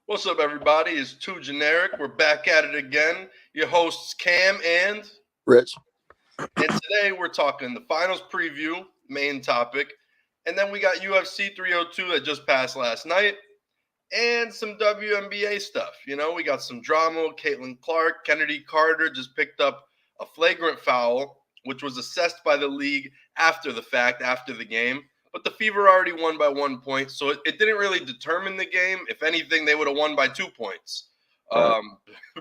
What's up, everybody? It's Too Generic. We're back at it again. Your hosts, Cam and Rich. today we're talking the finals preview, main topic, and then we got UFC 302 that just passed last night, and some WNBA stuff. You know, we got some drama. Caitlin Clark, Kennedy Carter just picked up a flagrant foul, which was assessed by the league after the fact, after the game. But the Fever already won by 1 point, so it didn't really determine the game. If anything, they would have won by 2 points. Right.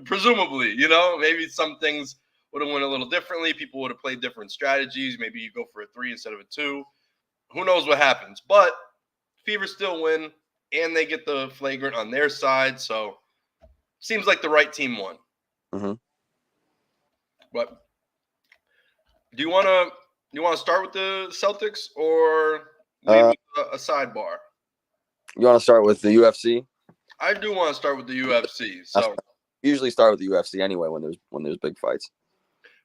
Presumably, you know, maybe some things would have went a little differently. People would have played different strategies. Maybe you go for a 3 instead of a 2. Who knows what happens? But Fever still win, and they get the flagrant on their side. So seems like the right team won. Mm-hmm. But do you want to start with the Celtics or leave with a sidebar? You want to start with the UFC? I do want to start with the UFC. So usually start with the UFC anyway when there's big fights.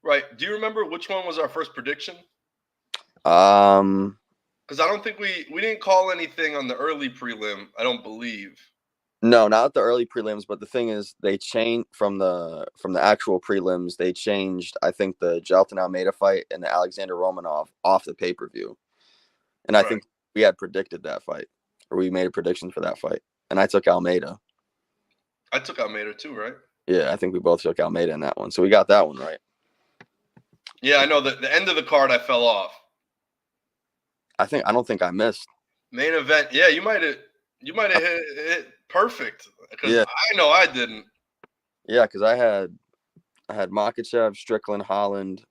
Right. Do you remember which one was our first prediction? Because I don't think we didn't call anything on the early prelim. I don't believe. No, not the early prelims. But the thing is, they changed from the actual prelims. They changed, I think, the Jailton Almeida fight and the Alexander Romanov off the pay-per-view. And I think we had predicted that fight, or we made a prediction for that fight. And I took Almeida. I took Almeida too, right? Yeah, I think we both took Almeida in that one. So we got that one right. Yeah, I know the end of the card I fell off. I don't think I missed. Main event. Yeah, you might have hit perfect. Because Yeah. I know I didn't. Yeah, because I had Makhachev, Strickland, Holland,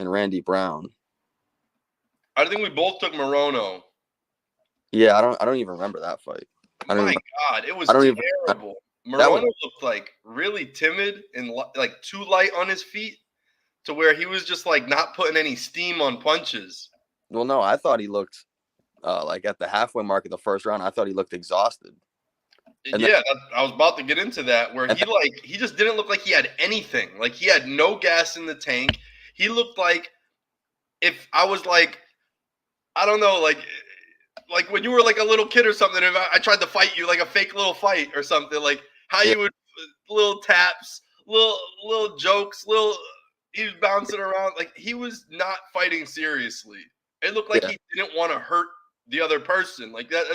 and Randy Brown. I think we both took Morono. Yeah, I don't even remember that fight. My God, it was terrible. Morono looked like really timid and like too light on his feet to where he was just like not putting any steam on punches. Well, no, I thought he looked like at the halfway mark of the first round. I thought he looked exhausted. And I was about to get into that where he just didn't look like he had anything. Like he had no gas in the tank. He looked like if I was like, I don't know, like when you were like a little kid or something, if I tried to fight you, like a fake little fight or something, like how you would little taps, little jokes, he was bouncing around. Like he was not fighting seriously. It looked like he didn't want to hurt the other person. Like that,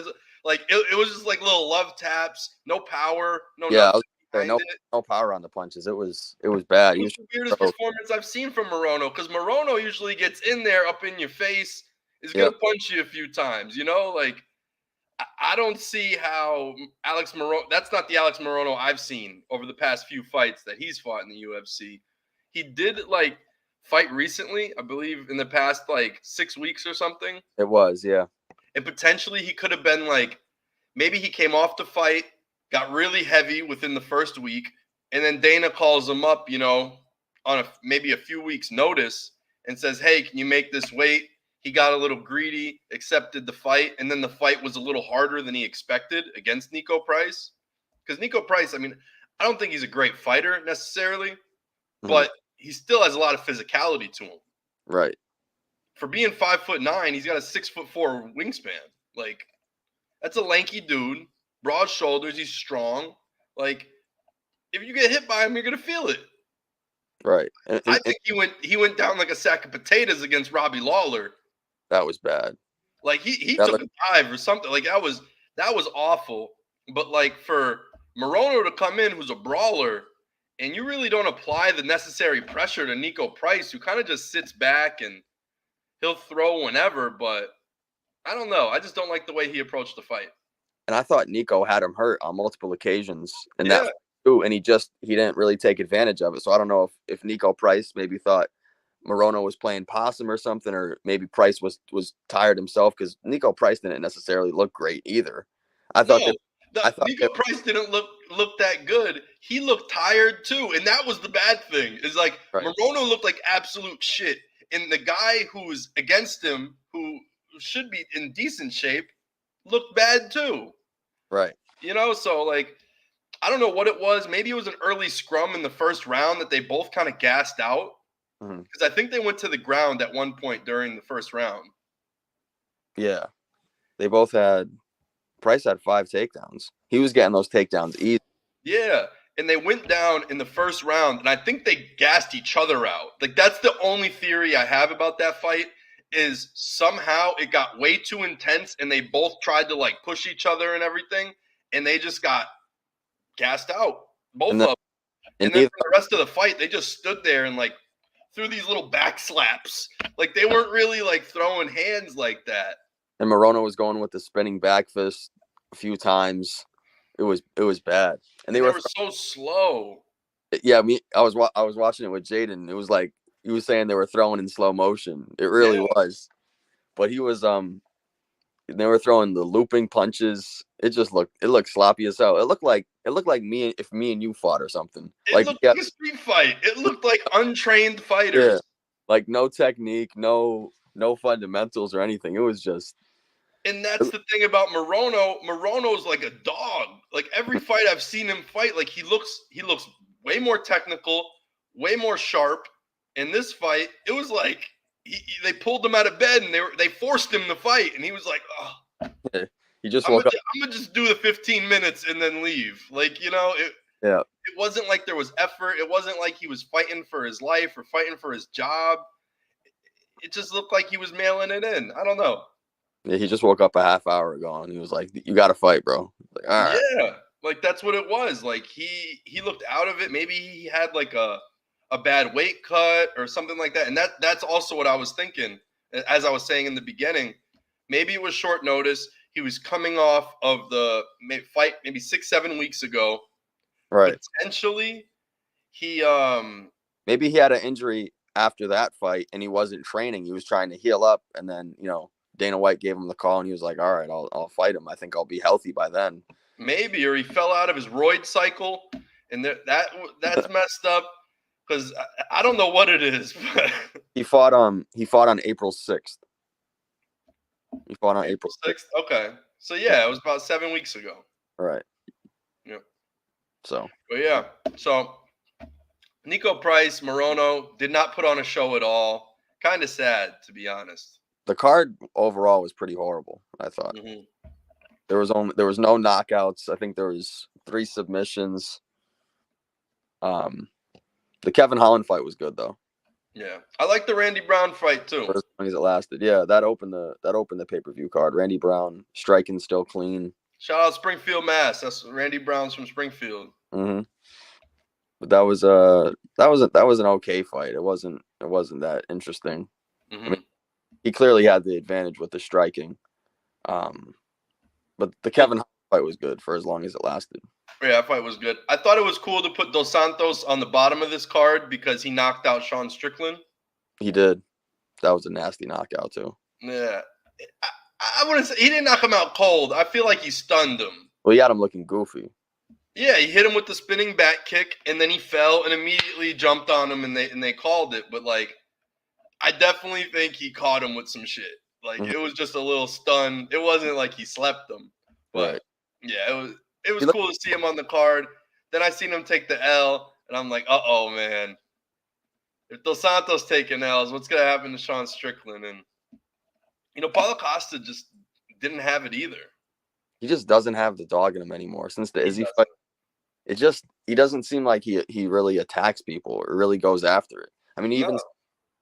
like it was just like little love taps, no power, nothing behind it. No power on the punches. It was bad. It was the weirdest performance I've seen from Morono, because Morono usually gets in there up in your face, is gonna punch you a few times, you know? Like I don't see how Alex Morono, that's not the Alex Morono I've seen over the past few fights that he's fought in the UFC. He did like fight recently, I believe in the past like 6 weeks or something. It was, yeah. And potentially he could have been like, maybe he came off the fight, got really heavy within the first week, and then Dana calls him up, you know, on maybe a few weeks' notice and says, hey, can you make this weight? He got a little greedy, accepted the fight, and then the fight was a little harder than he expected against Nico Price. Because Nico Price, I mean, I don't think he's a great fighter necessarily, but he still has a lot of physicality to him. Right. For being 5'9", he's got a 6'4" wingspan. Like, that's a lanky dude, broad shoulders, he's strong. Like, if you get hit by him, you're gonna feel it. Right. I think he went down like a sack of potatoes against Robbie Lawler. That was bad. Like he took a dive or something. Like that was awful. But like for Morono to come in, who's a brawler, and you really don't apply the necessary pressure to Nico Price, who kind of just sits back and he'll throw whenever. But I don't know. I just don't like the way he approached the fight. And I thought Nico had him hurt on multiple occasions, and that too. And he didn't really take advantage of it. So I don't know if Nico Price maybe thought Morono was playing possum or something, or maybe Price was tired himself, because Nico Price didn't necessarily look great either. I thought Nico Price didn't look that good. He looked tired too, and that was the bad thing. Is like Morono looked like absolute shit, and the guy who's against him, who should be in decent shape, looked bad too. Right. You know, so like I don't know what it was. Maybe it was an early scrum in the first round that they both kind of gassed out. Because I think they went to the ground at one point during the first round. Yeah. They both had – Price had 5 takedowns. He was getting those takedowns easy. Yeah, and they went down in the first round, and I think they gassed each other out. Like, that's the only theory I have about that fight, is somehow it got way too intense, and they both tried to, like, push each other and everything, and they just got gassed out, both And of then, them. and And then neither, for the rest of the fight, they just stood there and, like, threw these little back slaps. Like, they weren't really, like, throwing hands like that. and Morono was going with the spinning back fist a few times. It was bad, and And they were so slow. yeah. I was watching it with Jaden. It was like he was saying they were throwing in slow motion. It really was, but he was they were throwing the looping punches. It looked sloppy as hell. It looked like me and you fought or something. It looked like a street fight. It looked like untrained fighters. Yeah, like no technique, no fundamentals or anything. It was just. And that's the thing about Morono. Morono's like a dog. Like, every fight I've seen him fight, like, he looks way more technical, way more sharp. In this fight, it was like they pulled him out of bed and they forced him to fight, and he was like, "Oh, he just woke up. I'm gonna just do the 15 minutes and then leave." Like, it wasn't like there was effort. It wasn't like he was fighting for his life or fighting for his job. It just looked like he was mailing it in. I don't know. Yeah, he just woke up a half hour ago and he was like, "You got to fight, bro." Like, all right. Yeah, like, that's what it was. Like, he looked out of it. Maybe he had like a bad weight cut or something like that. And that's also what I was thinking, as I was saying in the beginning. Maybe it was short notice. He was coming off of the fight maybe 6-7 weeks ago. Right. Potentially, he maybe he had an injury after that fight and he wasn't training. He was trying to heal up, and then Dana White gave him the call and he was like, "All right, I'll fight him. I think I'll be healthy by then." Maybe, or he fell out of his roid cycle, and that's messed up. Because I don't know what it is, but he fought on April 6th. He fought on April 6th. Okay, so yeah, it was about 7 weeks ago. Right. Yep. So. But yeah, so Nico Price, Morono did not put on a show at all. Kind of sad, to be honest. The card overall was pretty horrible, I thought. Mm-hmm. There was no knockouts. I think there was 3 submissions. The Kevin Holland fight was good though. Yeah, I like the Randy Brown fight too. For as long as it lasted. Yeah, that opened the pay-per-view card. Randy Brown striking still clean. Shout out Springfield, Mass. That's Randy Brown's from Springfield. Mm-hmm. But that was an okay fight. It wasn't that interesting. Mm-hmm. I mean, he clearly had the advantage with the striking. But the Kevin Holland fight was good for as long as it lasted. Yeah, that fight was good. I thought it was cool to put Dos Santos on the bottom of this card because he knocked out Sean Strickland. He did. That was a nasty knockout too. Yeah. I wouldn't say he didn't knock him out cold. I feel like he stunned him. Well, he had him looking goofy. Yeah, he hit him with the spinning back kick, and then he fell and immediately jumped on him, and they called it. But, like, I definitely think he caught him with some shit. Like, It was just a little stun. It wasn't like he slept him. But, right. Yeah, it was cool to see him on the card. Then I seen him take the L, and I'm like, uh-oh, man. If Dos Santos taking L's, what's going to happen to Sean Strickland? And, Paulo Costa just didn't have it either. He just doesn't have the dog in him anymore. Since the Izzy fight, he doesn't seem like he really attacks people or really goes after it. I mean, even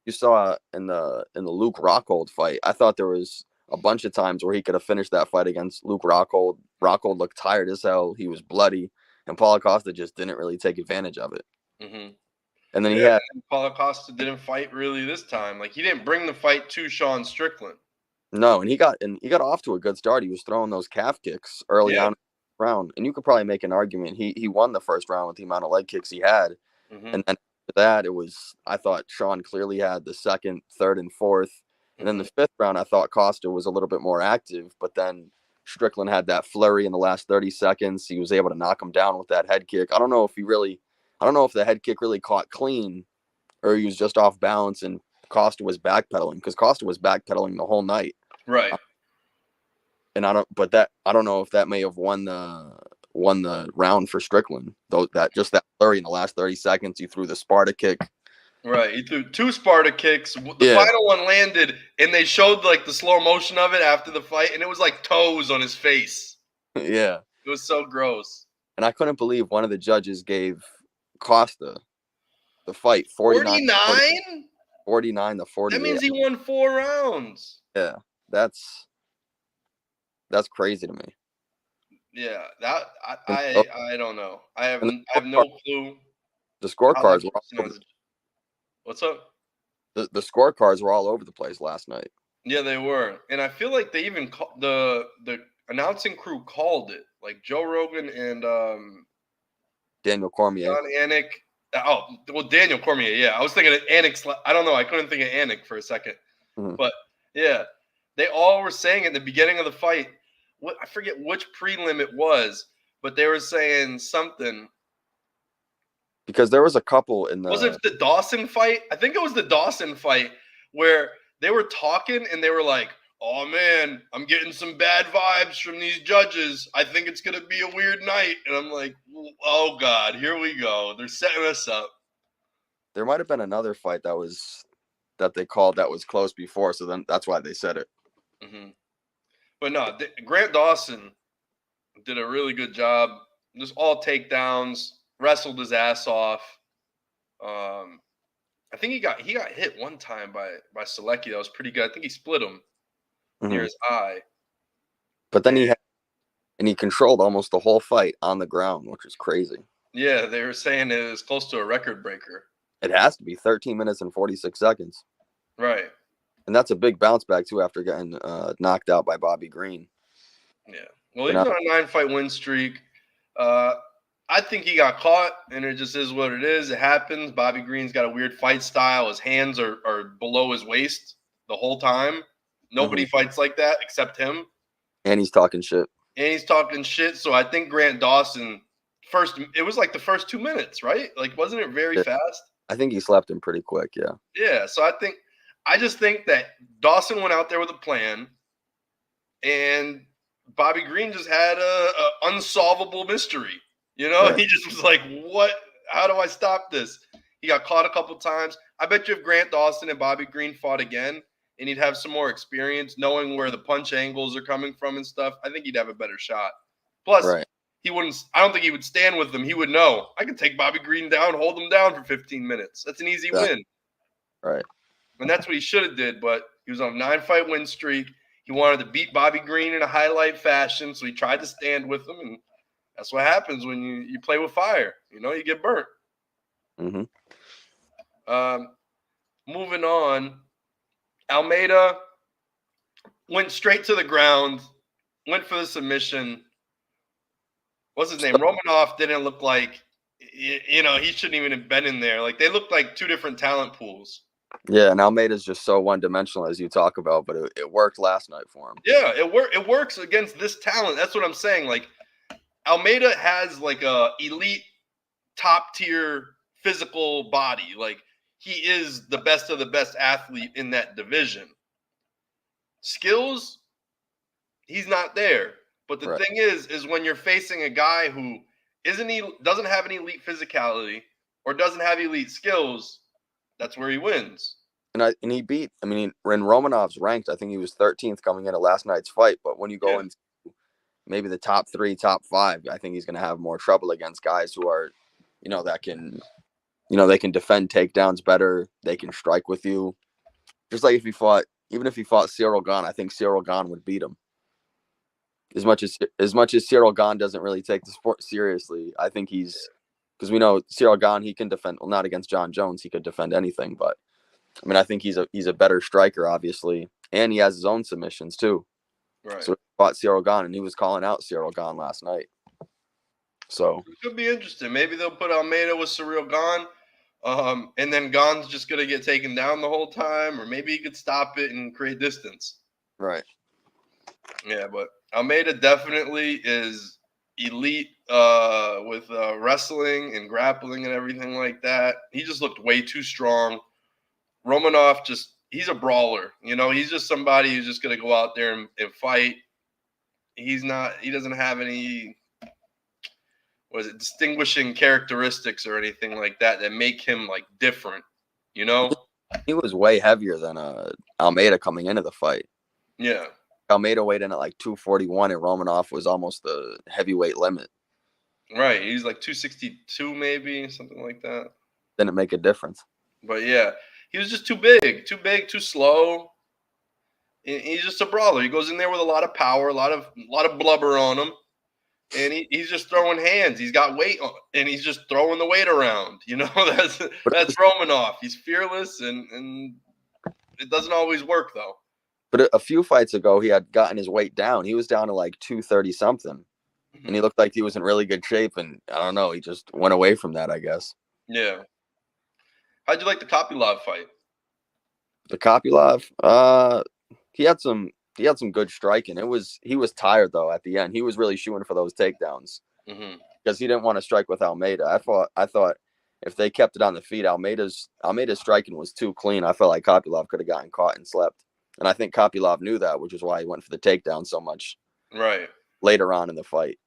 you saw in the Luke Rockhold fight, I thought there was a bunch of times where he could have finished that fight against Luke Rockhold. Rockhold looked tired as hell. He was bloody, and Paulo Costa just didn't really take advantage of it. Mm-hmm. And then Paulo Costa didn't fight really this time. Like, he didn't bring the fight to Sean Strickland. No, and he got off to a good start. He was throwing those calf kicks early on in the round, and you could probably make an argument he won the first round with the amount of leg kicks he had. Mm-hmm. And then after that, I thought Sean clearly had the second, third, and fourth. And then the fifth round, I thought Costa was a little bit more active, but then Strickland had that flurry in the last 30 seconds. He was able to knock him down with that head kick. I don't know if the head kick really caught clean or he was just off balance and Costa was backpedaling, because Costa was backpedaling the whole night. Right. And I don't know if that may have won the round for Strickland. Though that flurry in the last 30 seconds, he threw the Sparta kick. Right, he threw 2 Sparta kicks. The final one landed, and they showed like the slow motion of it after the fight, and it was like toes on his face. Yeah, it was so gross. And I couldn't believe one of the judges gave Costa the fight 49? 49 to That 48. means he won 4 rounds. Yeah, that's crazy to me. Yeah, that And, I don't know. I have and no clue the how that scorecards were all person over, has. What's up? the scorecards were all over the place last night. Yeah, they were, and I feel like they even the announcing crew called it, like Joe Rogan and Daniel Cormier. John Anik. Oh, well, Daniel Cormier. Yeah, I was thinking of Anik. I don't know. I couldn't think of Anik for a second, Mhm. but yeah, they all were saying at the beginning of the fight. What I forget which prelim it was, but they were saying something. Because there was a couple in Was it the Dawson fight? I think it was the Dawson fight where they were talking and they were like, "Oh man, I'm getting some bad vibes from these judges. I think it's gonna be a weird night." And I'm like, "Oh God, here we go. They're setting us up." There might have been another fight that they called that was close before, so then that's why they said it. Mm-hmm. But no, Grant Dawson did a really good job. Just all takedowns, wrestled his ass off. I think he got hit one time by Selecki. That was pretty good. I think he split him near his eye. But then he controlled almost the whole fight on the ground, which is crazy. Yeah, they were saying it was close to a record breaker. It has to be 13 minutes and 46 seconds. Right. And that's a big bounce back, too, after getting knocked out by Bobby Green. Yeah. Well, he's on a 9-fight win streak. I think he got caught, and it just is what it is. It happens. Bobby Green's got a weird fight style. His hands are below his waist the whole time. Nobody fights like that except him. And he's talking shit. So I think Grant Dawson, it was like the first 2 minutes, right? Like, wasn't it very fast? I think he slapped him pretty quick, yeah. Yeah, so I just think that Dawson went out there with a plan, and Bobby Green just had a unsolvable mystery. You know, He just was like, "What? How do I stop this?" He got caught a couple times. I bet you if Grant Dawson and Bobby Green fought again, and he'd have some more experience knowing where the punch angles are coming from and stuff, I think he'd have a better shot. Plus, he wouldn't. I don't think he would stand with them. He would know I can take Bobby Green down, hold him down for 15 minutes. That's an easy win. Right. And that's what he should have did. But he was on a 9-fight win streak. He wanted to beat Bobby Green in a highlight fashion, so he tried to stand with him, and that's what happens when you play with fire. You know, you get burnt. Moving on, Almeida went straight to the ground, went for the submission. What's his name? Romanov didn't look like, he shouldn't even have been in there. Like, they looked like two different talent pools. Yeah, and Almeida's just so one-dimensional, as you talk about, but it worked last night for him. Yeah, it works against this talent. That's what I'm saying. Like, Almeida has like a elite top-tier physical body. Like, he is the best of the best athlete in that division. Skills, he's not there. But the thing is when you're facing a guy who doesn't have any elite physicality or doesn't have elite skills, that's where he wins. And he beat. I mean, when Romanov's ranked, I think he was 13th coming into last night's fight. But when you go into maybe the top 3, top 5, I think he's going to have more trouble against guys who are, that can, they can defend takedowns better. They can strike with you. Just like even if he fought Cyril Gane, I think Cyril Gane would beat him. As much as Cyril Gane doesn't really take the sport seriously, I think because we know Cyril Gane, he can defend. Well, not against John Jones, he could defend anything. But I mean, I think he's a better striker, obviously, and he has his own submissions too. Right. So he fought Cyril Gane, and he was calling out Cyril Gane last night. So it could be interesting. Maybe they'll put Almeida with Cyril Gane, and then Gane's just gonna get taken down the whole time, or maybe he could stop it and create distance. Right. Yeah, but Almeida definitely is elite with wrestling and grappling and everything like that. He just looked way too strong. Romanov he's a brawler. He's just somebody who's just going to go out there and fight. He doesn't have any, distinguishing characteristics or anything like that make him like different, He was way heavier than Almeida coming into the fight. Yeah. Almeida weighed in at like 241, and Romanov was almost the heavyweight limit. Right. He's like 262 maybe, something like that. Didn't make a difference. But yeah, he was just too big, too slow. He's just a brawler. He goes in there with a lot of power, a lot of blubber on him, and he's just throwing hands. He's got weight on, and he's just throwing the weight around. You know, that's Romanoff. He's fearless, and it doesn't always work though. But a few fights ago, he had gotten his weight down. He was down to like 230 something, and he looked like he was in really good shape. And I don't know, he just went away from that, I guess. Yeah. How'd you like the Kopylov fight? The Kopylov, he had some good striking. He was tired though at the end. He was really shooting for those takedowns because he didn't want to strike with Almeida. I thought if they kept it on the feet, Almeida's striking was too clean. I felt like Kopylov could have gotten caught and slept, and I think Kopylov knew that, which is why he went for the takedown so much. Right. Later on in the fight,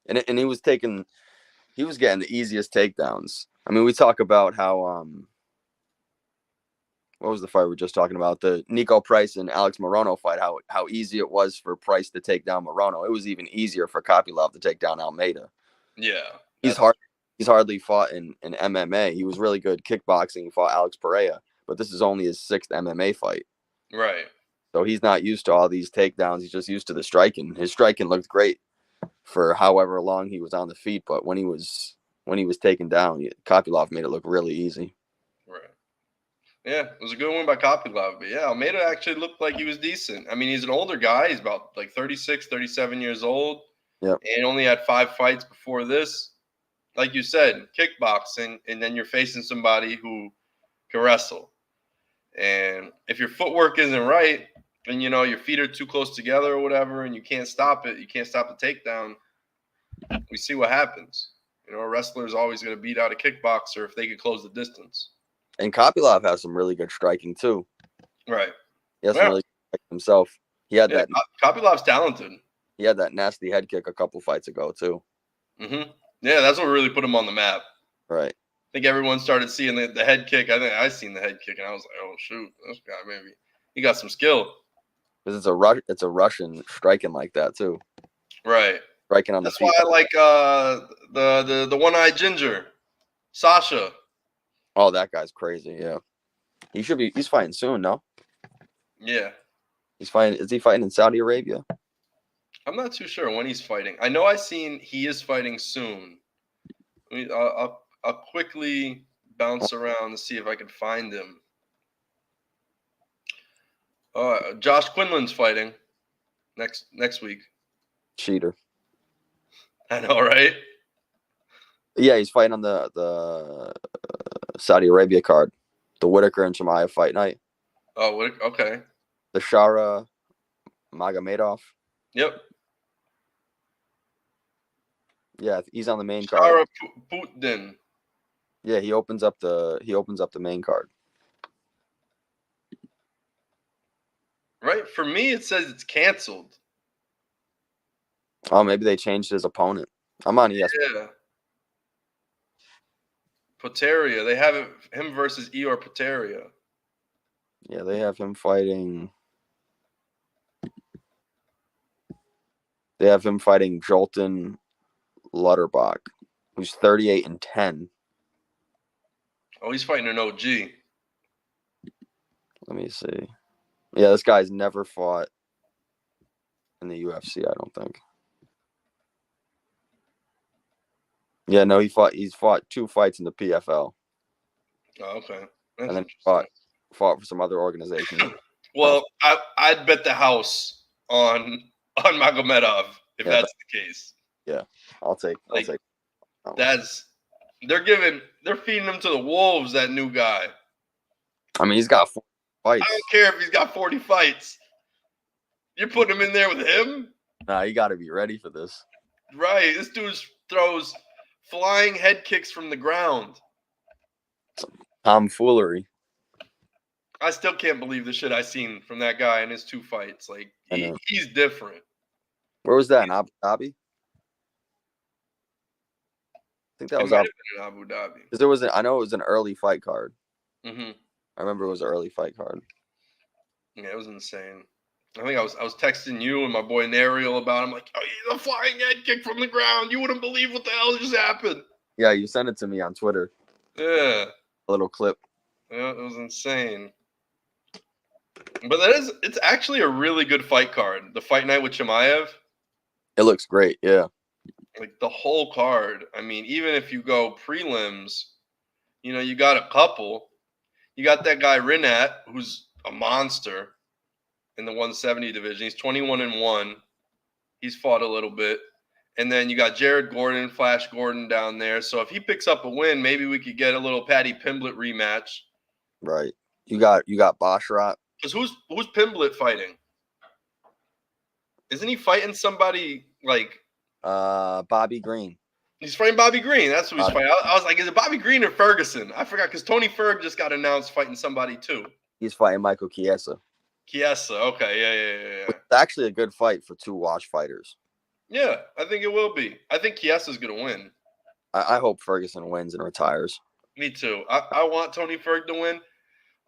and he was getting the easiest takedowns. I mean, we talk about how what was the fight we were just talking about? The Nico Price and Alex Morono fight, how easy it was for Price to take down Morono. It was even easier for Kopylov to take down Almeida. Yeah. He's hardly fought in MMA. He was really good kickboxing. He fought Alex Pereira, but this is only his 6th MMA fight. Right. So he's not used to all these takedowns. He's just used to the striking. His striking looked great for however long he was on the feet, but when he was taken down, Kopylov made it look really easy. Right. Yeah, it was a good win by Kopylov. But yeah, Almeida actually looked like he was decent. I mean, he's an older guy. He's about like 36, 37 years old. Yep. And only had 5 fights before this. Like you said, kickboxing, and then you're facing somebody who can wrestle. And if your footwork isn't right, and your feet are too close together or whatever, and you can't stop it, you can't stop the takedown, we see what happens. A wrestler is always going to beat out a kickboxer if they can close the distance. And Kopylov has some really good striking too. Right. He has some really good striking himself. He had that. Kopylov's talented. He had that nasty head kick a couple fights ago too. Yeah, that's what really put him on the map. Right. I think everyone started seeing the head kick. I think I seen the head kick, and I was like, "Oh shoot, this guy maybe he got some skill." Because it's a Russian striking like that too. Right. Striking on That's the feet. That's why I like the one-eyed ginger, Sasha. Oh, that guy's crazy. Yeah. He's fighting soon, no? Yeah. Is he fighting in Saudi Arabia? I'm not too sure when he's fighting. I know he is fighting soon. I'll quickly bounce around to see if I can find him. Josh Quinlan's fighting next week. Cheater. I know, right? Yeah, he's fighting on the Saudi Arabia card, the Whitaker and Chimaev fight night. Oh, okay. The Shara Magomedov. Yep. Yeah, he's on the main card. Shara Putin. Yeah, he opens up the main card. Right? For me, it says it's canceled. Oh, maybe they changed his opponent. I'm on ESPN. Yeah. Poteria. They have him versus Eor Poteria. Yeah, they have him fighting. They have him fighting Jolton Lutterbach, who's 38-10. Oh, he's fighting an OG. Let me see. Yeah, this guy's never fought in the UFC, I don't think. Yeah, no, he's fought 2 fights in the PFL. Oh, okay. That's and then fought for some other organization. Well, I'd bet the house on Magomedov if that's the case. Yeah, I'll take. They're feeding him to the wolves. That new guy. I mean, he's got 4 fights. I don't care if he's got 40 fights. You're putting him in there with him? Nah, you got to be ready for this. Right. This dude throws flying head kicks from the ground. Tomfoolery. I still can't believe the shit I seen from that guy in his 2 fights. Like, he's different. Where was that, in Abu Dhabi? I think that was in Abu Dhabi. Because I know it was an early fight card. Mm-hmm. I remember it was an early fight card. Yeah, it was insane. I think I was texting you and my boy Nariel about it. I'm like, oh, he's a flying head kick from the ground. You wouldn't believe what the hell just happened. Yeah, you sent it to me on Twitter. Yeah. A little clip. Yeah, it was insane. But it's actually a really good fight card. The fight night with Chimaev. It looks great, yeah. Like the whole card. I mean, even if you go prelims, you got a couple. You got that guy Rinat, who's a monster in the 170 division. He's 21-1. He's fought a little bit. And then you got Jared Gordon, Flash Gordon down there. So if he picks up a win, maybe we could get a little Patty Pimblett rematch. Right. You got Boshrot. Because who's Pimblett fighting? Isn't he fighting somebody like Bobby Green? He's fighting Bobby Green. That's who he's fighting. I was like, is it Bobby Green or Ferguson? I forgot because Tony Ferg just got announced fighting somebody too. He's fighting Michael Chiesa. Chiesa, okay, yeah. It's actually a good fight for two watch fighters. Yeah, I think it will be. I think Chiesa's going to win. I hope Ferguson wins and retires. Me too. I want Tony Ferg to win.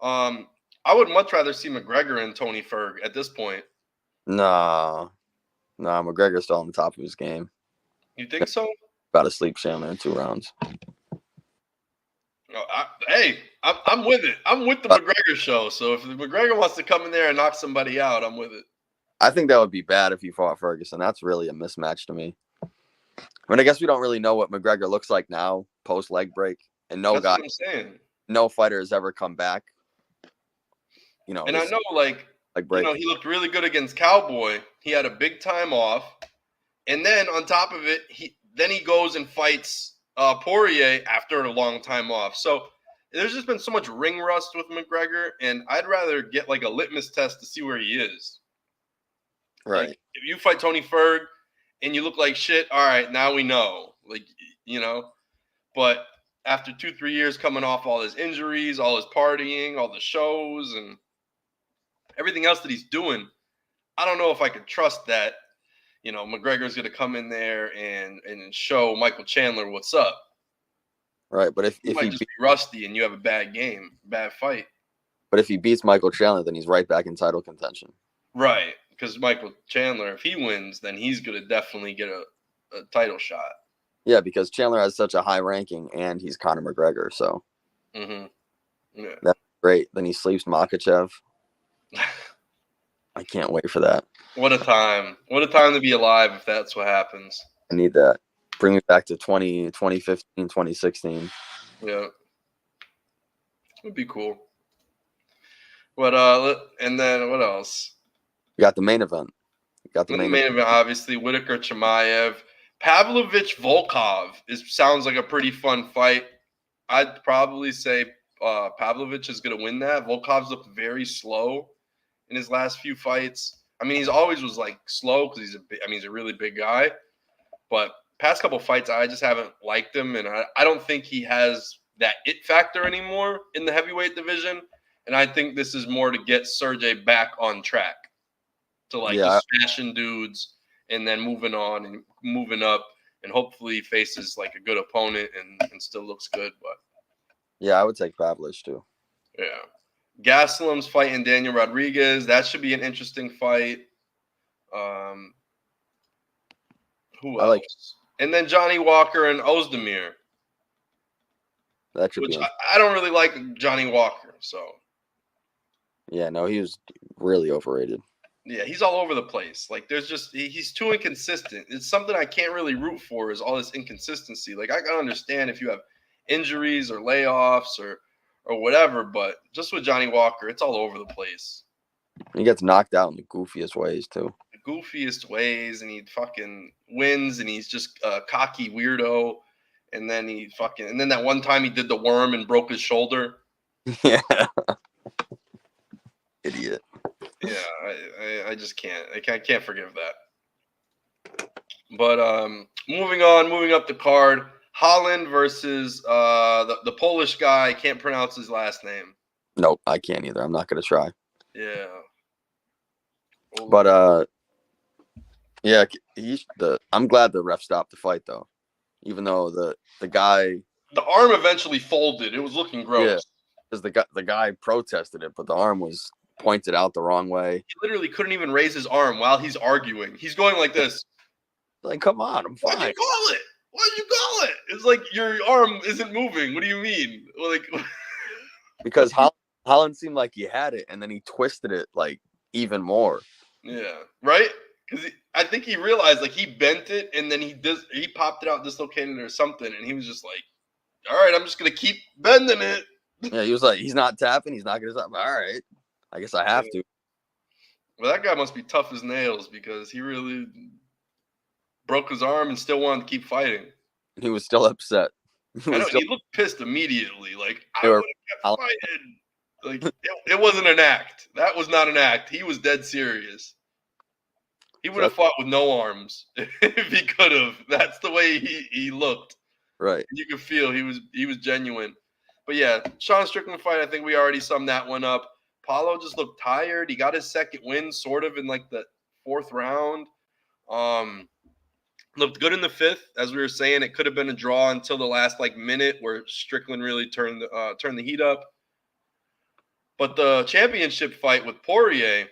I would much rather see McGregor and Tony Ferg at this point. Nah, McGregor's still on the top of his game. You think so? About to sleep Chandler in 2 rounds. I'm with it. I'm with the McGregor show. So if McGregor wants to come in there and knock somebody out, I'm with it. I think that would be bad if he fought Ferguson. That's really a mismatch to me. I mean, I guess we don't really know what McGregor looks like now, post leg break, and no fighter has ever come back. And I know, like break. He looked really good against Cowboy. He had a big time off, and then on top of it, he goes and fights Poirier after a long time off. So there's just been so much ring rust with McGregor, and I'd rather get like a litmus test to see where he is. Right. Like, if you fight Tony Ferg and you look like shit, all right, now we know. But after 2-3 years coming off all his injuries, all his partying, all the shows, and everything else that he's doing, I don't know if I could trust that, McGregor's going to come in there and show Michael Chandler what's up. Right, but if he might just be rusty and you have a bad fight. But if he beats Michael Chandler, then he's right back in title contention. Right, because Michael Chandler, if he wins, then he's going to definitely get a title shot. Yeah, because Chandler has such a high ranking, and he's Conor McGregor, so yeah. That's great. Then he sleeps Makhachev. I can't wait for that. What a time. What a time to be alive if that's what happens. I need that. Bring me back to 2015, 2016. Yeah. It would be cool. But and then what else? We got the main event. The main event, obviously, Whitaker Chimaev. Pavlovich Volkov sounds like a pretty fun fight. I'd probably say Pavlovich is going to win that. Volkov's looked very slow in his last few fights. I mean, he's always was like slow because he's a really big guy. But past couple fights, I just haven't liked him, and I don't think he has that it factor anymore in the heavyweight division. And I think this is more to get Sergey back on track to just smashing dudes and then moving on and moving up, and hopefully faces like a good opponent and still looks good. But yeah, I would take Pavlovich too. Yeah. Gaslam's fighting Daniel Rodriguez. That should be an interesting fight. Who else? And then Johnny Walker and Ozdemir. That should be. I don't really like Johnny Walker, so. Yeah, no, he was really overrated. Yeah, he's all over the place. Like, he's too inconsistent. It's something I can't really root for, is all this inconsistency. Like, I can understand if you have injuries or layoffs or whatever, but just with Johnny Walker, it's all over the place. He gets knocked out in the goofiest ways, too. The goofiest ways, and he fucking wins, and he's just a cocky weirdo. And then and then that one time he did the worm and broke his shoulder. Yeah. Idiot. Yeah, I just can't. I can't forgive that. But moving up the card, Holland versus the Polish guy. I can't pronounce his last name. Nope, I can't either. I'm not gonna try. Yeah. But yeah, I'm glad the ref stopped the fight though, even though the guy. The arm eventually folded. It was looking gross. Yeah, because the guy protested it, but the arm was points it out the wrong way. He literally couldn't even raise his arm while he's arguing. He's going like this. Like, come on, I'm fine. Why'd you call it? Why'd you call it? It's like your arm isn't moving. What do you mean? Like, because Holland seemed like he had it, and then he twisted it like even more. Yeah, right. Because I think he realized like he bent it, and then he popped it out dislocated or something, and he was just like, "All right, I'm just gonna keep bending it." Yeah, he was like, he's not tapping, he's not gonna stop. All right, I guess I have to. Well, that guy must be tough as nails because he really broke his arm and still wanted to keep fighting. He was still upset. I know he looked pissed immediately. Like I would have kept fighting. Like it wasn't an act. That was not an act. He was dead serious. He would have fought with no arms if he could have. That's the way he looked. Right. You could feel he was genuine. But yeah, Sean Strickland fight. I think we already summed that one up. Paulo just looked tired. He got his second win sort of in like the 4th round. Looked good in the 5th, as we were saying. It could have been a draw until the last like minute where Strickland really turned the heat up. But the championship fight with Poirier,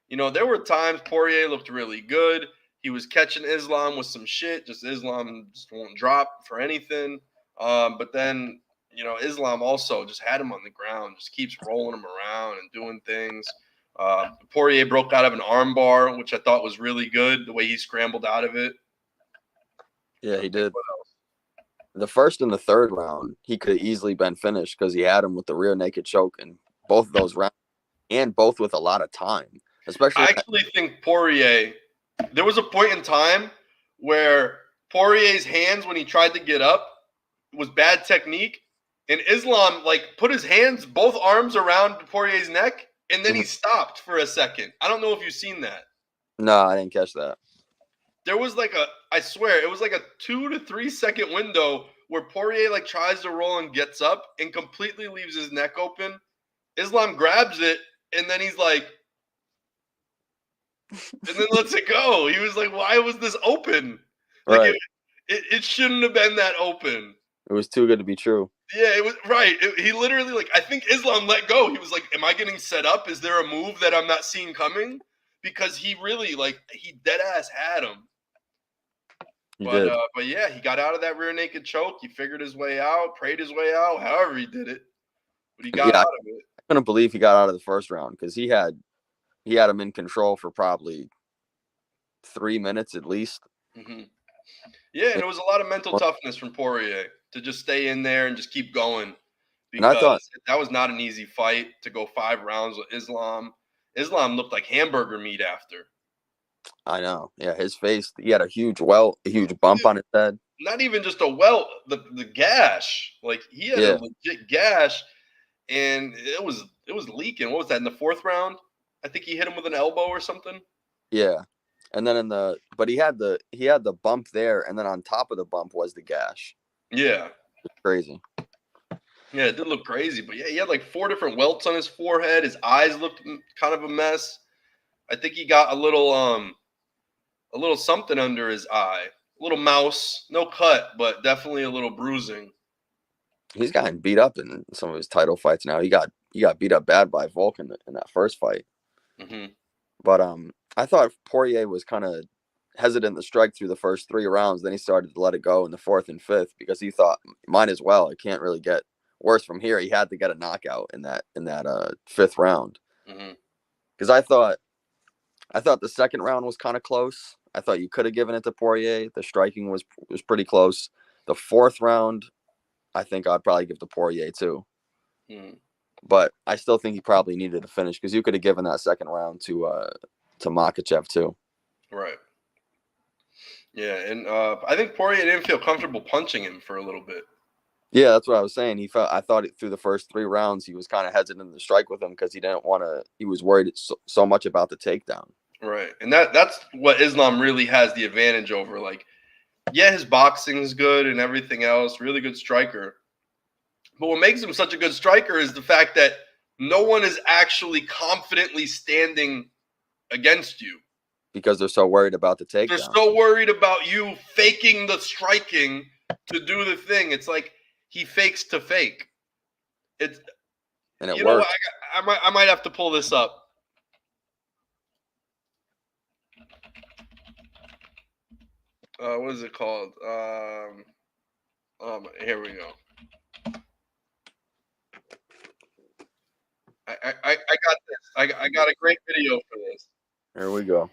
there were times Poirier looked really good. He was catching Islam with some shit. Just Islam just won't drop for anything. But then, Islam also just had him on the ground, just keeps rolling him around and doing things. Poirier broke out of an armbar, which I thought was really good, the way he scrambled out of it. Yeah, he did. The 1st and the 3rd round, he could have easily been finished because he had him with the rear naked choke in both of those rounds, and both with a lot of time. Especially, I actually think Poirier, there was a point in time where Poirier's hands, when he tried to get up, was bad technique, and Islam put his hands, both arms around Poirier's neck, and then he stopped for a second. I don't know if you've seen that. No, I didn't catch that. There was I swear, it was like a 2 to 3 second window where Poirier tries to roll and gets up and completely leaves his neck open. Islam grabs it, and then he's like, and then lets it go. He was like, why was this open? Right. It shouldn't have been that open. It was too good to be true. Yeah, it was right. He literally, I think Islam let go. He was like, am I getting set up? Is there a move that I'm not seeing coming? Because he really, he dead ass had him. But yeah, he got out of that rear naked choke. He figured his way out, prayed his way out, however he did it. But he got out of it. I couldn't believe he got out of the 1st round because he had him in control for probably 3 minutes at least. Mm-hmm. Yeah, and it was a lot of mental toughness from Poirier to just stay in there and just keep going. Because I thought that was not an easy fight to go 5 rounds with Islam. Islam looked like hamburger meat after. I know. Yeah, his face, he had a huge bump on his head. Not even just a welt, the gash. He had a legit gash, and it was leaking. What was that, in the 4th round? I think he hit him with an elbow or something. Yeah. And then but he had the bump there, and then on top of the bump was the gash. Yeah. It's crazy. Yeah, it did look crazy, but yeah, he had 4 different welts on his forehead. His eyes looked kind of a mess. I think he got a little something under his eye. A little mouse. No cut, but definitely a little bruising. He's gotten beat up in some of his title fights now. He got beat up bad by Volk in that 1st fight. Mm-hmm. But I thought Poirier was kind of hesitant to strike through the first 3 rounds. Then he started to let it go in the 4th and 5th because he thought, might as well. It can't really get worse from here. He had to get a knockout in that 5th round. Because I thought the 2nd round was kind of close. I thought you could have given it to Poirier. The striking was pretty close. The 4th round, I think I'd probably give to Poirier too. But I still think he probably needed to finish because you could have given that 2nd round to Makhachev too. Right. Yeah, and I think Poirier didn't feel comfortable punching him for a little bit. Yeah, that's what I was saying. I thought through the first 3 rounds he was kind of hesitant to strike with him because he didn't want to. He was worried so much about the takedown. Right, and that's what Islam really has the advantage over. Yeah, his boxing's good and everything else, really good striker. But what makes him such a good striker is the fact that no one is actually confidently standing against you. Because they're so worried about the takedown. They're so worried about you faking the striking to do the thing. It's like he fakes to fake. and it You know what? worked. I might have to pull this up. What is it called? Here we go. I got this. I got a great video for this. Here we go.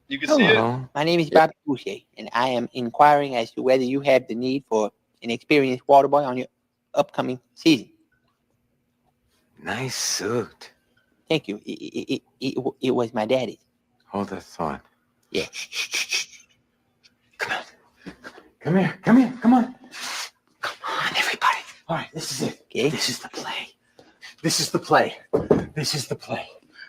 You can see it? My name is Bobby Boucher, and I am inquiring as to whether you have the need for an experienced water boy on your upcoming season. Nice suit. Thank you. It was my daddy's. Hold that thought. Yeah. Shh. Come on. Come here. Come on. Come on, everybody. All right, this is it. Okay. This is the play.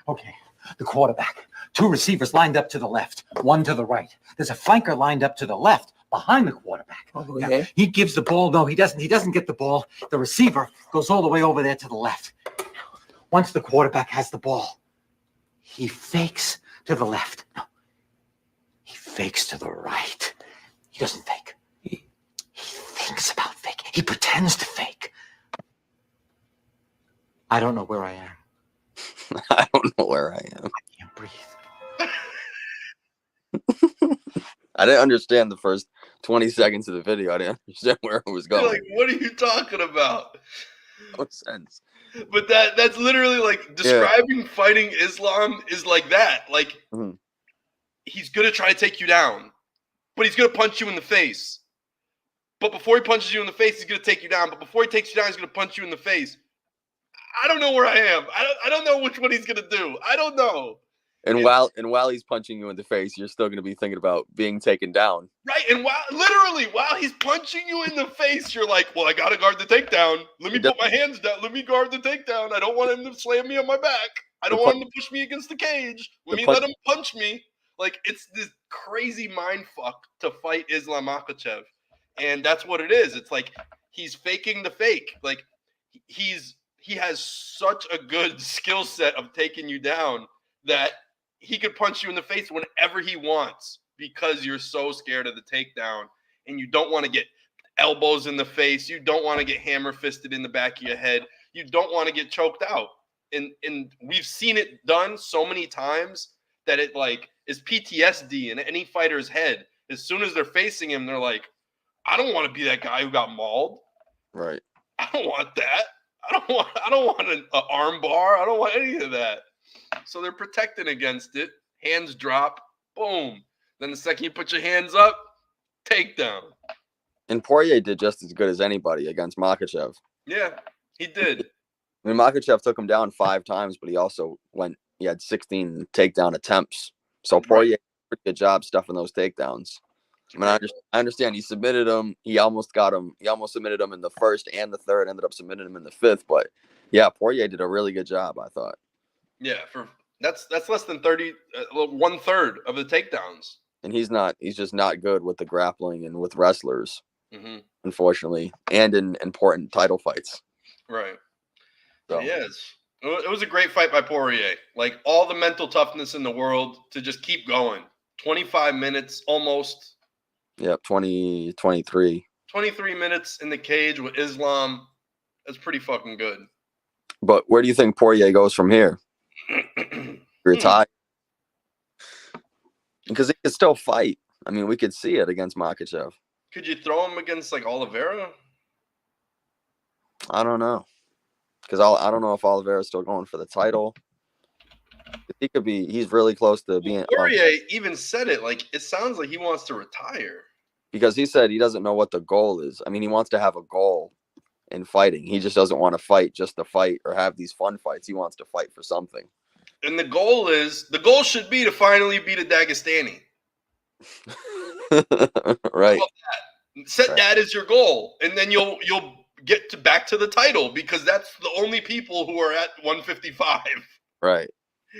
Okay. The quarterback. 2 receivers lined up to the left, 1 to the right. There's a flanker lined up to the left behind the quarterback. Okay. Now, he gives the ball. No, he doesn't. He doesn't get the ball. The receiver goes all the way over there to the left. Once the quarterback has the ball, he fakes to the left. No, he fakes to the right. He doesn't fake. He thinks about faking. He pretends to fake. I don't know where I am. I don't know where I am. I can't breathe. I didn't understand the first 20 seconds of the video. I didn't understand where it was going. You're like, what are you talking about? No sense. But that's literally like describing fighting Islam is like that. Like he's gonna try to take you down, but he's gonna punch you in the face. But before he punches you in the face, he's gonna take you down. But before he takes you down, he's gonna punch you in the face. I don't know where I am. I don't know which one he's gonna do. I don't know. And while he's punching you in the face, you're still gonna be thinking about being taken down. Right, and while he's punching you in the face, you're like, well, I gotta guard the takedown. Let me put my hands down. Let me guard the takedown. I don't want him to slam me on my back. I don't want him to push me against the cage. Let him punch me. Like, it's this crazy mind fuck to fight Islam Makhachev. And that's what it is. It's like he's faking the fake. Like he has such a good skill set of taking you down that he could punch you in the face whenever he wants because you're so scared of the takedown and you don't want to get elbows in the face. You don't want to get hammer fisted in the back of your head. You don't want to get choked out. And we've seen it done so many times that it like is PTSD in any fighter's head. As soon as they're facing him, they're like, I don't want to be that guy who got mauled. Right. I don't want that. I don't want an arm bar. I don't want any of that. So they're protecting against it. Hands drop. Boom. Then the second you put your hands up, takedown. And Poirier did just as good as anybody against Makhachev. Yeah, he did. I mean, Makhachev took him down 5 times, but he had 16 takedown attempts. So Poirier did a pretty good job stuffing those takedowns. I mean, I understand he submitted him. He almost got him. He almost submitted him in the first and the third, ended up submitting him in the 5th. But yeah, Poirier did a really good job, I thought. Yeah, that's less than 1/3 of the takedowns. And he's just not good with the grappling and with wrestlers, unfortunately, and in important title fights. Right. So. Yes. It was a great fight by Poirier. Like all the mental toughness in the world to just keep going. 25 minutes almost. Yep, 23 minutes in the cage with Islam. That's pretty fucking good. But where do you think Poirier goes from here? Retire? Because he could still fight. I mean, we could see it against Makhachev. Could you throw him against like Oliveira? I don't know. Because I don't know if Oliveira's still going for the title. He could be. He's really close to being. Poirier even said it. Like it sounds like he wants to retire. Because he said he doesn't know what the goal is. I mean, he wants to have a goal in fighting. He just doesn't want to fight just to fight or have these fun fights. He wants to fight for something. And the goal should be to finally beat a Dagestani. Right. Set that as your goal, and then you'll get back to the title because that's the only people who are at 155. Right.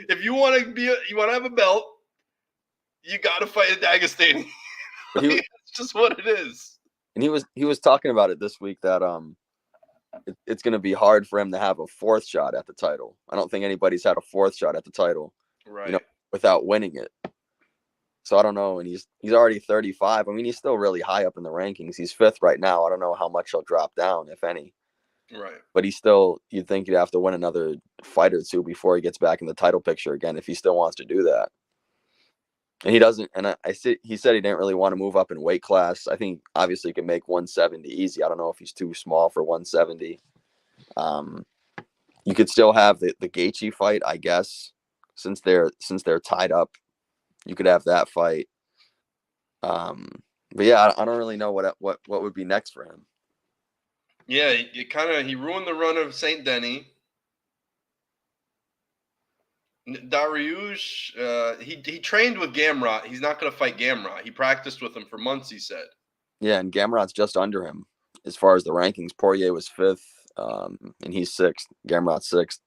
If you want to have a belt, you got to fight a Dagestani. It's just what it is. And he was talking about it this week that it's going to be hard for him to have a 4th shot at the title. I don't think anybody's had a 4th shot at the title, right? Without winning it. So I don't know, and he's already 35. I mean, he's still really high up in the rankings. He's 5th right now. I don't know how much he'll drop down, if any. Right. But he's still, you'd think he'd have to win another fight or two before he gets back in the title picture again, if he still wants to do that. And he doesn't. And he said he didn't really want to move up in weight class. I think obviously he can make 170 easy. I don't know if he's too small for 170. You could still have the Gaethje fight, I guess, since they're tied up. You could have that fight. But yeah, I don't really know what would be next for him. Yeah, he ruined the run of Saint Denis. Dariush, he trained with Gamrot. He's not going to fight Gamrot. He practiced with him for months, he said. Yeah, and Gamrot's just under him as far as the rankings. Poirier was 5th, and he's 6th. Gamrot's 6th.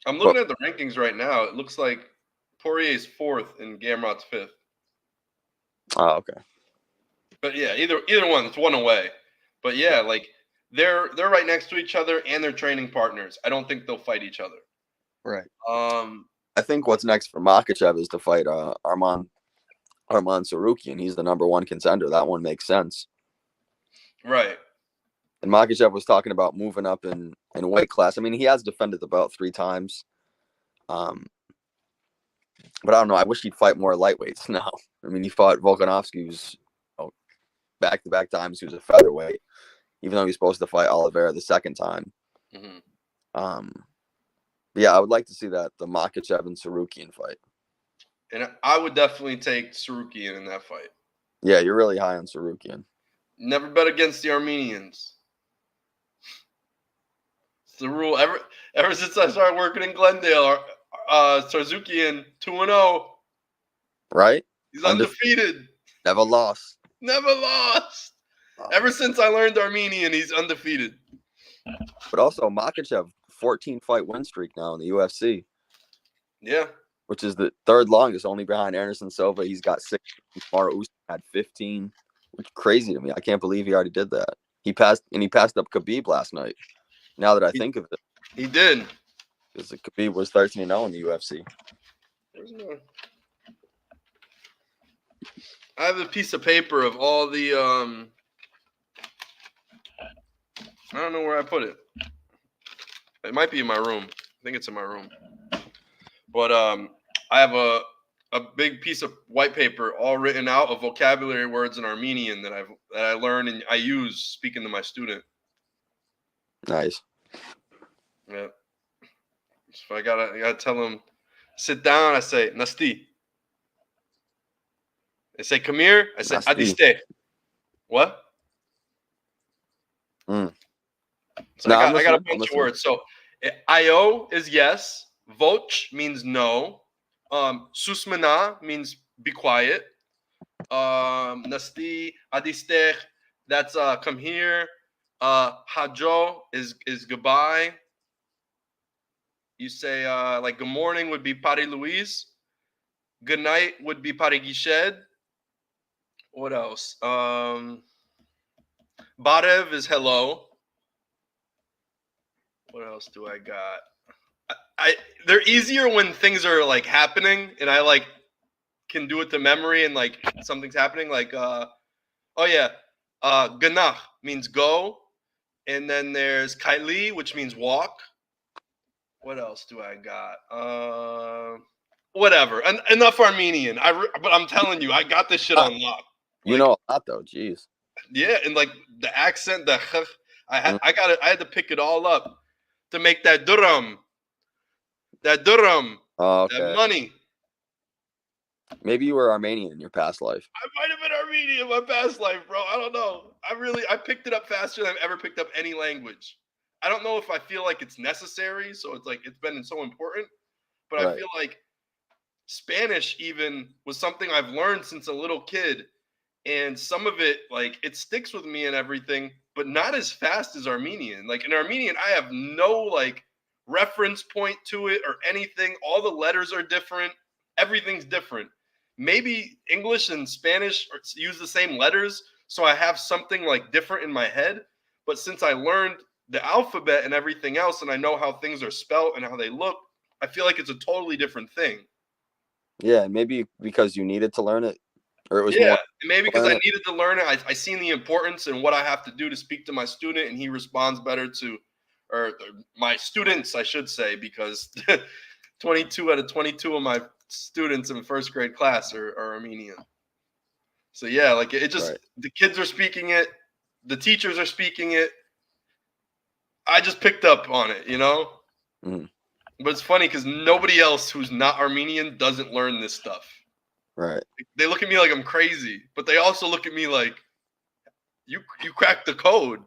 I'm looking at the rankings right now. It looks like Poirier's 4th and Gamrot's 5th. Oh, okay. But yeah, either one, it's one away. But yeah, like they're right next to each other and they're training partners. I don't think they'll fight each other. Right. I think what's next for Makhachev is to fight Arman Sarukian. He's the #1 contender. That one makes sense. Right. And Makhachev was talking about moving up in weight class. I mean, he has defended the belt 3 times. But I don't know. I wish he'd fight more lightweights now. I mean, he fought Volkanovski, who's back-to-back times he was a featherweight, even though he was supposed to fight Oliveira the 2nd time. Mm-hmm. Yeah, I would like to see the Makhachev and Sarukian fight. And I would definitely take Sarukian in that fight. Yeah, you're really high on Sarukian. Never bet against the Armenians. It's the rule. Ever since I started working in Glendale, Sarukian 2-0. Right? He's undefeated. Never lost. Never lost. Ever since I learned Armenian, he's undefeated. But also, Makhachev, 14-fight win streak now in the UFC. Yeah. Which is the 3rd longest, only behind Anderson Silva. He's got 6. Kamaru Usman had 15. Which is crazy to me. I can't believe he already did that. He passed up Khabib last night. Now that I think of it. He did. Because Khabib was 13-0 in the UFC. I have a piece of paper of all the I don't know where I put it. It might be in my room. I think it's in my room. But I have a big piece of white paper all written out of vocabulary words in Armenian that I learn and I use speaking to my student. Nice. Yeah. So I gotta tell him, sit down. I say Nasti. They say come here. I say Adiste. What? So I got a bunch of words. So Io is yes. Voch means no. Susmana means be quiet. Nasti, Adiste, that's come here. Hajo is goodbye. You say like good morning would be Pari Luis. Good night would be Pari Gished. What else? Barev is hello. What else do I got? They're easier when things are like happening and I like can do it to memory and like something's happening. Like Ganach means go. And then there's Kaili, which means walk. What else do I got? Whatever. Enough Armenian. But I'm telling you, I got this shit on lock. You know a lot though, jeez. Yeah, and like the accent, I had to pick it all up to make that dirham. Oh, okay. That money. Maybe you were Armenian in your past life. I might have been Armenian in my past life, bro. I don't know. I picked it up faster than I've ever picked up any language. I don't know if I feel like it's necessary, so it's like it's been so important. But right. I feel like Spanish even was something I've learned since a little kid. And some of it, like, it sticks with me and everything, but not as fast as Armenian. Like, in Armenian, I have no, like, reference point to it or anything. All the letters are different. Everything's different. Maybe English and Spanish use the same letters, so I have something, like, different in my head. But since I learned the alphabet and everything else, and I know how things are spelled and how they look, I feel like it's a totally different thing. Yeah, maybe because you needed to learn it, or it was Yeah, more. maybe because I learn it. needed to learn it. I seen the importance and what I have to do to speak to my student, and he responds better to, or my students, I should say, because 22 out of 22 of my students in first grade class are Armenian. So yeah, like it just Right. the kids are speaking it, the teachers are speaking it. I just picked up on it, you know. Mhm. But it's funny because nobody else who's not Armenian doesn't learn this stuff. Right. They look at me like I'm crazy, but they also look at me like you cracked the code.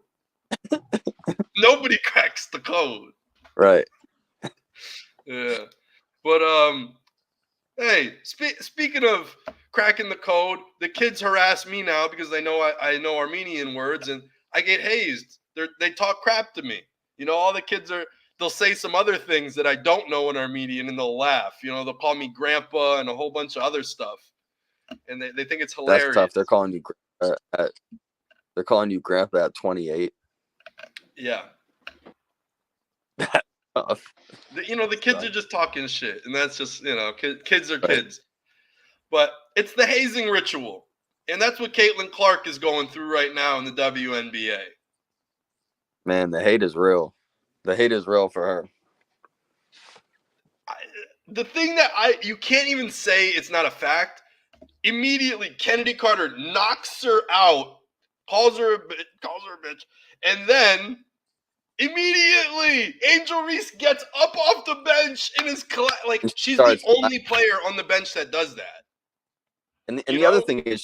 Nobody cracks the code. Right. Yeah. But hey, speaking of cracking the code, the kids harass me now because they know I know Armenian words and I get hazed. They talk crap to me. You know, all the kids they'll say some other things that I don't know in Armenian and they'll laugh. You know, they'll call me grandpa and a whole bunch of other stuff. And they think it's That's hilarious. tough. They're calling you they're calling you grandpa at 28. Yeah. Tough. You know, the kids are just talking shit, and that's just, you know, kids are kids. But it's the hazing ritual, and that's what Caitlin Clark is going through right now in the WNBA. Man, the hate is real. The hate is real for her. The thing that you can't even say it's not a fact. Immediately, Kennedy Carter knocks her out, calls her a bitch, and then immediately Angel Reese gets up off the bench and is like she's the only player on the bench that does that. And the other thing is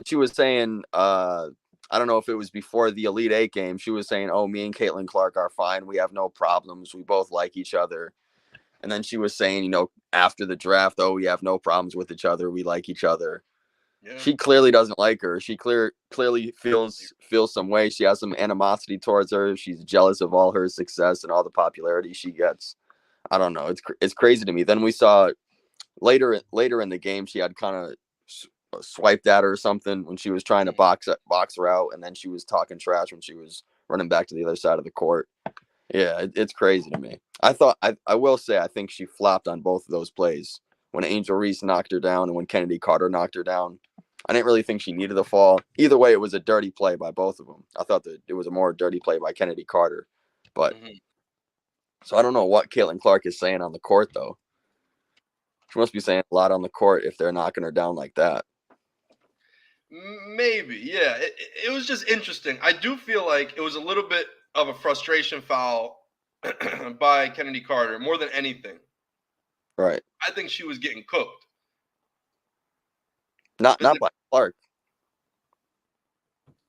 she was saying, I don't know if it was before the Elite Eight game, she was saying, oh, me and Caitlin Clark are fine. We have no problems. We both like each other. And then she was saying, you know, after the draft, oh, we have no problems with each other. We like each other. Yeah. She clearly doesn't like her. She clearly feels some way. She has some animosity towards her. She's jealous of all her success and all the popularity she gets. I don't know. It's crazy to me. Then we saw later in the game, she had kind of swiped at her or something when she was trying to box her out, and then she was talking trash when she was running back to the other side of the court. Yeah, it's crazy to me. I will say I think she flopped on both of those plays when Angel Reese knocked her down and when Kennedy Carter knocked her down. I didn't really think she needed the fall. Either way, it was a dirty play by both of them. I thought that it was a more dirty play by Kennedy Carter. But so I don't know what Caitlin Clark is saying on the court, though. She must be saying a lot on the court if they're knocking her down like that. Maybe, yeah. It was just interesting. I do feel like it was a little bit of a frustration foul by Kennedy Carter more than anything. Right. I think she was getting cooked. Not by Clark.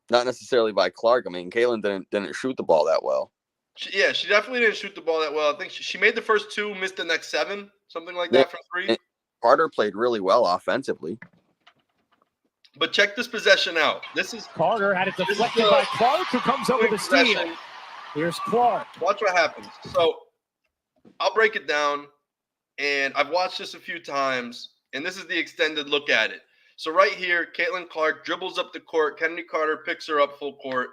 Not necessarily by Clark. I mean, Caitlin didn't shoot the ball that well. She definitely didn't shoot the ball that well. I think she made the first two, missed the next 7, something like that from 3. And Carter played really well offensively. But check this possession out. This is Carter had it deflected by Clark, who comes up with a steal. Here's Clark. Watch what happens. So I'll break it down, and I've watched this a few times, and this is the extended look at it. So right here, Caitlin Clark dribbles up the court. Kennedy Carter picks her up full court.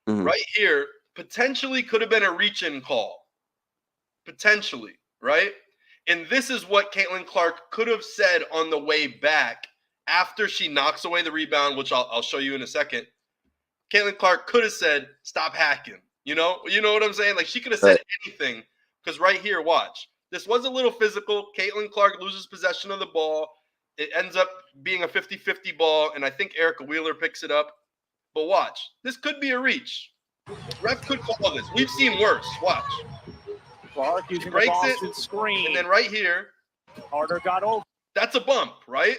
Mm-hmm. Right here, potentially could have been a reach-in call. Potentially, right? And this is what Caitlin Clark could have said on the way back after she knocks away the rebound, which I'll show you in a second. Caitlin Clark could have said, stop hacking. You know what I'm saying? Like, she could have said anything. Because right here, watch. This was a little physical. Caitlin Clark loses possession of the ball. It ends up being a 50-50 ball, and I think Erica Wheeler picks it up. But watch. This could be a reach. Ref could call this. We've seen worse. Watch. Clark using breaks the Boston screen. And then right here. Carter got over. That's a bump, right?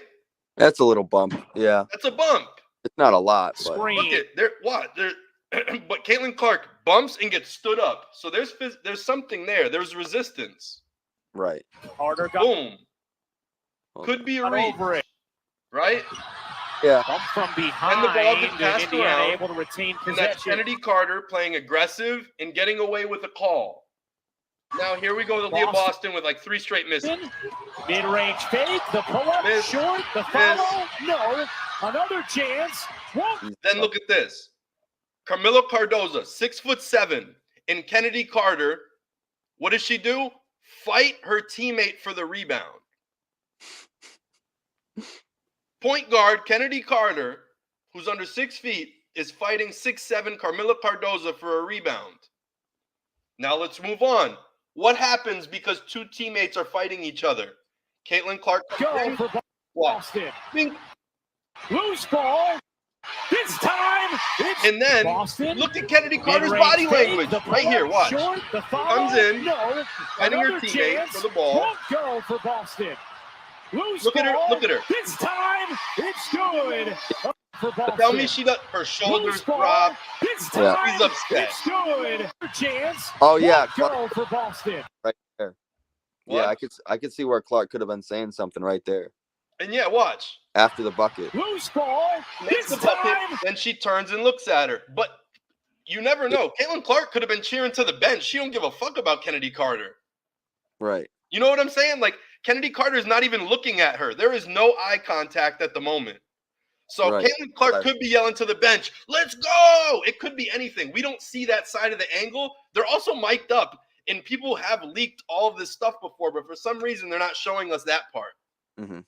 That's a little bump. Yeah. That's a bump. It's not a lot. But. Screen. Look at there. What? There. But Caitlin Clark bumps and gets stood up. So there's something there. There's resistance. Right. Carter got boom. Could be a reach. Over it. Right? Yeah. Bump from behind. And the ball gets passed Indiana around. Able to retain possession. And that's Kennedy Carter playing aggressive and getting away with a call. Now here we go to Leah Boston with like 3 straight misses. Mid-range fake. The pull-up. Short. The follow. No. Another chance. Whoa. Then look at this. Carmelo Cardoza, 6'7", and Kennedy Carter. What does she do? Fight her teammate for the rebound. point guard Kennedy Carter, who's under 6 feet, is fighting 6'7" Carmilla Cardozo for a rebound. Now let's move on. What happens because two teammates are fighting each other? Caitlin Clark Go for Boston. Bing. Loose ball. This time, it's And then Boston. look at Kennedy Carter's Mid-range body fade, language. the Right here, watch. Short, the foul, Comes in, no. fighting her Another teammate chance. for the ball. Won't go for Boston. Loose Look at her, ball. look at her. This time, it's good for Boston. Tell me she does. Her shoulders Loose ball. drop. This Yeah. time, She's upset. it's good. Chance. Oh, yeah, Won't go for Boston. right there. What? Yeah, I could see where Clark could have been saying something right there And yeah, watch. after the bucket. Loose ball. Makes This the bucket. time. Then she turns and looks at her. But you never know. Caitlin Clark could have been cheering to the bench. She don't give a fuck about Kennedy Carter. Right. You know what I'm saying? Like, Kennedy Carter is not even looking at her. There is no eye contact at the moment. So Right. Caitlin Clark Right. could be yelling to the bench, let's go! It could be anything. We don't see that side of the angle. They're also mic'd up, and people have leaked all of this stuff before, but for some reason, they're not showing us that part. Mm-hmm.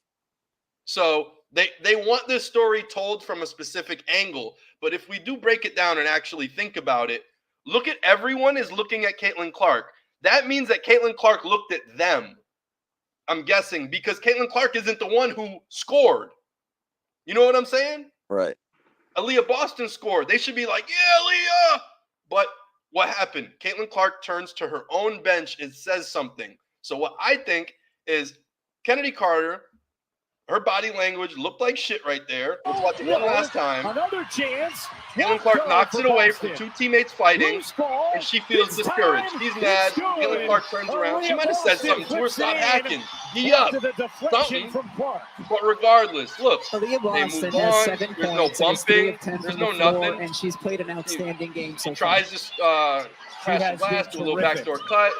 So they want this story told from a specific angle. But if we do break it down and actually think about it, look at everyone is looking at Caitlin Clark. That means that Caitlin Clark looked at them. I'm guessing because Caitlin Clark isn't the one who scored. You know what I'm saying? Right. Aaliyah Boston scored. They should be like, yeah, Aaliyah. But what happened? Caitlin Clark turns to her own bench and says something. So what I think is Kennedy Carter, her body language looked like shit right there. Let's watch it one last time. Another chance. Caitlin Clark knocks it away from two teammates fighting, ball. and she feels This discouraged. time, She's it's mad. good. Caitlin Clark turns around. She might have said Boston something to her. flips Stop it in. hacking. Gee up. After the deflection Something. from Clark. But regardless, look, Aaliyah they Boston move has on. 7 There's no points and is 3 bumping. of 10 There's from no the floor, nothing. and she's played an outstanding game so far. Tries to crash the has glass, been do a little terrific. backdoor cut.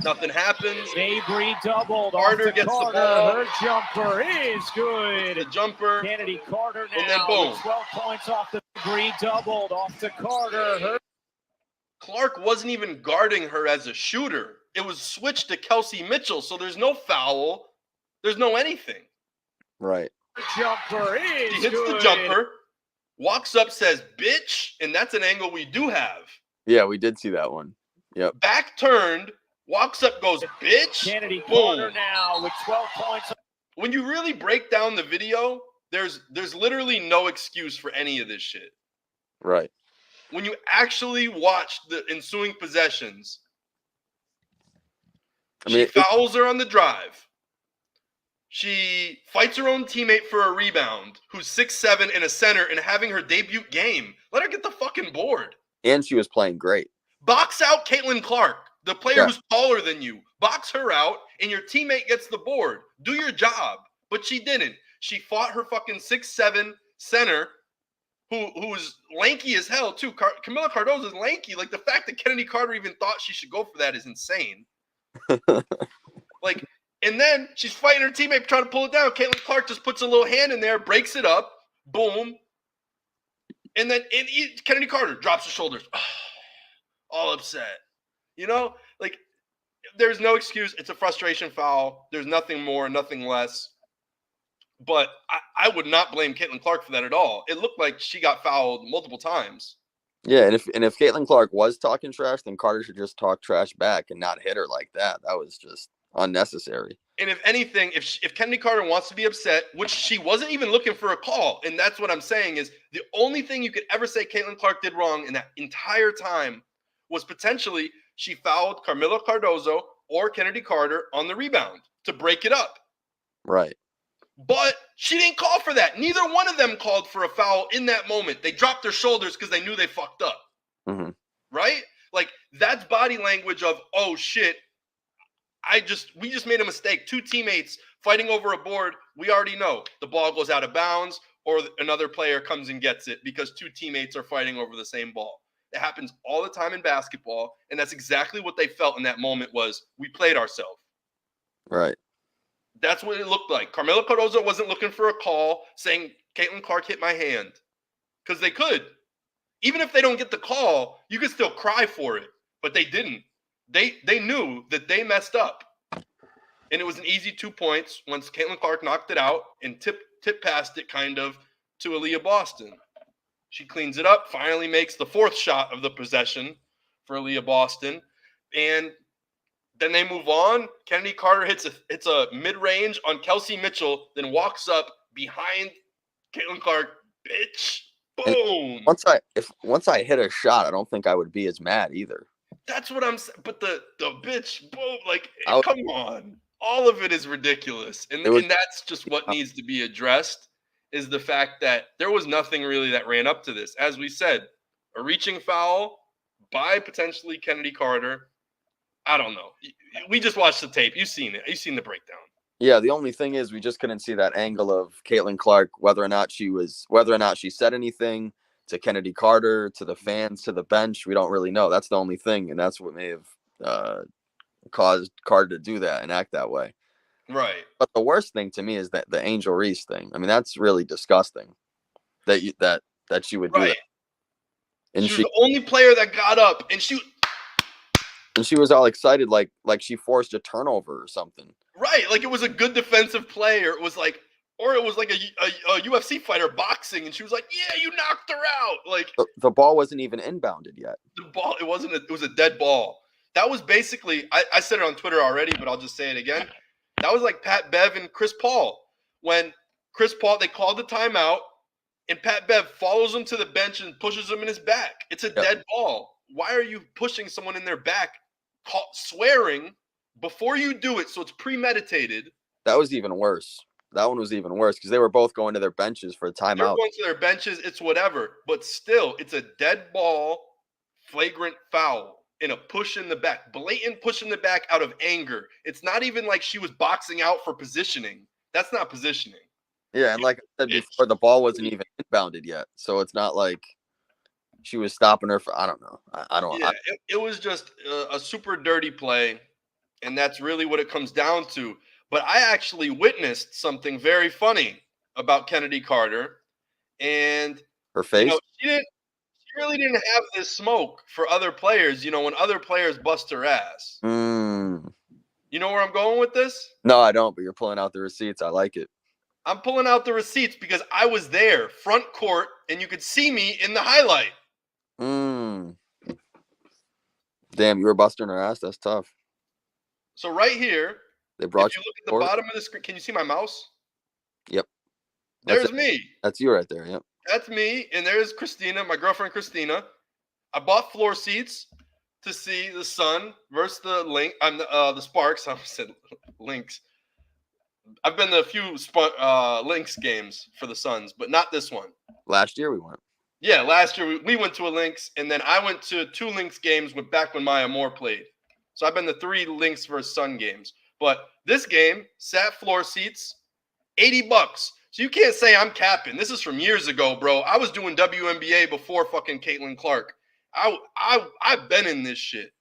Nothing happens. Mabry doubled. Carter off to gets the Carter. ball. Her jumper is good. The jumper. Kennedy Carter now And then boom. with 12 points off the Mabry doubled. Off to Carter. Her Clark wasn't even guarding her as a shooter. It was switched to Kelsey Mitchell, so there's no foul. There's no anything. Right. jumper is She hits good. the jumper, walks up, says, bitch, and that's an angle we do have. Yeah, we did see that one. Yep. Back turned, walks up, goes, bitch. Kennedy Boom. Carter now with 12 points. When you really break down the video, there's literally no excuse for any of this shit. Right. When you actually watch the ensuing possessions, she fouls her on the drive. She fights her own teammate for a rebound, who's 6'7" and a center and having her debut game. Let her get the fucking board. And she was playing great. Box out Caitlin Clark, the player Yeah. who's taller than you. Box her out, and your teammate gets the board. Do your job. But she didn't. She fought her fucking 6'7" center, who's lanky as hell, too. Camila Cardozo is lanky. Like, the fact that Kennedy Carter even thought she should go for that is insane. Like, and then she's fighting her teammate trying to pull it down. Caitlin Clark just puts a little hand in there, breaks it up, boom. And then Kennedy Carter drops her shoulders, all upset. You know, like, there's no excuse. It's a frustration foul. There's nothing more, nothing less. But I would not blame Caitlin Clark for that at all. It looked like she got fouled multiple times. Yeah, and if Caitlin Clark was talking trash, then Carter should just talk trash back and not hit her like that. That was just unnecessary. And if anything, if Kennedy Carter wants to be upset, which she wasn't even looking for a call, and that's what I'm saying is the only thing you could ever say Caitlin Clark did wrong in that entire time was potentially she fouled Camila Cardozo or Kennedy Carter on the rebound to break it up. Right. But she didn't call for that. Neither one of them called for a foul in that moment. They dropped their shoulders because they knew they fucked up. Mm-hmm. Right? Like, that's body language of, oh shit, we just made a mistake. Two teammates fighting over a board. We already know the ball goes out of bounds or another player comes and gets it because two teammates are fighting over the same ball. It happens all the time in basketball, and that's exactly what they felt in that moment was we played ourselves. Right. That's what it looked like. Camila Cardozo wasn't looking for a call saying Caitlin Clark hit my hand because they could. Even if they don't get the call, you could still cry for it, but they didn't. They knew that they messed up, and it was an easy 2 points once Caitlin Clark knocked it out and tip past it kind of to Aaliyah Boston. She cleans it up, finally makes the 4th shot of the possession for Aaliyah Boston, and then they move on. Kennedy Carter hits a mid-range on Kelsey Mitchell, then walks up behind Caitlin Clark. Bitch, boom. And once I hit a shot, I don't think I would be as mad either. That's what I'm saying. But the bitch, boom, like, come on. All of it is ridiculous. And that's just what needs to be addressed, is the fact that there was nothing really that ran up to this. As we said, a reaching foul by potentially Kennedy Carter. I don't know. We just watched the tape. You've seen it. You've seen the breakdown. Yeah, the only thing is we just couldn't see that angle of Caitlin Clark, whether or not she said anything to Kennedy Carter, to the fans, to the bench. We don't really know. That's the only thing, and that's what may have caused Carter to do that and act that way. Right. But the worst thing to me is that the Angel Reese thing. I mean, that's really disgusting that she would do that. And she was the only player that got up, and she was all excited, like she forced a turnover or something. Right, like it was a good defensive play, or it was like a UFC fighter boxing, and she was like, "Yeah, you knocked her out." Like the ball wasn't even inbounded yet. It was a dead ball. That was basically, I said it on Twitter already, but I'll just say it again. That was like Pat Bev and Chris Paul. When Chris Paul, they called the timeout, and Pat Bev follows him to the bench and pushes him in his back. It's a dead ball. Why are you pushing someone in their back, swearing before you do it, so it's premeditated? That was even worse. That one was even worse because they were both going to their benches for a timeout. They're going to their benches. It's whatever. But still, it's a dead ball, flagrant foul, and a push in the back. Blatant push in the back out of anger. It's not even like she was boxing out for positioning. That's not positioning. Yeah, and like I said before, the ball wasn't even inbounded yet. So it's not like she was stopping her for, I don't know. I don't know. It was just a super dirty play, and that's really what it comes down to. But I actually witnessed something very funny about Kennedy Carter, and her face. She really didn't have this smoke for other players. When other players bust her ass. You know where I'm going with this? No, I don't. But you're pulling out the receipts. I like it. I'm pulling out the receipts because I was there, front court, and you could see me in the highlight. Damn, you were busting her ass. That's tough. So right here. They brought if you look at the bottom of the screen, can you see my mouse? Yep. There's me. That's you right there. Yep. That's me. And there's Christina, my girlfriend Christina. I bought floor seats to see the Sun versus the Sparks. I almost said Lynx. I've been to a few Lynx games for the Suns, but not this one. Last year we went. Yeah, last year we went to a Lynx, and then I went to 2 Lynx games back when Maya Moore played. So I've been to 3 Lynx versus Sun games. But this game, sat floor seats, $80. So you can't say I'm capping. This is from years ago, bro. I was doing WNBA before fucking Caitlin Clark. I've been in this shit.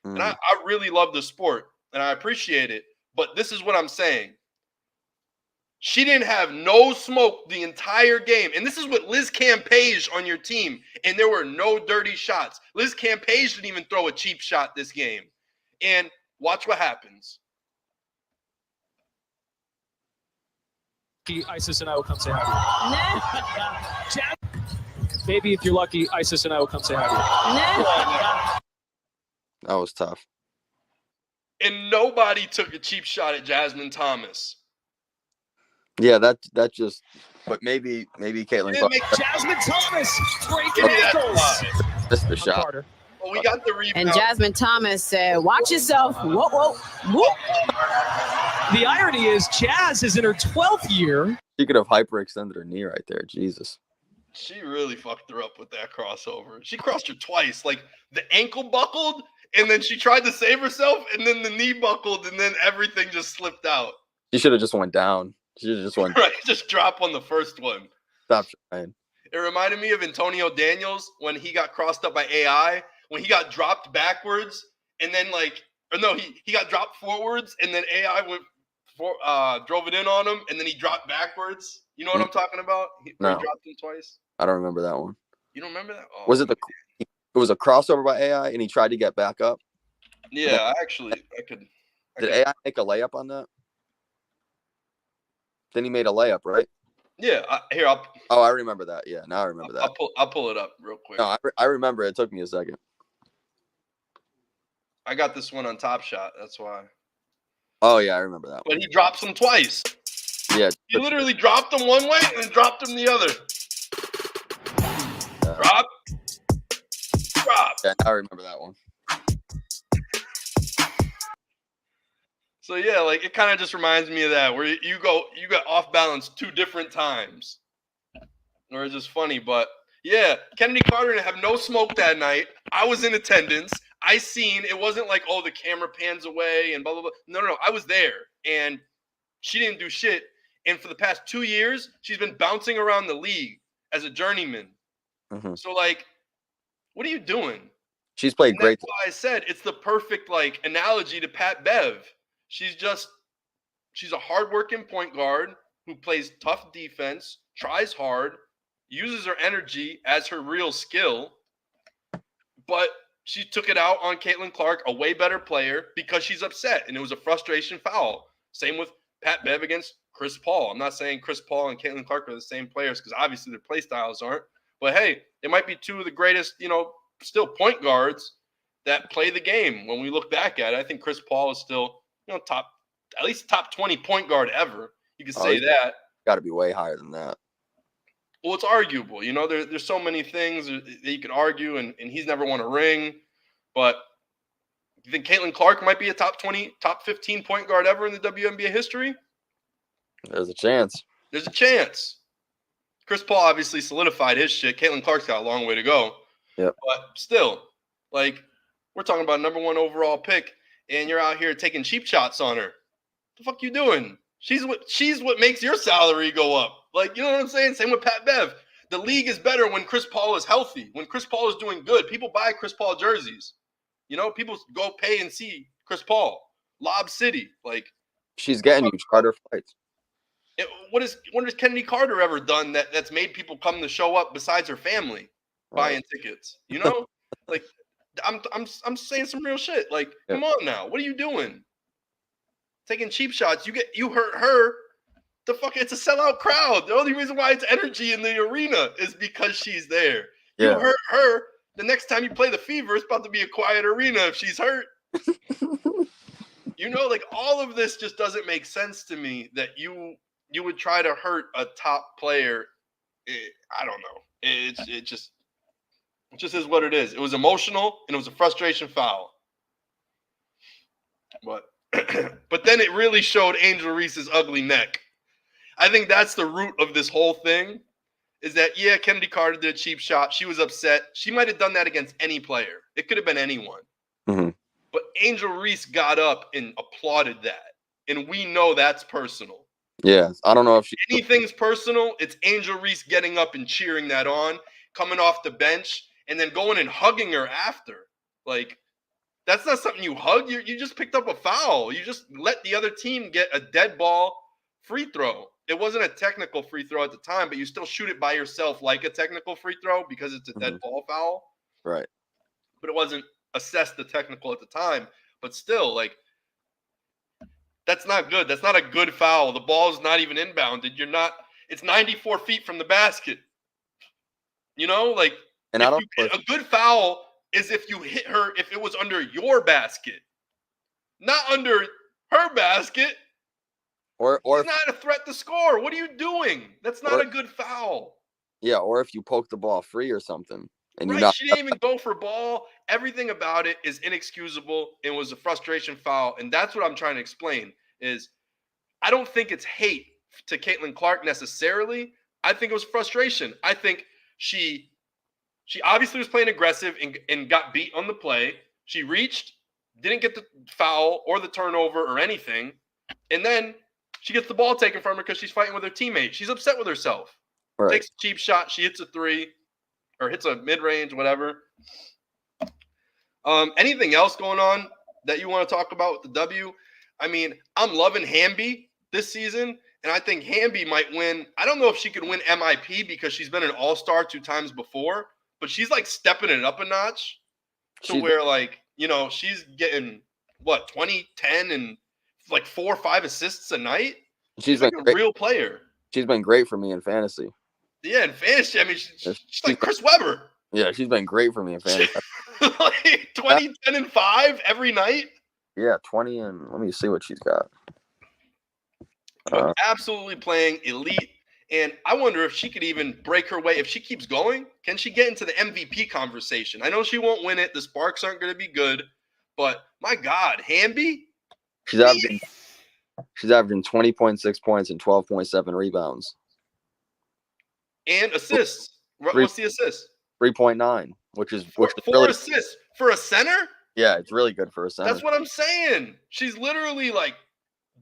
And I really love the sport, and I appreciate it. But this is what I'm saying. She didn't have no smoke the entire game. And this is with Liz Campage on your team. And there were no dirty shots. Liz Campage didn't even throw a cheap shot this game. And watch what happens. Isis and I will come say hi to you. Maybe if you're lucky, Isis and I will come say hi to you. That was tough. And nobody took a cheap shot at Jasmine Thomas. Yeah, that just. But maybe Caitlin. Jasmine Thomas breaking ankles. Missed the shot. Well, we got the rebound. And Jasmine Thomas said, "Watch yourself." Whoa, whoa, whoa. The irony is, Jazz is in her 12th year. She could have hyperextended her knee right there. Jesus. She really fucked her up with that crossover. She crossed her twice. Like, the ankle buckled, and then she tried to save herself, and then the knee buckled, and then everything just slipped out. She should have just went down. She should have just went. Right, just drop on the first one. Stop trying. It reminded me of Antonio Daniels when he got crossed up by AI, when he got dropped backwards, and then he got dropped forwards, and then AI drove it in on him, and then he dropped backwards. You know what I'm talking about? No. He dropped him twice. I don't remember that one. You don't remember that? Oh, was it it was a crossover by AI, and he tried to get back up? Yeah, I could. Did AI make a layup on that? Then he made a layup, right? Yeah. I remember that. Yeah, now I remember that. I'll pull it up real quick. No, I remember. It took me a second. I got this one on Top Shot. That's why. Oh yeah, I remember that But one. he drops him twice. Yeah, He literally dropped him one way and then dropped him the other. Drop. Yeah, I remember that one. So yeah, like it kind of just reminds me of that, where you got off balance 2 different times. Or it's just funny, but yeah, Kennedy Carter didn't have no smoke that night. I was in attendance. I seen, it wasn't like, oh, the camera pans away and blah, blah, blah. No. I was there, and she didn't do shit. And for the past 2 years, she's been bouncing around the league as a journeyman. Mm-hmm. So, like, what are you doing? She's played great. That's why I said it's the perfect, like, analogy to Pat Bev. She's a hardworking point guard who plays tough defense, tries hard, uses her energy as her real skill, but she took it out on Caitlin Clark, a way better player, because she's upset, and it was a frustration foul. Same with Pat Bev against Chris Paul. I'm not saying Chris Paul and Caitlin Clark are the same players because obviously their play styles aren't, but hey, they might be 2 of the greatest, still point guards that play the game. When we look back at it, I think Chris Paul is still, at least top 20 point guard ever. You can say that. Got to be way higher than that. Well, it's arguable. There's so many things that you could argue, and he's never won a ring. But you think Caitlin Clark might be a top 20, top 15 point guard ever in the WNBA history? There's a chance. There's a chance. Chris Paul obviously solidified his shit. Caitlin Clark's got a long way to go. Yep. But still, like, we're talking about number 1 overall pick, and you're out here taking cheap shots on her. What the fuck you doing? She's what makes your salary go up. Like, you know what I'm saying? Same with Pat Bev. The league is better when Chris Paul is healthy. When Chris Paul is doing good, people buy Chris Paul jerseys. People go pay and see Chris Paul. Lob City. Like, she's getting you charter flights. What has Kennedy Carter ever done that's made people come to show up besides her family buying tickets? Like, I'm saying some real shit. Like, come on now. What are you doing? Taking cheap shots. You hurt her. It's a sellout crowd. The only reason why it's energy in the arena is because she's there. Yeah. You hurt her. The next time you play the Fever, it's about to be a quiet arena if she's hurt. Like, all of this just doesn't make sense to me, that you would try to hurt a top player. I don't know. It just is what it is. It was emotional, and it was a frustration foul. But then it really showed Angel Reese's ugly neck. I think that's the root of this whole thing, is that, yeah, Kennedy Carter did a cheap shot. She was upset. She might have done that against any player. It could have been anyone. Mm-hmm. But Angel Reese got up and applauded that. And we know that's personal. Yeah, I don't know if anything's personal. It's Angel Reese getting up and cheering that on, coming off the bench, and then going and hugging her after. Like, that's not something you hug. You just picked up a foul. You just let the other team get a dead ball free throw. It wasn't a technical free throw at the time, but you still shoot it by yourself like a technical free throw because it's a dead ball foul. Right. But it wasn't assessed the technical at the time. But still, like, that's not good. That's not a good foul. The ball's not even inbounded. It's 94 feet from the basket. Like, and a good foul is if you hit her, if it was under your basket, not under her basket. Or it's not a threat to score. What are you doing? That's not a good foul. Yeah, or if you poke the ball free or something. And she didn't even go for ball. Everything about it is inexcusable. It was a frustration foul. And that's what I'm trying to explain is I don't think it's hate to Caitlin Clark necessarily. I think it was frustration. I think she obviously was playing aggressive and got beat on the play. She reached, didn't get the foul or the turnover or anything. And then she gets the ball taken from her because she's fighting with her teammate. She's upset with herself. Right. Takes a cheap shot. She hits a 3 or hits a mid-range, whatever. Anything else going on that you want to talk about with the W? I mean, I'm loving Hamby this season, and I think Hamby might win. I don't know if she could win MIP because she's been an all-star 2 times before, but she's like stepping it up a notch to where, like, she's getting 20, 10, and like 4 or 5 assists a night. She's like a real player. She's been great for me in fantasy. Yeah, in fantasy, I mean, she's like Chris Webber. Yeah, she's been great for me in fantasy. Like 20, 10, and 5 every night. Yeah, 20 and let me see what she's got. But absolutely playing elite. And I wonder if she could even break her way. If she keeps going, can she get into the MVP conversation? I know she won't win it. The Sparks aren't going to be good. But, my God, Hamby? She's averaging 20.6 points and 12.7 rebounds. And assists. What's the assist? 3.9, which is four really, assists for a center? Yeah, it's really good for a center. That's what I'm saying. She's literally like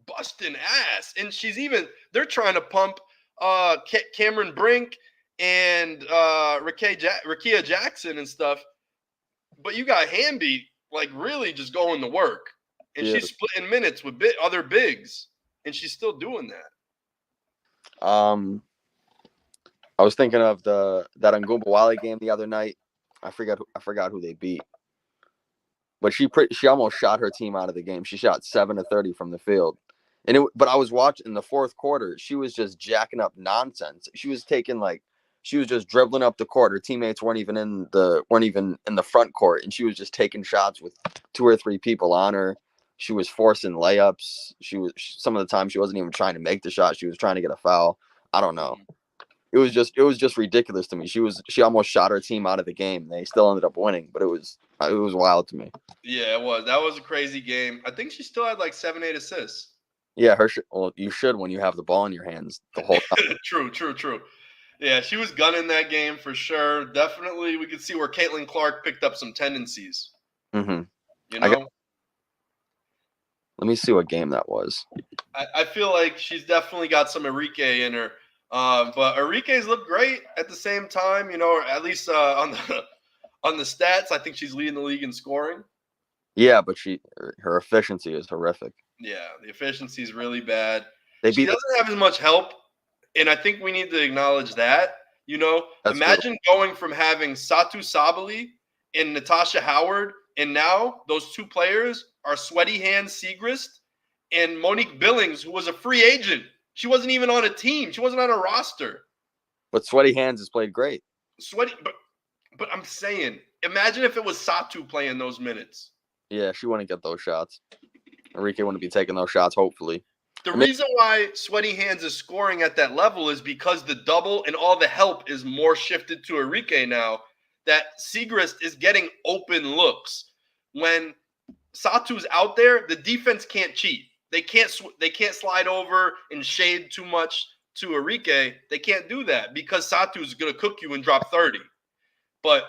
busting ass. And they're trying to pump Cameron Brink and Rakia Jackson and stuff. But you got Hamby like really just going to work. And she's splitting minutes with other bigs. And she's still doing that. I was thinking of that Ngumbawale game the other night. I forgot who they beat. But she almost shot her team out of the game. She shot 7 of 30 from the field. But I was watching in the fourth quarter, she was just jacking up nonsense. She was just dribbling up the court. Her teammates weren't even in the front court, and she was just taking shots with 2 or 3 people on her. She was forcing layups. Some of the time she wasn't even trying to make the shot. She was trying to get a foul. I don't know. It was just ridiculous to me. She almost shot her team out of the game. They still ended up winning, but it was wild to me. Yeah, it was. That was a crazy game. I think she still had like 7, 8 assists. Yeah, you should when you have the ball in your hands the whole time. True. Yeah, she was gunning that game for sure. Definitely, we could see where Caitlin Clark picked up some tendencies. Mm-hmm. You know? Let me see what game that was. I feel like she's definitely got some Enrique in her. But Enrique's looked great at the same time, or at least on the stats. I think she's leading the league in scoring. Yeah, but her efficiency is horrific. Yeah, the efficiency is really bad. She doesn't have as much help, and I think we need to acknowledge that. Imagine going from having Satu Sabali and Natasha Howard, and now those 2 players are Sweaty Hands Siegrist and Monique Billings, who was a free agent. She wasn't even on a team. She wasn't on a roster. But Sweaty Hands has played great. But I'm saying, imagine if it was Satu playing those minutes. Yeah, she wouldn't get those shots. Enrique wouldn't be taking those shots, hopefully. The reason why Sweaty Hands is scoring at that level is because the double and all the help is more shifted to Enrique now. That Siegrist is getting open looks. When Satu's out there, the defense can't cheat. They can't slide over and shade too much to Enrique. They can't do that because Satu's going to cook you and drop 30. But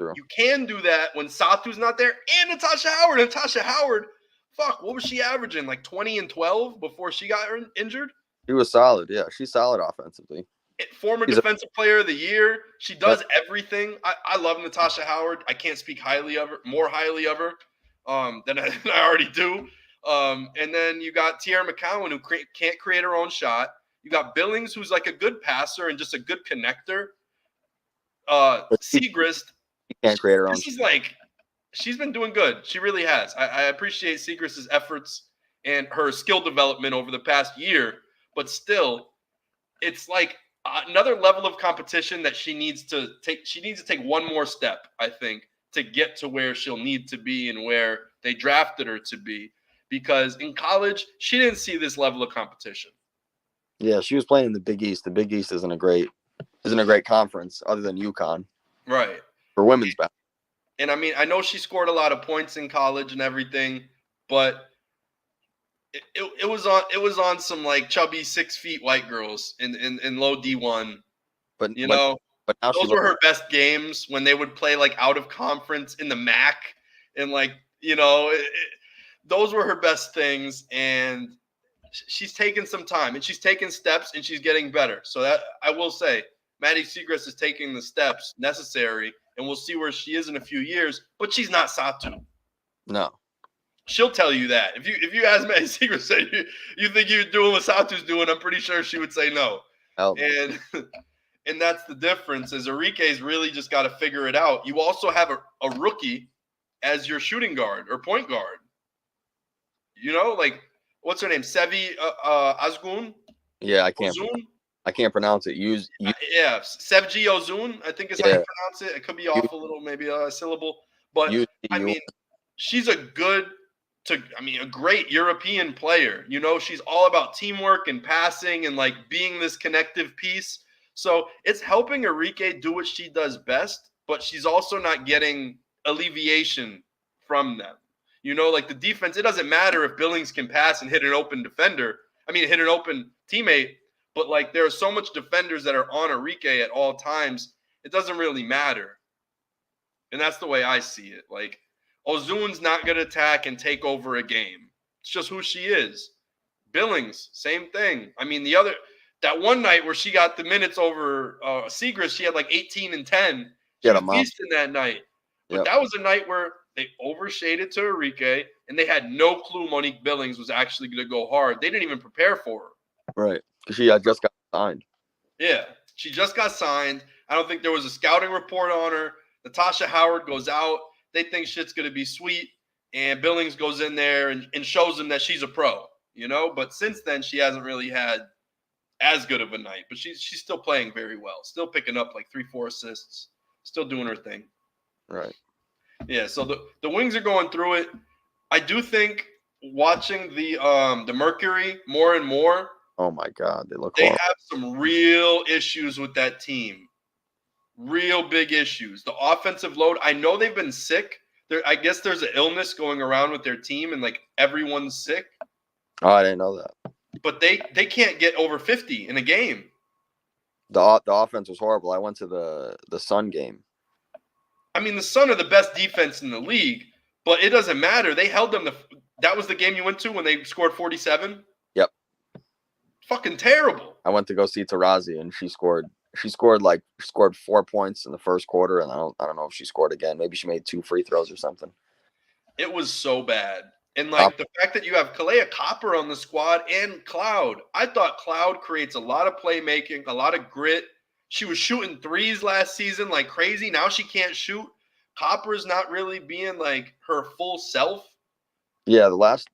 you can do that when Satu's not there and Natasha Howard. Natasha Howard, what was she averaging? Like 20 and 12 before she got injured? She was solid. Yeah, she's solid offensively. Former defensive player of the year. She does everything. I love Natasha Howard. I can't speak more highly of her than I already do. And then you got Tierra McCowan, who can't create her own shot. You got Billings, who's like a good passer and just a good connector. Siegrist, she can't create her own. She's been doing good. She really has. I appreciate Siegrist's efforts and her skill development over the past year. But still, it's like another level of competition that she needs to take. She needs to take one more step, I think, to get to where she'll need to be and where they drafted her to be. Because in college, she didn't see this level of competition. Yeah, she was playing in the Big East. The Big East isn't a great conference other than UConn. Right. For women's basketball. And I mean, I know she scored a lot of points in college and everything, but it was on some like chubby 6 feet white girls in low D1. But now those were her best games when they would play like out of conference in the MAC and those were her best things, and she's taken some time and she's taken steps and she's getting better. So that I will say, Maddie Siegrist is taking the steps necessary, and we'll see where she is in a few years. But she's not Satu. No, she'll tell you that. If you ask Maddie Siegrist, say you think you're doing what Satu's doing, I'm pretty sure she would say no. And that's the difference. Is Enrique's really just got to figure it out. You also have a rookie as your shooting guard or point guard. what's her name? Sevi Azgun? Yeah, Ozun? I can't pronounce it. Yeah, Sevgi Ozun, I think is how you pronounce it. It could be off a little, maybe a syllable. But, I mean, she's a great European player. You know, she's all about teamwork and passing and, like, being this connective piece. So it's helping Enrique do what she does best, but she's also not getting alleviation from them. You know, like the defense, it doesn't matter if Billings can pass and hit an open hit an open teammate, but like there are so much defenders that are on Enrique at all times, it doesn't really matter. And that's the way I see it. Like, Ozun's not going to attack and take over a game. It's just who she is. Billings, same thing. I mean, that one night where she got the minutes over Segrist, she had like 18 and 10. She was beasting that night. But that was a night where they overshaded to Enrique, and they had no clue Monique Billings was actually going to go hard. They didn't even prepare for her. Right. Because she had just got signed. Yeah. She just got signed. I don't think there was a scouting report on her. Natasha Howard goes out. They think shit's going to be sweet. And Billings goes in there and shows them that she's a pro, you know? But since then, she hasn't really had as good of a night. But she's still playing very well. Still picking up like 3-4 assists. Still doing her thing. Right. Yeah, so the Wings are going through it. I do think watching the Mercury more and more. Oh, my God. They have some real issues with that team. Real big issues. The offensive load, I know they've been sick. I guess there's an illness going around with their team, and like everyone's sick. Oh, I didn't know that. But they can't get over 50 in a game. The offense was horrible. I went to the Sun game. I mean, the Sun are the best defense in the league, but it doesn't matter. They held them. That was the game you went to when they scored 47? Yep. Fucking terrible. I went to go see Tarazi, and she scored 4 points in the first quarter, and I don't know if she scored again. Maybe she made 2 free throws or something. It was so bad. And like the fact that you have Kalea Copper on the squad and Cloud. I thought Cloud creates a lot of playmaking, a lot of grit. She was shooting threes last season like crazy. Now she can't shoot. Copper's not really being like her full self. Yeah, the last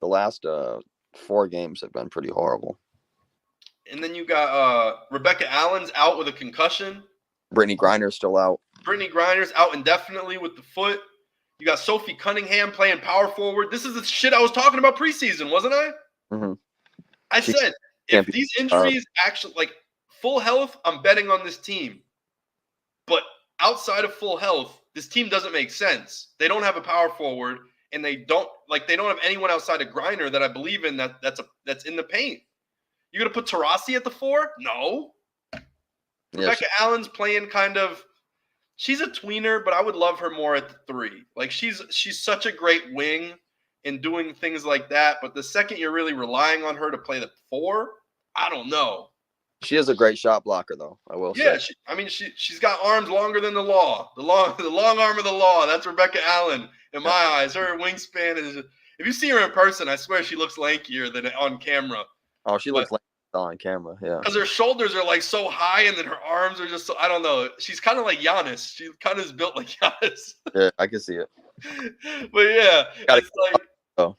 4 games have been pretty horrible. And then you got Rebecca Allen's out with a concussion. Brittany Griner's still out. Brittany Griner's out indefinitely with the foot. You got Sophie Cunningham playing power forward. This is the shit I was talking about preseason, wasn't I? Mm-hmm. I said, if these injuries actually, like full health, I'm betting on this team. But outside of full health, this team doesn't make sense. They don't have a power forward, and they don't have anyone outside of Griner that I believe in that's in the paint. You're going to put Taurasi at the 4? No. Yeah, Rebecca Allen's playing kind of – she's a tweener, but I would love her more at the 3. Like, she's such a great wing in doing things like that. But the second you're really relying on her to play the 4, I don't know. She is a great shot blocker, though, I will say. Yeah, she's got arms longer than the law. The long arm of the law. That's Rebecca Allen in my eyes. Her wingspan is – if you see her in person, I swear she looks lankier than on camera. Oh, she looks like on camera, yeah. Because her shoulders are like so high, and then her arms are just so, I don't know. She's kind of like Giannis. She kind of is built like Giannis. Yeah, I can see it. But yeah, it's like, oh.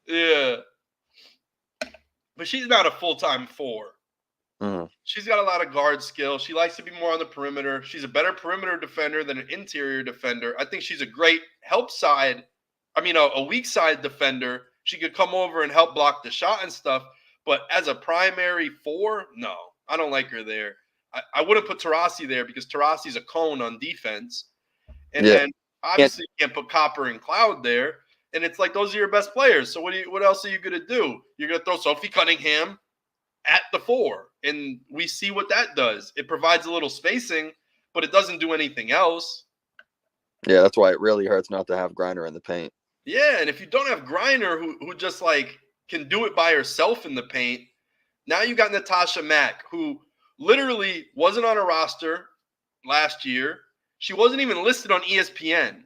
Yeah. But she's not a full-time 4. Mm-hmm. She's got a lot of guard skill. She likes to be more on the perimeter. She's a better perimeter defender than an interior defender. I think she's a great a weak side defender. She could come over and help block the shot and stuff. But as a primary 4, no, I don't like her there. I wouldn't put Taurasi there because Taurasi's a cone on defense. And then obviously you can't put Copper and Cloud there. And it's like those are your best players. So what else are you going to do? You're going to throw Sophie Cunningham at the 4. And we see what that does. It provides a little spacing, but it doesn't do anything else. Yeah, that's why it really hurts not to have Griner in the paint. Yeah, and if you don't have Griner who just like can do it by herself in the paint. Now you got Natasha Mack, who literally wasn't on a roster last year. She wasn't even listed on ESPN.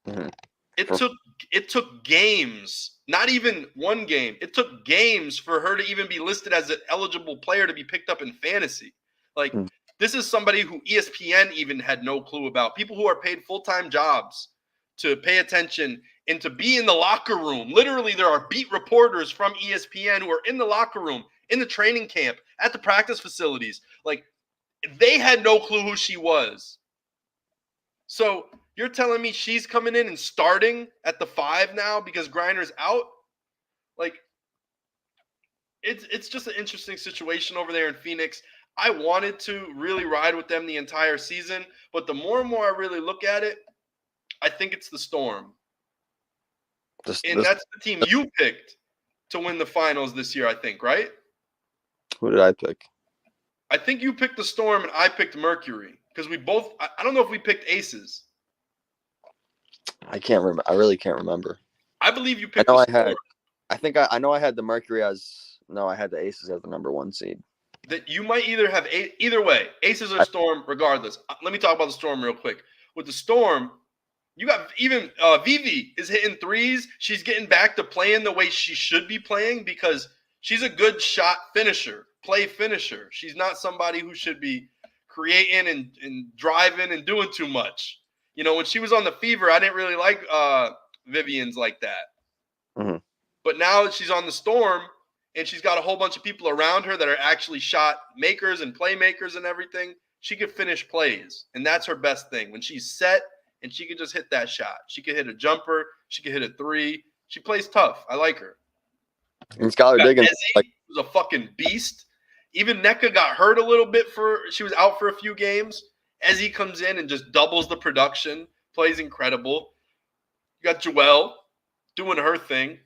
Mm-hmm. It took games, not even one game. It took games for her to even be listed as an eligible player to be picked up in fantasy. Like, This is somebody who ESPN even had no clue about. People who are paid full-time jobs to pay attention and to be in the locker room. Literally, there are beat reporters from ESPN who are in the locker room, in the training camp, at the practice facilities. Like, they had no clue who she was. So you're telling me she's coming in and starting at the 5 now because Griner's out? Like, it's just an interesting situation over there in Phoenix. I wanted to really ride with them the entire season, but the more and more I really look at it, I think it's the Storm. And that's the team you picked to win the finals this year, I think, right? Who did I pick? I think you picked the Storm and I picked Mercury because we both – I don't know if we picked Aces. I can't remember. I really can't remember. I believe you picked the Storm. I know I had the Mercury as – no, I had the Aces as the number 1 seed. That you might either have – either way, Aces or Storm, regardless. Let me talk about the Storm real quick. With the Storm – you got even Vivi is hitting threes. She's getting back to playing the way she should be playing because she's a good shot finisher, play finisher. She's not somebody who should be creating and driving and doing too much. You know, when she was on the Fever, I didn't really like Vivian's like that. Mm-hmm. But now that she's on the Storm and she's got a whole bunch of people around her that are actually shot makers and playmakers and everything, she could finish plays. And that's her best thing. When she's set, and she can just hit that shot. She can hit a jumper. She can hit a 3. She plays tough. I like her. And Skylar Diggins was a fucking beast. Even NECA got hurt a little bit she was out for a few games. Ezzy comes in and just doubles the production. Plays incredible. You got Joelle doing her thing.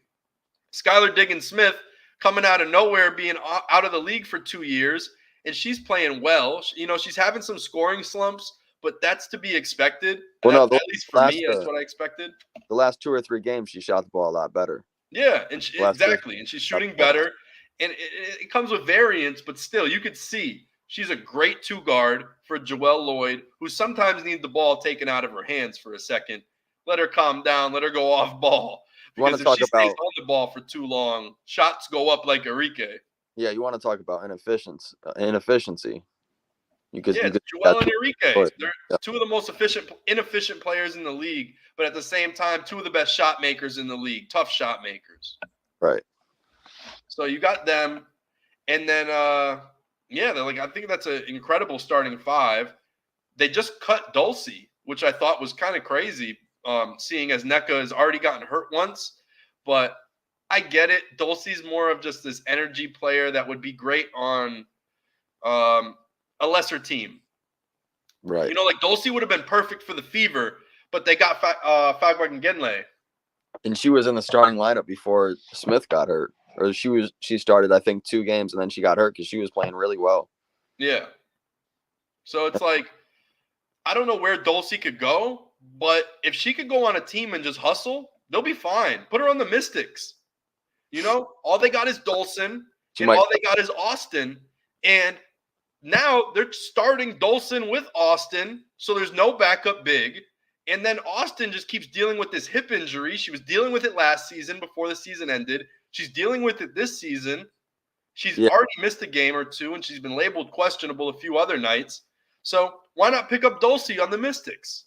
Skylar Diggins-Smith coming out of nowhere, being out of the league for 2 years, and she's playing well. You know, she's having some scoring slumps, but that's to be expected. Well, at least for me, that's what I expected. The last 2 or 3 games, she shot the ball a lot better. Yeah, and exactly. And she's shooting better. And it comes with variance, but still, you could see she's a great 2 guard for Joelle Lloyd, who sometimes needs the ball taken out of her hands for a second. Let her calm down. Let her go off ball. Because if she stays on the ball for too long, shots go up like Enrique. Yeah, you want to talk about inefficiency. Joelle and Enrique. They're 2 of the most inefficient players in the league, but at the same time, 2 of the best shot makers in the league, tough shot makers. Right. So you got them, and then I think that's an incredible starting 5. They just cut Dulcie, which I thought was kind of crazy, seeing as NECA has already gotten hurt once. But I get it. Dulcie's more of just this energy player that would be great on a lesser team. Right. You know, like Dulcie would have been perfect for the Fever, but they got Fagbagengenle. And she was in the starting lineup before Smith got hurt. Or she started, I think, 2 games, and then she got hurt because she was playing really well. Yeah. So it's like, I don't know where Dulcie could go, but if she could go on a team and just hustle, they'll be fine. Put her on the Mystics. You know, all they got is Dolson, all they got is Austin, and now they're starting Dolson with Austin, so there's no backup big. And then Austin just keeps dealing with this hip injury. She was dealing with it last season before the season ended. She's dealing with it this season. She's already missed a game or 2, and she's been labeled questionable a few other nights. So why not pick up Dulcie on the Mystics?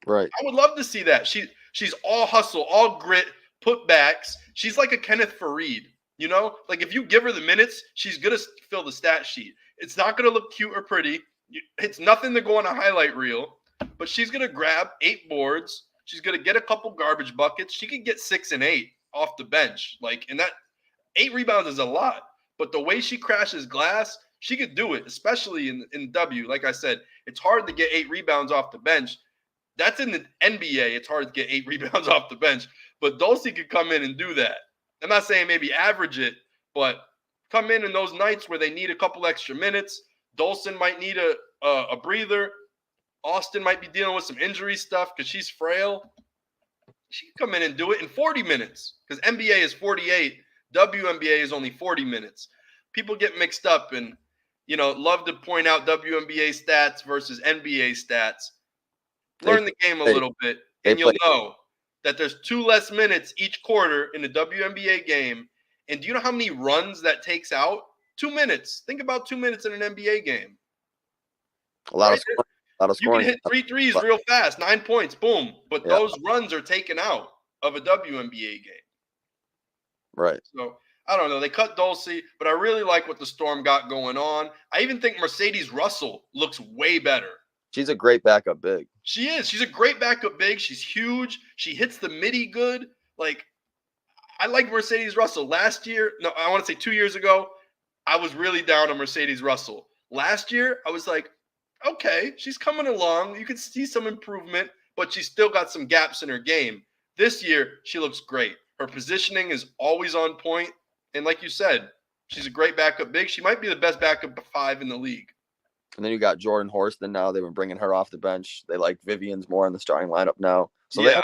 Right. I would love to see that. She's all hustle, all grit, putbacks. She's like a Kenneth Fareed, you know? Like if you give her the minutes, she's going to fill the stat sheet. It's not going to look cute or pretty. It's nothing to go on a highlight reel, but she's going to grab 8 boards. She's going to get a couple garbage buckets. She could get 6 and 8 off the bench. Like, and that 8 rebounds is a lot, but the way she crashes glass, she could do it, especially in W. Like I said, it's hard to get 8 rebounds off the bench. That's in the NBA. It's hard to get 8 rebounds off the bench, but Dulcie could come in and do that. I'm not saying maybe average it, but come in those nights where they need a couple extra minutes. Dolson might need a breather. Austin might be dealing with some injury stuff because she's frail. She can come in and do it in 40 minutes because NBA is 48. WNBA is only 40 minutes. People get mixed up and, you know, love to point out WNBA stats versus NBA stats. Learn the game a little bit, and you'll know that there's 2 less minutes each quarter in the WNBA game. And do you know how many runs that takes out? 2 minutes. Think about 2 minutes in an NBA game. A lot of scoring. A lot of You can scoring. hit 3 threes real fast, 9 points, boom. But those runs are taken out of a WNBA game. Right. So I don't know. They cut Dulcie, but I really like what the Storm got going on. I even think Mercedes Russell looks way better. She's a great backup big. She is. She's a great backup big. She's huge. She hits the midi good. Like, I like Mercedes Russell. Last year, no, I want to say 2 years ago, I was really down on Mercedes Russell. Last year, I was like, okay, she's coming along. You can see some improvement, but she's still got some gaps in her game. This year, she looks great. Her positioning is always on point. And like you said, she's a great backup big. She might be the best backup 5 in the league. And then you got Jordan Horston now. They've been bringing her off the bench. They like Vivian's more in the starting lineup now. So yeah,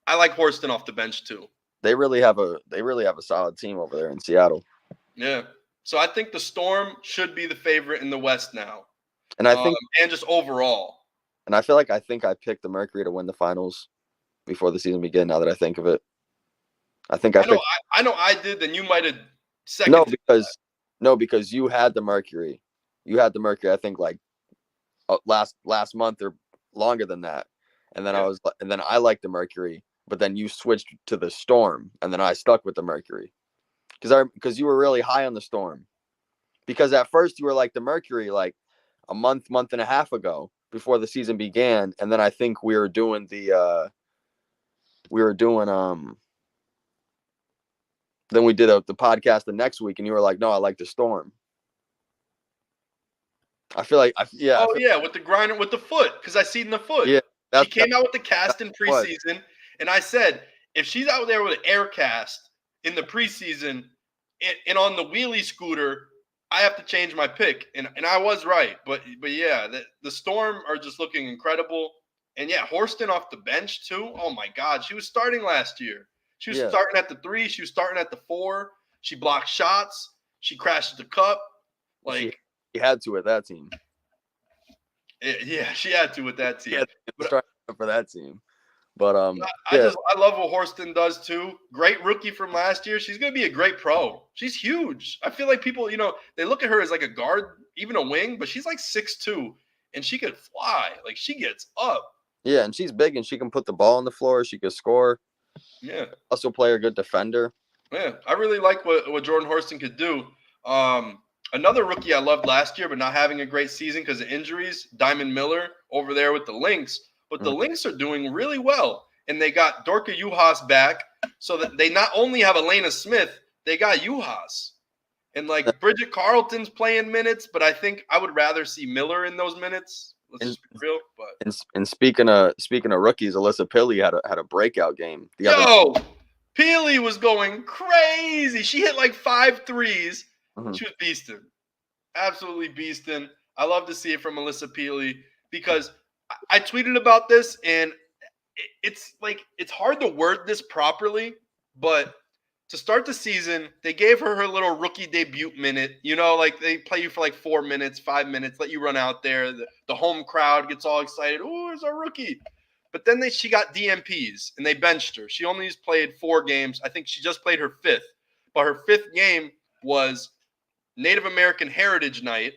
I like Horston off the bench too. They really have a solid team over there in Seattle. Yeah. So I think the Storm should be the favorite in the West now. And I think and just overall. And I feel like I picked the Mercury to win the finals before the season began, now that I think of it. I know I did, then you might have seconded. Because you had the Mercury. You had the Mercury, I think, like last month or longer than that. And then I liked the Mercury, but then you switched to the Storm, and then I stuck with the Mercury. Because you were really high on the Storm. Because at first you were like the Mercury like a month and a half ago before the season began, and then I think we were doing then we did the podcast the next week, and you were like, no, I like the Storm. I feel like, with the grinder, with the foot, because I seen the foot. Yeah, she came out with the cast in preseason, and I said, if she's out there with an air cast in the preseason and on the wheelie scooter, I have to change my pick. And I was right. But yeah, the Storm are just looking incredible. And yeah, Horston off the bench too. Oh my God, she was starting last year. She was starting at the 3. She was starting at the 4. She blocked shots. She crashed the cup. Like, she had to with that team. Yeah, she had to with that team. For that team. But I love what Horston does too. Great rookie from last year. She's gonna be a great pro. She's huge. I feel like people, they look at her as like a guard, even a wing, but she's like 6'2", and she could fly. Like, she gets up. Yeah, and she's big, and she can put the ball on the floor. She can score. Yeah. Also play a good defender. Yeah, I really like what Jordan Horston could do. Another rookie I loved last year, but not having a great season because of injuries, Diamond Miller over there with the Lynx. But the Lynx are doing really well. And they got Dorka Juhas back, so that they not only have Elena Smith, they got Juhas. And like Bridget Carlton's playing minutes, but I think I would rather see Miller in those minutes. Let's just be real. But and speaking of rookies, Alyssa Pilley had a breakout game. Pilley was going crazy. She hit like 5 threes. Mm-hmm. She was beasting. Absolutely beasting. I love to see it from Alyssa Pilley because I tweeted about this, and it's hard to word this properly, but to start the season, they gave her little rookie debut minute. Like they play you for like 4 minutes, 5 minutes, let you run out there. The home crowd gets all excited. Oh, there's our rookie. But then she got DMPs, and they benched her. She only played 4 games. I think she just played her 5th. But her 5th game was Native American Heritage Night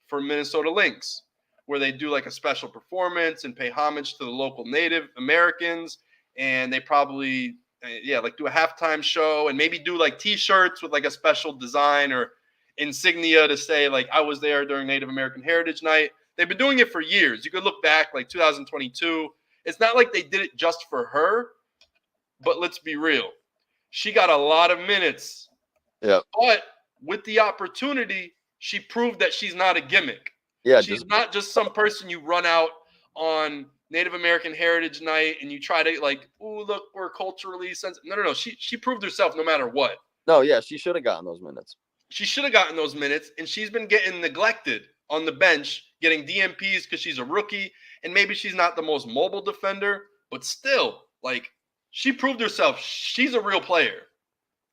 for Minnesota Lynx, where they do like a special performance and pay homage to the local Native Americans. And they probably, like do a halftime show and maybe do like T-shirts with like a special design or insignia to say like, I was there during Native American Heritage Night. They've been doing it for years. You could look back like 2022. It's not like they did it just for her, but let's be real. She got a lot of minutes. Yeah. But with the opportunity, she proved that she's not a gimmick. Yeah, she's not just some person you run out on Native American Heritage Night and you try to like, oh, look, we're culturally sensitive. No. She proved herself no matter what. No, yeah, she should have gotten those minutes. She should have gotten those minutes, and she's been getting neglected on the bench, getting DMPs because she's a rookie, and maybe she's not the most mobile defender, but still, like, she proved herself. She's a real player.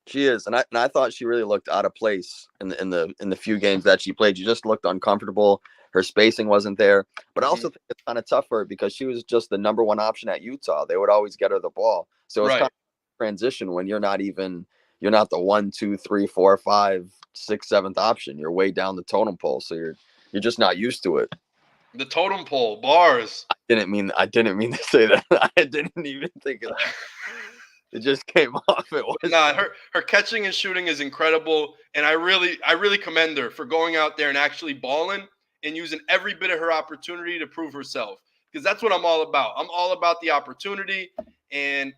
She is, and I thought she really looked out of place in the few games that she played. She just looked uncomfortable. Her spacing wasn't there, but I also think it's kind of tough for her because she was just the number 1 option at Utah. They would always get her the ball, so it's kind of a transition when you're not the 1, 2, 3, 4, 5, 6, 7th option. You're way down the totem pole, so you're just not used to it. The totem pole, bars. I didn't mean to say that. I didn't even think of that. It just came off. It was Nah, her catching and shooting is incredible, and I really commend her for going out there and actually balling and using every bit of her opportunity to prove herself. Because that's what I'm all about. I'm all about the opportunity and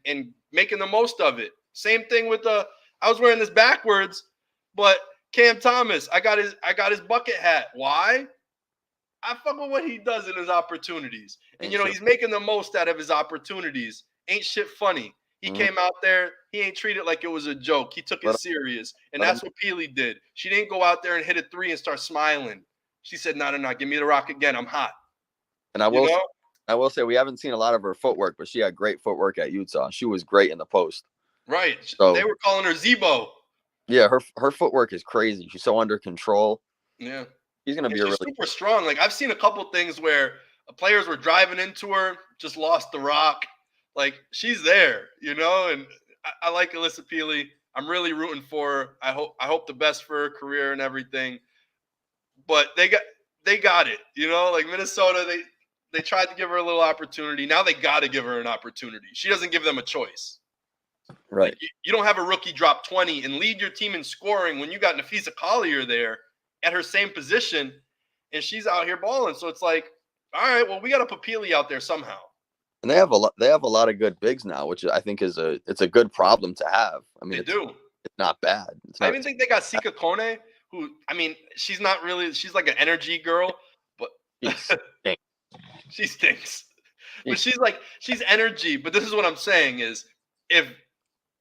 making the most of it. Same thing with I was wearing this backwards, but Cam Thomas, I got his bucket hat. Why? I fuck with what he does in his opportunities. And, he's making the most out of his opportunities. Ain't shit funny. He came out there. He ain't treated like it was a joke. He took it serious. And that's what Peely did. She didn't go out there and hit a three and start smiling. She said, no, give me the rock again. I'm hot. And I will say we haven't seen a lot of her footwork, but she had great footwork at Utah. She was great in the post. Right. So, they were calling her Zebo. Yeah, her footwork is crazy. She's so under control. Yeah. She's going to be super strong. Like, I've seen a couple things where players were driving into her, just lost the rock. Like, she's there, and I like Alyssa Peely. I'm really rooting for her. I hope the best for her career and everything. But they got it, like Minnesota, they tried to give her a little opportunity. Now they got to give her an opportunity. She doesn't give them a choice. Right. Like, you don't have a rookie drop 20 and lead your team in scoring when you got Nafisa Collier there at her same position, and she's out here balling. So it's like, all right, well, we got to put Peely out there somehow. And they have a lot of good bigs now, which I think it's a good problem to have. I mean, It's not bad. I even think they got Sika Kone, who, I mean, she's like an energy girl, but she stinks. But she's energy. But this is what I'm saying is, if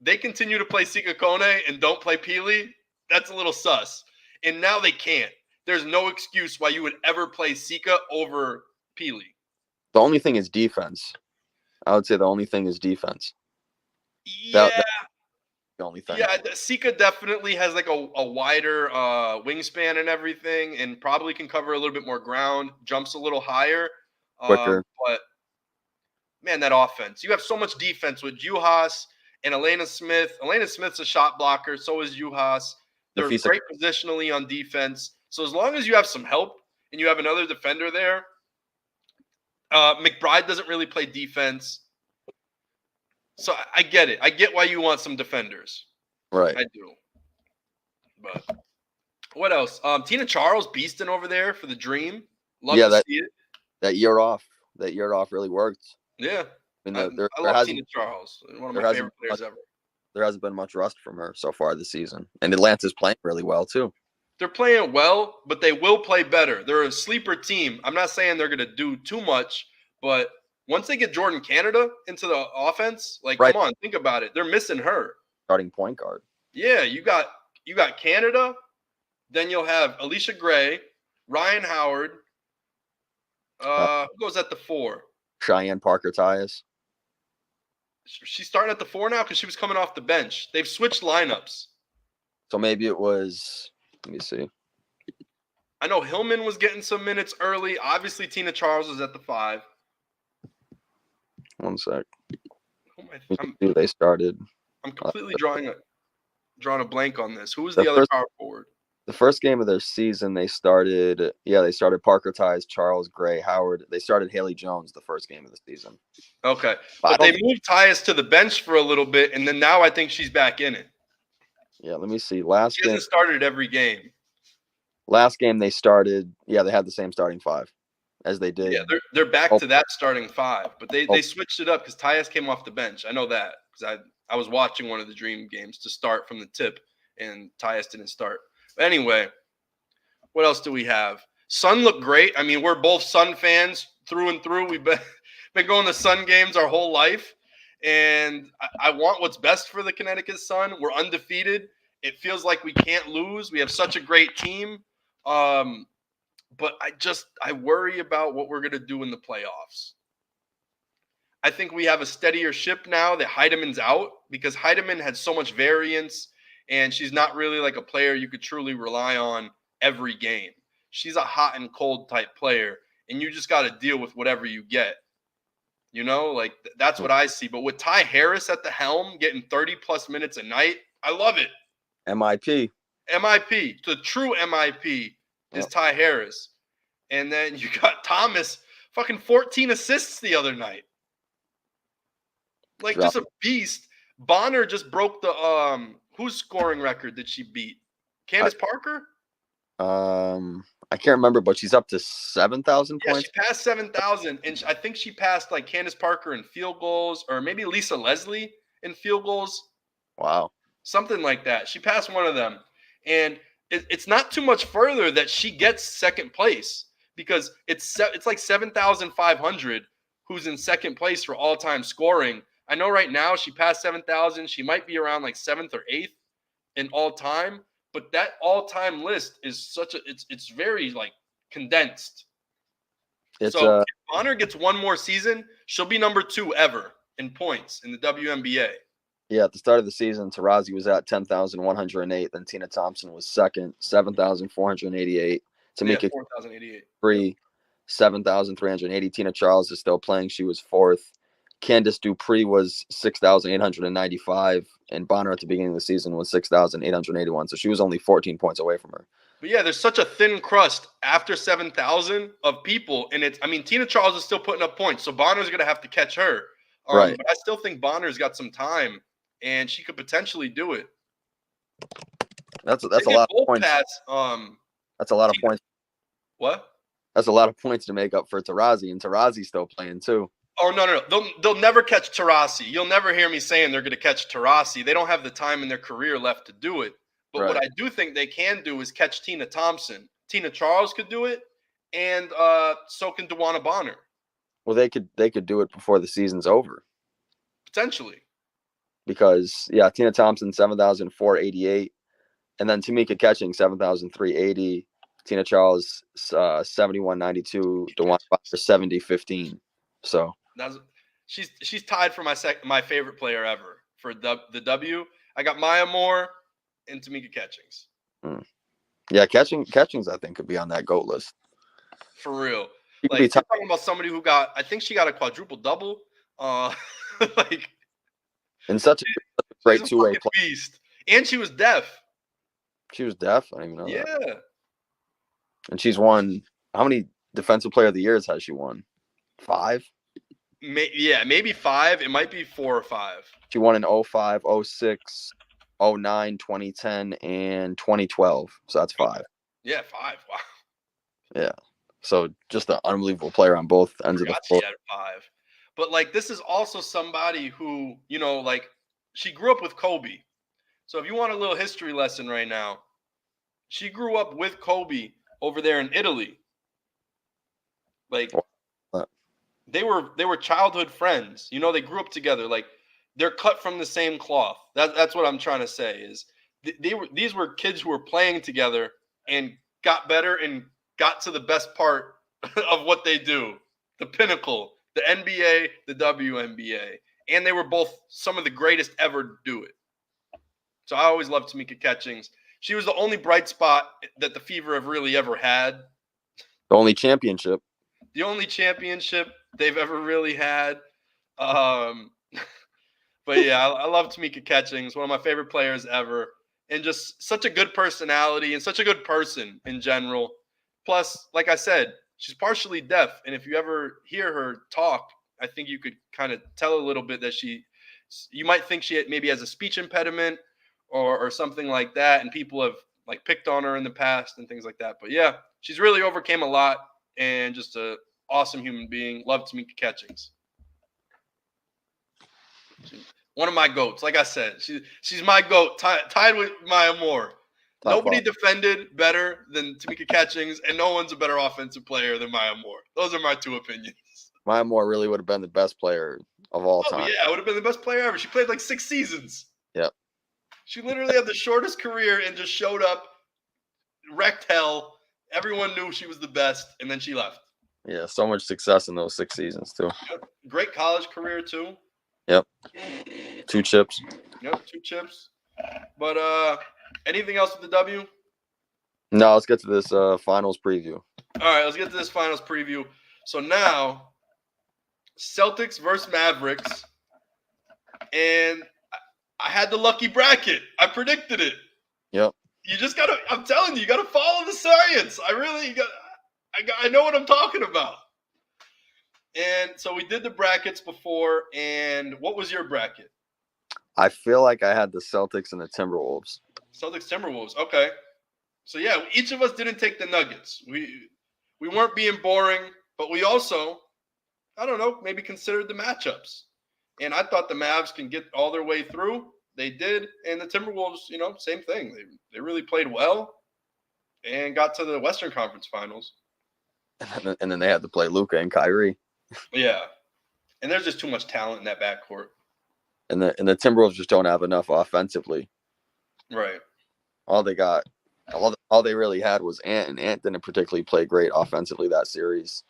they continue to play Sika Kone and don't play Peely, that's a little sus. And now they can't. There's no excuse why you would ever play Sika over Peely. The only thing is defense. I would say the only thing is defense. Yeah. That's the only thing. Yeah, Sika definitely has like a wider wingspan and everything, and probably can cover a little bit more ground, jumps a little higher. Quicker. But, man, that offense. You have so much defense with Juhas and Elena Smith. Elena Smith's a shot blocker. So is Juhas. They're great positionally on defense. So as long as you have some help and you have another defender there, McBride doesn't really play defense. So I get it. I get why you want some defenders. Right. I do. But what else? Tina Charles beasting over there for the Dream. Love to see it. That year off really worked. Yeah. I mean, I love Tina Charles. One of my favorite players ever. There hasn't been much rust from her so far this season. And Atlanta's playing really well, too. They're playing well, but they will play better. They're a sleeper team. I'm not saying they're going to do too much, but once they get Jordan Canada into the offense, like, come on, think about it. They're missing her. Starting point guard. Yeah, you got Canada. Then you'll have Alicia Gray, Ryan Howard. Who goes at the 4? Cheyenne Parker-Tyus. She's starting at the 4 now because she was coming off the bench. They've switched lineups. So maybe it was, let me see. I know Hillman was getting some minutes early. Obviously, Tina Charles was at the 5. One sec. They started. I'm completely drawing a blank on this. Who was the other power forward? The first game of their season, they started Parker-Tyus, Charles, Gray, Howard. They started Haley Jones the first game of the season. Okay. But they moved Tyus to the bench for a little bit, and then now I think she's back in it. Yeah, let me see. She hasn't started every game. Last game they started, they had the same starting 5 as they did. Yeah, they're back to that starting 5, but they switched it up because Tyus came off the bench. I know that because I was watching one of the Dream games to start from the tip, and Tyus didn't start. But anyway, what else do we have? Sun looked great. I mean, we're both Sun fans through and through. We've been going to Sun games our whole life, and I want what's best for the Connecticut Sun. We're undefeated. It feels like we can't lose. We have such a great team. But I worry about what we're going to do in the playoffs. I think we have a steadier ship now that Heideman's out because Heideman had so much variance, and she's not really like a player you could truly rely on every game. She's a hot and cold type player, and you just got to deal with whatever you get. Like that's what I see. But with Ty Harris at the helm, getting 30-plus minutes a night, I love it. MIP. The true MIP is Ty Harris. And then you got Thomas, fucking 14 assists the other night. Like, just a beast. Bonner just broke the whose scoring record did she beat? Candace Parker? I can't remember, but she's up to 7,000 Yeah, points. she passed 7,000, and I think she passed like Candace Parker in field goals, or maybe Lisa Leslie in field goals. Wow. Something like that. She passed one of them. And it's not too much further that she gets second place, because it's like 7,500 who's in second place for all-time scoring. I know right now she passed 7,000. She might be around like 7th or 8th in all-time, but that all-time list is it's very like condensed. So if Bonner gets one more season, she'll be number 2 ever in points in the WNBA. Yeah, at the start of the season, Taurasi was at 10,108. Then Tina Thompson was second, 7,488. Tamika 4,088. 7,380. Tina Charles is still playing. She was fourth. Candice Dupree was 6,895. And Bonner at the beginning of the season was 6,881. So she was only 14 points away from her. But yeah, there's such a thin crust after 7,000 of people. And Tina Charles is still putting up points. So Bonner's going to have to catch her. Right. But I still think Bonner's got some time, and she could potentially do it. That's a lot of points. That's a lot of points. What? That's a lot of points to make up for Taurasi, and Taurasi's still playing too. Oh, no. They'll never catch Taurasi. You'll never hear me saying they're going to catch Taurasi. They don't have the time in their career left to do it. But what I do think they can do is catch Tina Thompson. Tina Charles could do it, and so can DeWanna Bonner. Well, they could do it before the season's over. Potentially. Because, Tina Thompson, 7,488. And then Tamika Catching, 7,380. Tina Charles, 7,192. DeWanna Bonner, 7,015. So she's tied for my favorite player ever for the W. I got Maya Moore and Tamika Catchings. Yeah, Catchings I think could be on that GOAT list. For real. Like, you're talking about somebody who I think she got a quadruple double. Like, and such a great two-way beast. And she was deaf. She was deaf? I don't even know that. Yeah. And she's won, how many Defensive Player of the Years has she won? 5? Maybe 5. It might be 4 or 5. She won in 05, 06, 09, 2010, and 2012. So that's 5. Yeah, 5. Wow. Yeah. So just an unbelievable player on both ends of the floor. She had 5. But, like, this is also somebody who, like, she grew up with Kobe. So if you want a little history lesson right now, she grew up with Kobe over there in Italy. Like, they were childhood friends. They grew up together. Like, they're cut from the same cloth. That's what I'm trying to say is these were kids who were playing together and got better and got to the best part of what they do, the pinnacle, the NBA, the WNBA. And they were both some of the greatest ever to do it. So I always loved Tamika Catchings. She was the only bright spot that the Fever have really ever had. The only championship. The only championship they've ever really had. But yeah, I love Tamika Catchings, one of my favorite players ever. And just such a good personality and such a good person in general. Plus, like I said, she's partially deaf. And if you ever hear her talk, I think you could kind of tell a little bit that you might think she maybe has a speech impediment or something like that. And people have like picked on her in the past and things like that. But yeah, she's really overcame a lot and just an awesome human being. Love Tamika Catchings. One of my GOATs. Like I said, she's my GOAT, tied with Maya Moore. Nobody defended better than Tamika Catchings, and no one's a better offensive player than Maya Moore. Those are my 2 opinions. Maya Moore really would have been the best player of all time. Yeah, would have been the best player ever. She played like 6 seasons. Yep. She literally had the shortest career and just showed up, wrecked hell. Everyone knew she was the best, and then she left. Yeah, so much success in those 6 seasons, too. Great college career, too. Yep. 2 chips. Yep, 2 chips. But anything else with the W? No, let's get to this finals preview. All right, let's get to this finals preview. So now, Celtics versus Mavericks. And I had the lucky bracket. I predicted it. Yep. You just got to, I'm telling you, you got to follow the science. I I know what I'm talking about. And so we did the brackets before. And what was your bracket? I feel like I had the Celtics and the Timberwolves. Celtics, Timberwolves. Okay. So yeah, each of us didn't take the Nuggets. We weren't being boring, but we also, I don't know, maybe considered the matchups. And I thought the Mavs can get all their way through. They did, and the Timberwolves, same thing. They really played well and got to the Western Conference Finals. And then they had to play Luka and Kyrie. Yeah, and there's just too much talent in that backcourt. And the Timberwolves just don't have enough offensively. Right. All they really had was Ant, and Ant didn't particularly play great offensively that series.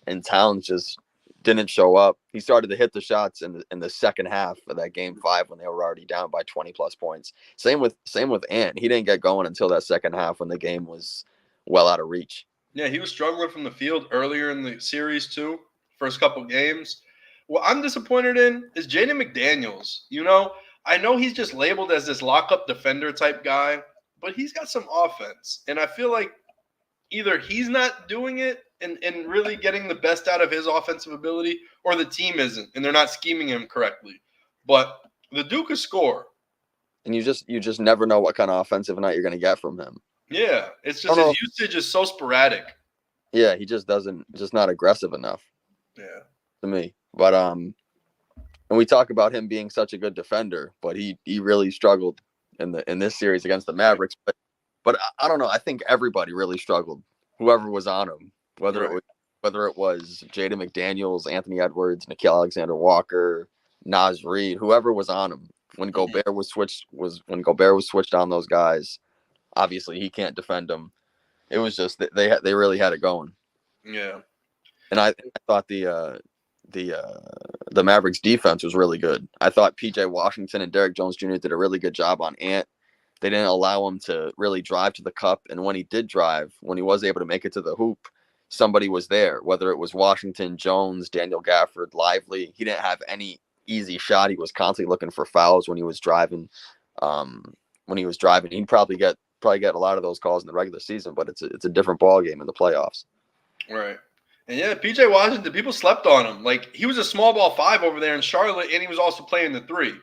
And Towns just didn't show up. He started to hit the shots in the second half of that game 5 when they were already down by 20 plus points. Same with Ant. He didn't get going until that second half when the game was well out of reach. Yeah, he was struggling from the field earlier in the series too. First couple games. What I'm disappointed in is Jaden McDaniels. I know he's just labeled as this lockup defender type guy, but he's got some offense. And I feel like either he's not doing it and really getting the best out of his offensive ability, or the team isn't, and they're not scheming him correctly. But the Duke can score. And you just never know what kind of offensive night you're going to get from him. Yeah, it's just his usage is so sporadic. Yeah, he just not aggressive enough. Yeah. To me. But and we talk about him being such a good defender, but he really struggled in this series against the Mavericks. But I don't know. I think everybody really struggled. Whoever was on him, whether it was Jaden McDaniels, Anthony Edwards, Nickeil Alexander-Walker, Naz Reid, whoever was on him. When Gobert was switched on those guys, obviously he can't defend them. It was just that they really had it going. Yeah. And I thought the Mavericks defense was really good. I thought PJ Washington and Derrick Jones Jr. did a really good job on Ant. They didn't allow him to really drive to the cup. And when he did drive, when he was able to make it to the hoop, somebody was there, whether it was Washington, Jones, Daniel Gafford, Lively. He didn't have any easy shot. He was constantly looking for fouls when he was driving. He'd probably get a lot of those calls in the regular season, but it's a different ball game in the playoffs. Right. And yeah, PJ Washington, people slept on him. Like, he was a small ball 5 over there in Charlotte, and he was also playing the 3.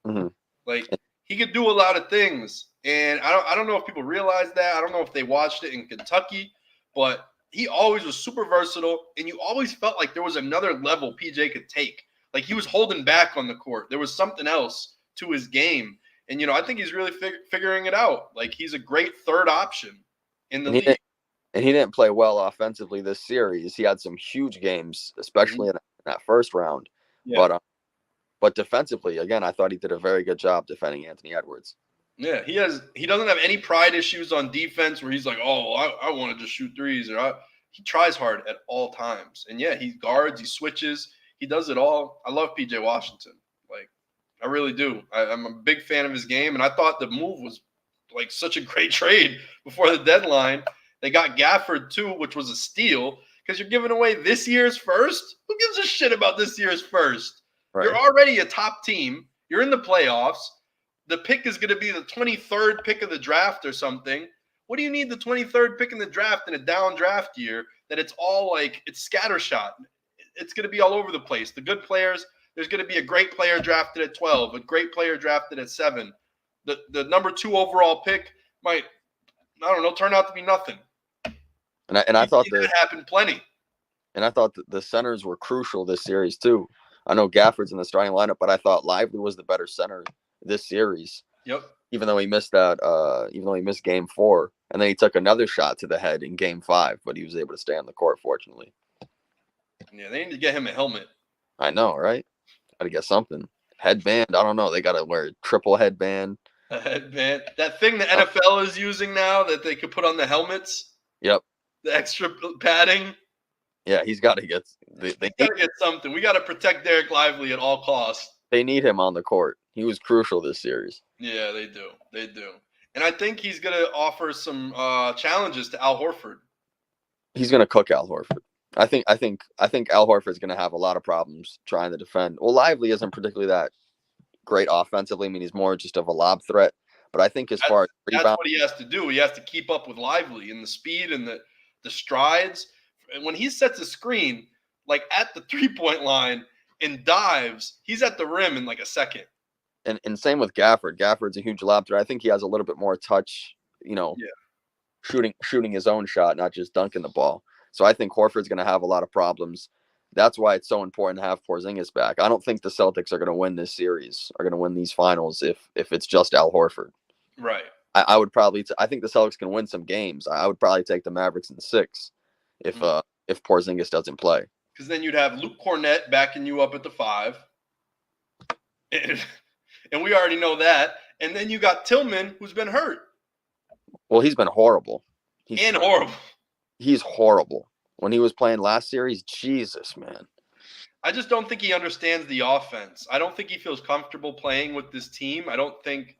Mm-hmm. Like, he could do a lot of things. And I don't know if people realize that. I don't know if they watched it in Kentucky, but he always was super versatile, and you always felt like there was another level PJ could take. Like, he was holding back on the court. There was something else to his game. And, I think he's really figuring it out. Like, he's a great third option in the league. And he didn't play well offensively this series. He had some huge games, especially in that first round. Yeah. But defensively, again, I thought he did a very good job defending Anthony Edwards. Yeah, he doesn't have any pride issues on defense where he's like, oh, I want to just shoot threes. He tries hard at all times. And, yeah, he guards, he switches. He does it all. I love PJ Washington. Like, I really do. I'm a big fan of his game, and I thought the move was, like, such a great trade before the deadline. They got Gafford, too, which was a steal because you're giving away this year's first. Who gives a shit about this year's first? Right. You're already a top team. You're in the playoffs. The pick is going to be the 23rd pick of the draft or something. What do you need the 23rd pick in the draft in a down draft year that it's all like it's scattershot? It's going to be all over the place. The good players, there's going to be a great player drafted at 12, a great player drafted at 7. The number 2 overall pick might, I don't know, turn out to be nothing. And I thought that happened plenty. And I thought the centers were crucial this series too. I know Gafford's in the starting lineup, but I thought Lively was the better center this series. Yep. Even though he missed game 4, and then he took another shot to the head in game 5, but he was able to stay on the court, fortunately. Yeah, they need to get him a helmet. I know, right? Got to get something. Headband. I don't know. They got to wear a triple headband. A headband. That thing the NFL is using now that they could put on the helmets. Yep. The extra padding. Yeah, he's got to get. They got to get something. We got to protect Derek Lively at all costs. They need him on the court. He was crucial this series. Yeah, they do. They do. And I think he's going to offer some challenges to Al Horford. He's going to cook Al Horford. I think Al Horford's going to have a lot of problems trying to defend. Well, Lively isn't particularly that great offensively. I mean, he's more just of a lob threat. But I think as far as rebound, that's what he has to do. He has to keep up with Lively and the speed and the strides. when he sets a screen like at the 3-point line and dives, he's at the rim in like a second. And same with Gafford. Gafford's a huge lob threat. I think he has a little bit more touch, shooting his own shot, not just dunking the ball. So I think Horford's going to have a lot of problems. That's why it's so important to have Porzingis back. I don't think the Celtics are going to win this series, are going to win these finals if it's just Al Horford. Right. I would probably I think the Celtics can win some games. I would probably take the Mavericks in 6 if Porzingis doesn't play. Because then you'd have Luke Cornett backing you up at the 5. And we already know that. And then you got Tillman, who's been hurt. Well, he's been horrible. Horrible. He's horrible. When he was playing last series, Jesus, man. I just don't think he understands the offense. I don't think he feels comfortable playing with this team. I don't think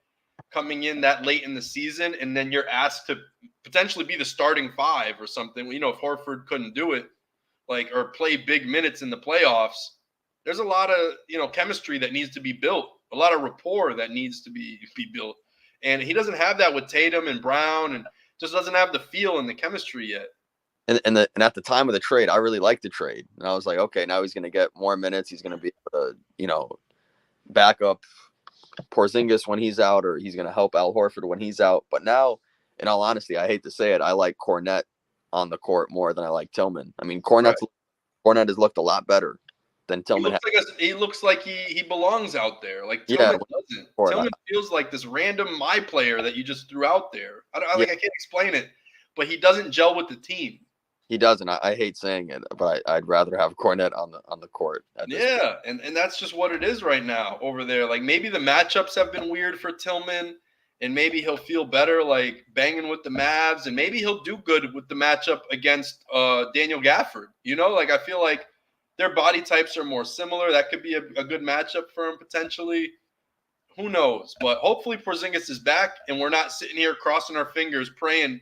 coming in that late in the season and then you're asked to potentially be the starting 5 or something. If Horford couldn't do it, or play big minutes in the playoffs, there's a lot of, chemistry that needs to be built, a lot of rapport that needs to be built. And he doesn't have that with Tatum and Brown and just doesn't have the feel and the chemistry yet. And at the time of the trade, I really liked the trade. And I was like, okay, now he's going to get more minutes. He's going to be able to, back up Porzingis when he's out, or he's going to help Al Horford when he's out. But now, in all honesty, I hate to say it, I like Cornette on the court more than I like Tillman. I mean, Cornette has looked a lot better than Tillman. He looks like he belongs out there. Like Tillman doesn't. Tillman feels like this random my player that you just threw out there. I can't explain it, but he doesn't gel with the team. He doesn't. I hate saying it, but I'd rather have Cornette on the court. Yeah, and that's just what it is right now over there. Like maybe the matchups have been weird for Tillman, and maybe he'll feel better banging with the Mavs, and maybe he'll do good with the matchup against Daniel Gafford. I feel like their body types are more similar. That could be a good matchup for him potentially. Who knows? But hopefully Porzingis is back, and we're not sitting here crossing our fingers praying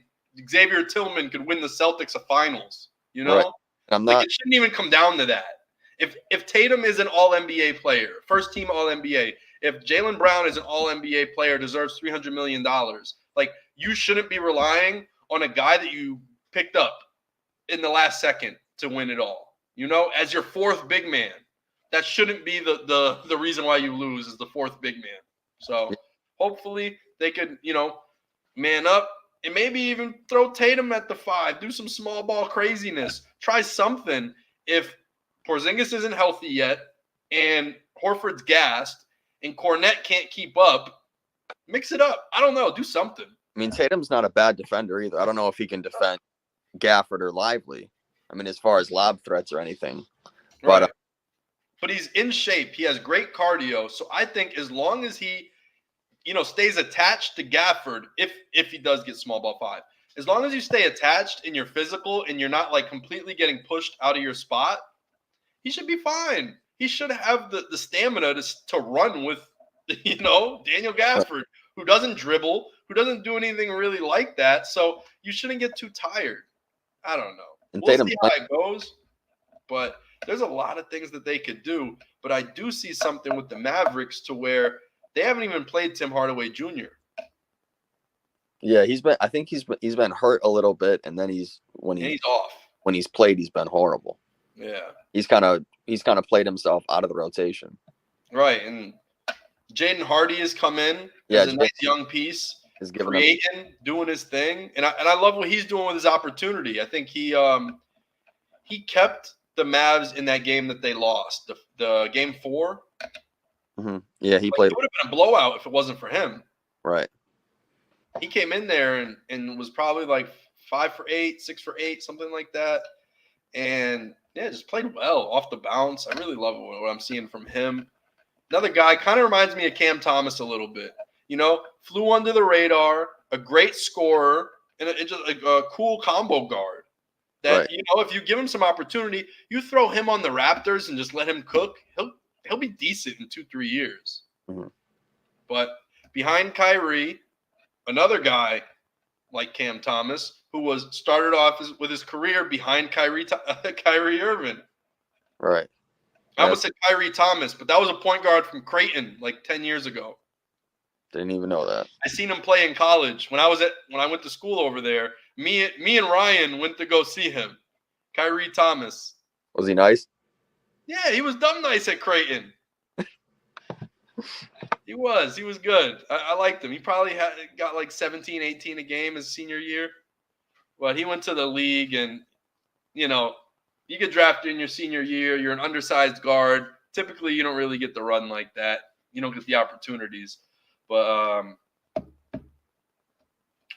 Xavier Tillman could win the Celtics a finals, Right. It shouldn't even come down to that. If Tatum is an All-NBA player, first team All-NBA, if Jaylen Brown is an All-NBA player, deserves $300 million, you shouldn't be relying on a guy that you picked up in the last second to win it all. As your 4th big man. That shouldn't be the reason why you lose is the 4th big man. So hopefully they could, man up. And maybe even throw Tatum at the 5. Do some small ball craziness. Try something. If Porzingis isn't healthy yet and Horford's gassed and Cornette can't keep up, mix it up. I don't know. Do something. I mean, Tatum's not a bad defender either. I don't know if he can defend Gafford or Lively. I mean, as far as lob threats or anything. Right. But he's in shape. He has great cardio. So I think as long as he stays attached to Gafford, if he does get small ball 5. As long as you stay attached and you're physical and you're not completely getting pushed out of your spot, he should be fine. He should have the stamina to run with, Daniel Gafford, who doesn't dribble, who doesn't do anything really like that. So you shouldn't get too tired. I don't know. And we'll see how it goes. But there's a lot of things that they could do. But I do see something with the Mavericks to where they haven't even played Tim Hardaway Jr. Yeah, I think he's been hurt a little bit, and then he's off. When he's played, he's been horrible. Yeah. He's kind of played himself out of the rotation. Right, and Jaden Hardy has come in as a nice young piece, creating, doing his thing, and I love what he's doing with his opportunity. I think he kept the Mavs in that game that they lost, the game 4. Mm-hmm. Yeah, he played. It would have been a blowout if it wasn't for him. Right. He came in there and was probably 5 for 8, 6 for 8, something like that. And just played well off the bounce. I really love what I'm seeing from him. Another guy kind of reminds me of Cam Thomas a little bit. Flew under the radar, a great scorer, and just a cool combo guard. That if you give him some opportunity, you throw him on the Raptors and just let him cook, he'll be decent in 2-3 years. Mm-hmm. But behind Kyrie, another guy like Cam Thomas, who started off with his career behind Kyrie Irving. Right. I almost said Kyrie Thomas, but that was a point guard from Creighton 10 years ago. Didn't even know that. I seen him play in college when I went to school over there. Me and Ryan went to go see him. Kyrie Thomas. Was he nice? Yeah, he was dumb nice at Creighton. He was good. I liked him. He probably got like 17, 18 a game his senior year. But he went to the league and, you get drafted in your senior year. You're an undersized guard. Typically, you don't really get the run like that. You don't get the opportunities. But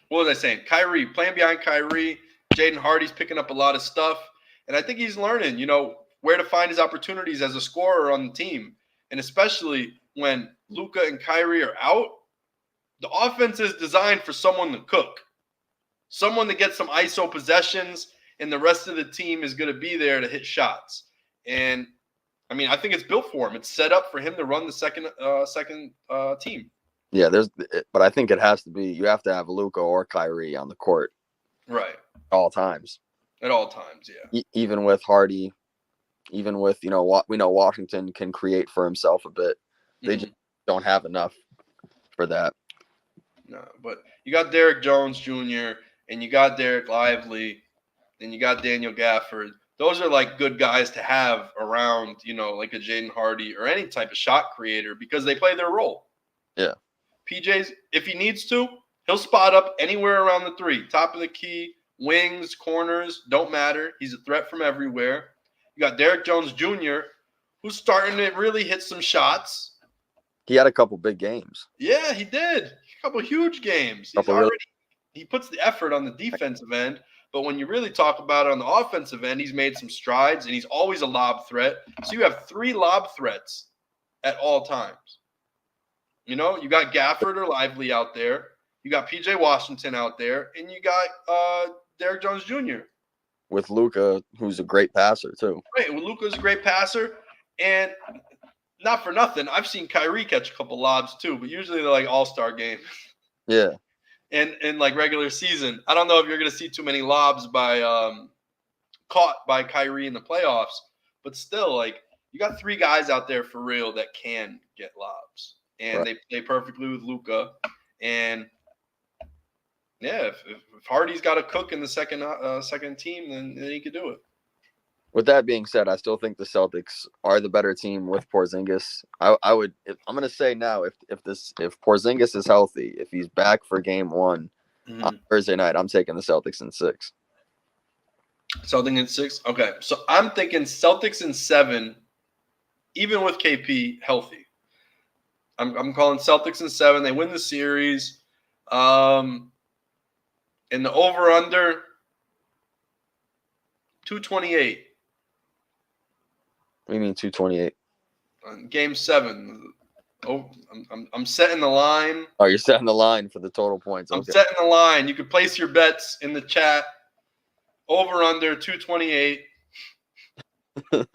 what was I saying? Kyrie, playing behind Kyrie. Jaden Hardy's picking up a lot of stuff. And I think he's learning, where to find his opportunities as a scorer on the team. And especially when Luka and Kyrie are out, the offense is designed for someone to cook. Someone to get some ISO possessions, and the rest of the team is going to be there to hit shots. And, I think it's built for him. It's set up for him to run the second team. Yeah, but I think it has to be, you have to have Luka or Kyrie on the court. Right. At all times. At all times, yeah. Even with Hardy, even with, we know Washington can create for himself a bit. They just don't have enough for that. No, but you got Derek Jones Jr., and you got Derek Lively, and you got Daniel Gafford. Those are like good guys to have around, like a Jaden Hardy or any type of shot creator because they play their role. Yeah. PJ's, if he needs to, he'll spot up anywhere around the three. Top of the key, wings, corners, don't matter. He's a threat from everywhere. You got Derek Jones Jr., who's starting to really hit some shots. He had a couple big games. Yeah, he did. A couple huge games. He puts the effort on the defensive end, but when you really talk about it on the offensive end, he's made some strides, and he's always a lob threat. So you have 3 lob threats at all times. You got Gafford or Lively out there. You got P.J. Washington out there, and you got Derek Jones Jr. With Luka, who's a great passer, too. Right, well, Luka's a great passer, and not for nothing, I've seen Kyrie catch a couple lobs, too, but usually they're like all-star games. Yeah. And in like regular season, I don't know if you're going to see too many lobs caught by Kyrie in the playoffs, but still, like, you got 3 guys out there for real that can get lobs, and They play perfectly with Luka. And yeah, if Hardy's got to cook in the second team, then he could do it. With that being said, I still think the Celtics are the better team with Porzingis. I'm going to say now, if Porzingis is healthy, if he's back for game 1 on Thursday night, I'm taking the Celtics in 6. Celtics in 6? Okay. So I'm thinking Celtics in 7, even with KP healthy. I'm calling Celtics in 7. They win the series. In the over-under, 228. What do you mean 228? Game 7. Oh, I'm setting the line. Oh, you're setting the line for the total points. Okay. I'm setting the line. You can place your bets in the chat. Over under 228. I think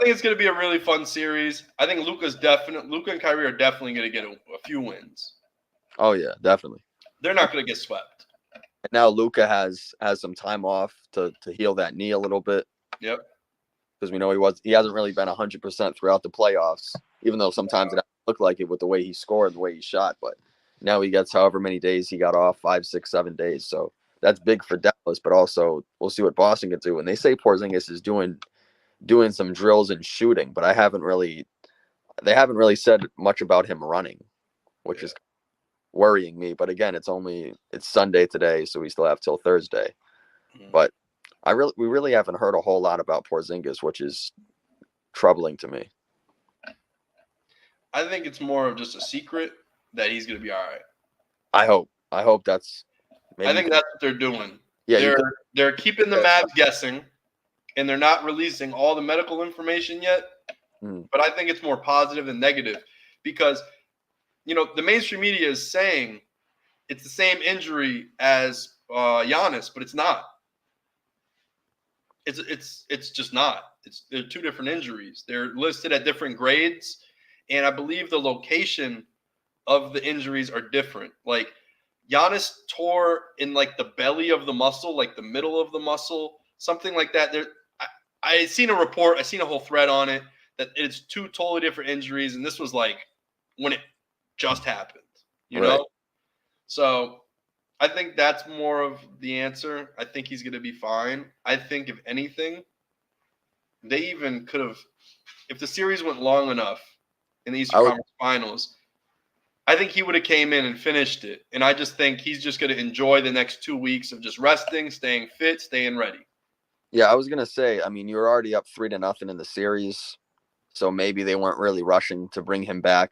it's going to be a really fun series. I think Luka and Kyrie are definitely going to get a few wins. Oh yeah, definitely. They're not going to get swept. And now Luka has some time off to heal that knee a little bit. Yep. Because we know he hasn't really been 100% throughout the playoffs, even though sometimes it looked like it with the way he scored, the way he shot. But now he gets however many days he got off, 5, 6, 7 days. So that's big for Dallas, but also we'll see what Boston can do. And they say Porzingis is doing some drills and shooting, but they haven't really said much about him running, which is worrying me. But again, it's Sunday today, so we still have till Thursday. But we really haven't heard a whole lot about Porzingis, which is troubling to me. I think it's more of just a secret that he's going to be all right. I hope that's. I think that's what they're doing. Yeah, they're keeping the Mavs guessing, and they're not releasing all the medical information yet. But I think it's more positive than negative because, the mainstream media is saying it's the same injury as Giannis, but it's not. It's just not. They're 2 different injuries. They're listed at different grades, and I believe the location of the injuries are different. Like Giannis tore in like the belly of the muscle, like the middle of the muscle, something like that. I seen a report, I seen a whole thread on it that it's 2 totally different injuries, and this was like when it just happened, you know? So I think that's more of the answer. I think he's going to be fine. I think if anything, they even could have, if the series went long enough in the Eastern Conference Finals, I think he would have came in and finished it. And I just think he's just going to enjoy the next 2 weeks of just resting, staying fit, staying ready. Yeah, I was going to say, I mean, you were already up 3-0 in the series, so maybe they weren't really rushing to bring him back.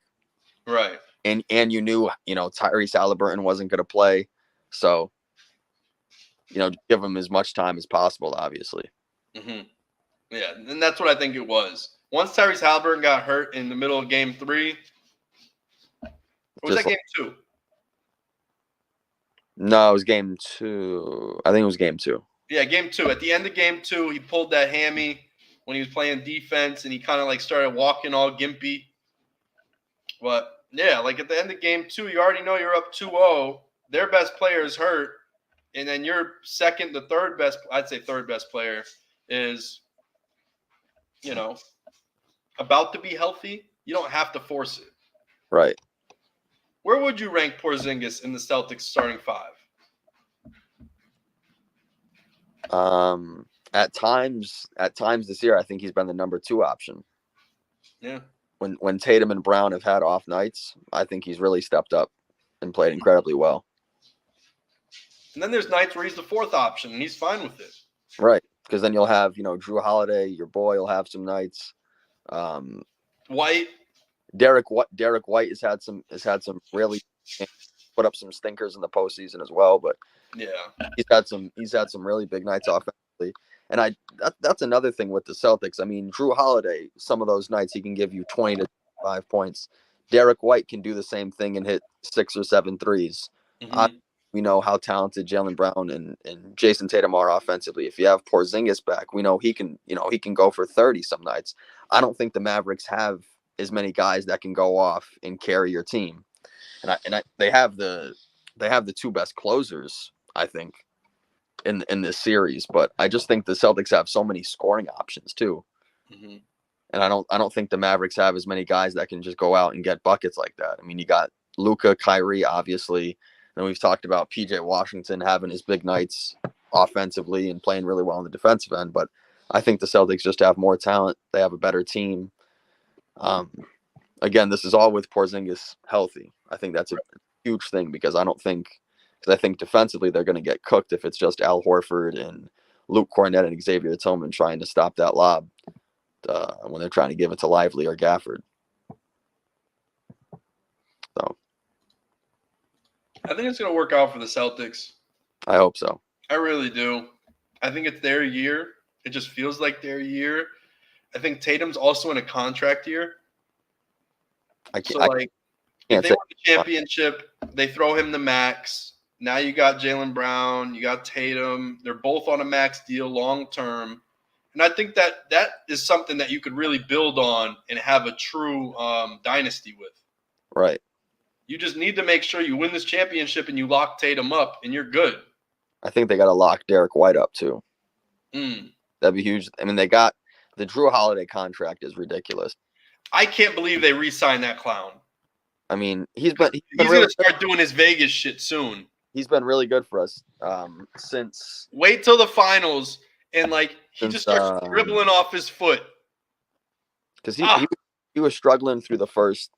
Right. And you knew, Tyrese Halliburton wasn't going to play. So, give him as much time as possible, obviously. Mm-hmm. Yeah, and that's what I think it was. Once Tyrese Halliburton got hurt in the middle of Game 3, or was that Game 2? No, it was Game 2. I think it was Game 2. Yeah, Game 2. At the end of Game 2, he pulled that hammy when he was playing defense, and he kind of like started walking all gimpy. But yeah, like at the end of Game 2, you already know you're up 2-0. Their best player is hurt, and then your second, the third best, I'd say third best player is, about to be healthy. You don't have to force it. Right. Where would you rank Porzingis in the Celtics starting five? At times this year, I think he's been the number 2 option. Yeah. When Tatum and Brown have had off nights, I think he's really stepped up and played incredibly well. And then there's nights where he's the 4th option, and he's fine with it. Right, because then you'll have, Drew Holiday, your boy, will have some nights. White. Derek White has had some really put up some stinkers in the postseason as well, but yeah, he's had some really big nights offensively. And that's another thing with the Celtics. I mean, Drew Holiday, some of those nights he can give you 20 to 5 points. Derek White can do the same thing and hit 6 or 7 threes. Mm-hmm. We know how talented Jaylen Brown and Jason Tatum are offensively. If you have Porzingis back, we know he can go for 30 some nights. I don't think the Mavericks have as many guys that can go off and carry your team. And they have the 2 best closers, I think, in this series. But I just think the Celtics have so many scoring options too. Mm-hmm. And I don't think the Mavericks have as many guys that can just go out and get buckets like that. I mean, you got Luka, Kyrie, obviously. And we've talked about PJ Washington having his big nights offensively and playing really well on the defensive end. But I think the Celtics just have more talent. They have a better team. Again, this is all with Porzingis healthy. I think that's a huge thing because I think defensively they're going to get cooked if it's just Al Horford and Luke Cornett and Xavier Tillman trying to stop that lob when they're trying to give it to Lively or Gafford. So I think it's going to work out for the Celtics. I hope so. I really do. I think it's their year. It just feels like their year. I think Tatum's also in a contract year. If they win the championship, they throw him the max. Now you got Jaylen Brown, you got Tatum. They're both on a max deal long term. And I think that is something that you could really build on and have a true dynasty with. Right. You just need to make sure you win this championship and you lock Tatum up, and you're good. I think they got to lock Derek White up too. That'd be huge. I mean, they got the Drew Holiday contract is ridiculous. I can't believe they re-signed that clown. I mean, he's really going to start doing his Vegas shit soon. He's been really good for us since. Wait till the finals, and he just starts dribbling off his foot. Because he was struggling through the first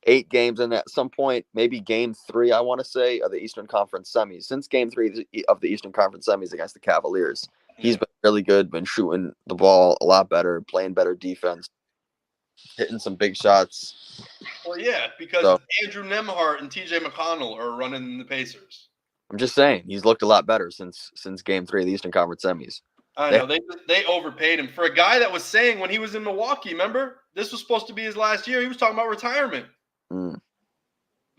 8 games, and at some point, maybe Game 3, I want to say, of the Eastern Conference semis. Since Game 3 of the Eastern Conference semis against the Cavaliers, he's been really good, been shooting the ball a lot better, playing better defense, hitting some big shots. Well, yeah, because Andrew Nembhard and TJ McConnell are running the Pacers. I'm just saying, he's looked a lot better since Game 3 of the Eastern Conference semis. I know. They overpaid him. For a guy that was saying when he was in Milwaukee, remember? This was supposed to be his last year. He was talking about retirement.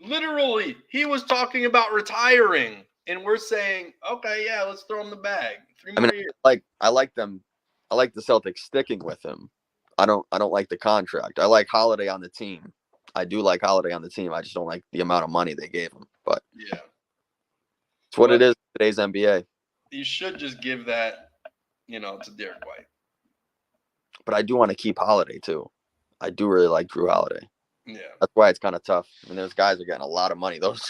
Literally, he was talking about retiring. And we're saying, okay, yeah, let's throw him the bag. 3 more years. I like them. I like the Celtics sticking with him. I don't like the contract. I like Holiday on the team. I do like Holiday on the team. I just don't like the amount of money they gave him. But yeah, it's what it is in today's NBA. You should just give that, to Derek White. But I do want to keep Holiday too. I do really like Drew Holiday. Yeah, that's why it's kind of tough. I mean, those guys are getting a lot of money. Those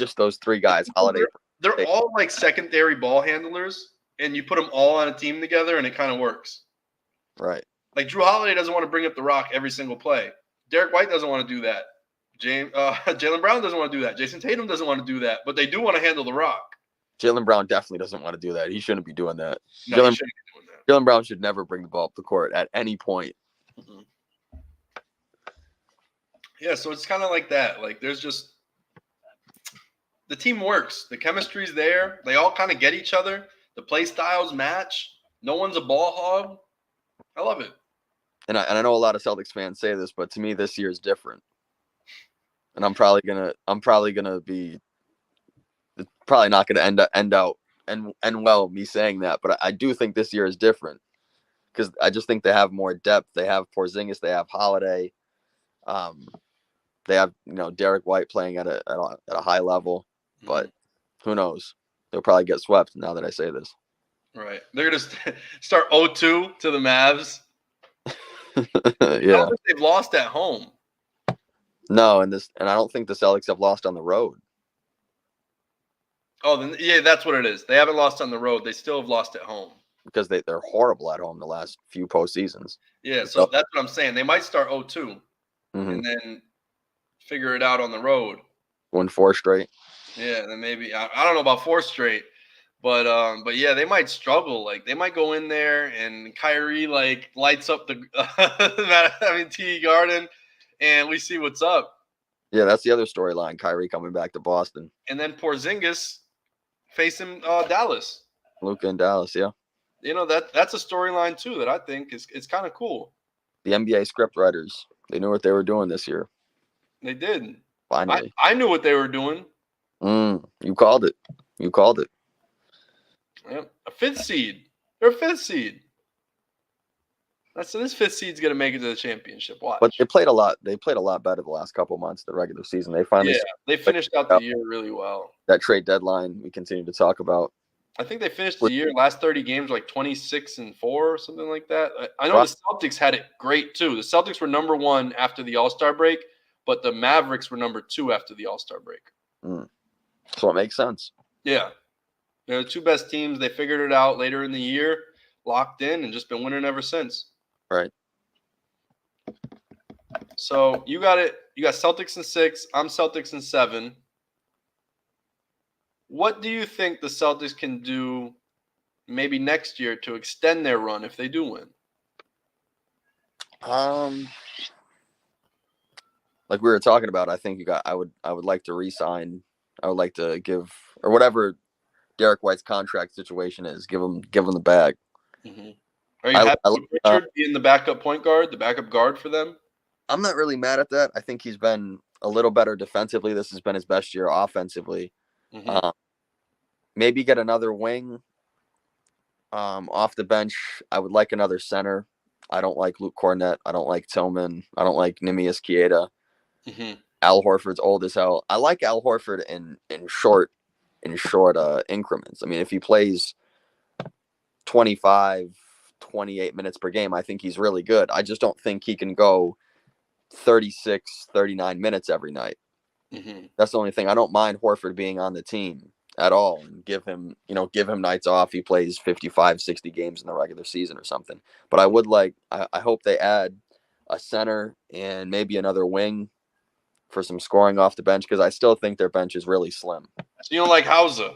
3 guys, Holiday, they're all like secondary ball handlers, and you put them all on a team together, and it kind of works. Right. Like Drew Holiday doesn't want to bring up the rock every single play. Derek White doesn't want to do that. Jaylen Brown doesn't want to do that. Jason Tatum doesn't want to do that, but they do want to handle the rock. Jaylen Brown definitely doesn't want to do that. He shouldn't be doing that. No, he shouldn't be doing that. Jaylen Brown should never bring the ball up the court at any point. Mm-hmm. Yeah, so it's kind of like that. Like there's just the team works. The chemistry's there. They all kind of get each other. The play styles match. No one's a ball hog. I love it. And I know a lot of Celtics fans say this, but to me this year is different. And I'm probably gonna be probably not gonna end well me saying that, but I do think this year is different because I just think they have more depth. They have Porzingis, they have Holiday, they have Derek White playing at a high level, but who knows? They'll probably get swept now that I say this. Right, they're gonna start 0-2 to the Mavs. Yeah, I don't think they've lost at home. No, and I don't think the Celtics have lost on the road. Oh, then yeah, that's what it is. They haven't lost on the road. They still have lost at home. Because they're horrible at home the last few postseasons. Yeah, so that's what I'm saying. They might start 0-2 and then figure it out on the road. Win 4 straight. Yeah, then maybe I don't know about 4 straight, but yeah, they might struggle. Like they might go in there and Kyrie like lights up the TD Garden, and we see what's up. Yeah, that's the other storyline. Kyrie coming back to Boston, and then Porzingis facing Dallas. Luka in Dallas, yeah. That's a storyline too that I think is kind of cool. The NBA script writers, they knew what they were doing this year. They did. Finally, I knew what they were doing. You called it. Yeah, a 5th seed. They're a 5th seed. So this 5th seed's gonna make it to the championship. Watch. But they played a lot. They played a lot better the last couple months. The regular season, they finally. Yeah, they finished out the year really well. That trade deadline, we continue to talk about. I think they finished the year last 30 games like 26-4 or something like that. I know the Celtics had it great too. The Celtics were number 1 after the All-Star break, but the Mavericks were number 2 after the All-Star break. So it makes sense. Yeah. They're the 2 best teams. They figured it out later in the year, locked in, and just been winning ever since. Right. So you got it. You got Celtics in 6. I'm Celtics in 7. What do you think the Celtics can do maybe next year to extend their run if they do win? Like we were talking about, I think I would like to re-sign. I would like to give or whatever Derek White's contract situation is, give him the bag. Mm-hmm. Are you happy with Richard being the backup point guard, the backup guard for them? I'm not really mad at that. I think he's been a little better defensively. This has been his best year offensively. Mm-hmm. Maybe get another wing off the bench. I would like another center. I don't like Luke Cornett. I don't like Tillman. I don't like Nimias Kieta. Mm-hmm. Al Horford's old as hell. I like Al Horford in short increments. I mean, if he plays 25, 28 minutes per game, I think he's really good. I just don't think he can go 36, 39 minutes every night. Mm-hmm. That's the only thing. I don't mind Horford being on the team at all and give him nights off. He plays 55, 60 games in the regular season or something. But I hope they add a center and maybe another wing for some scoring off the bench, because I still think their bench is really slim. So you don't like Hauser?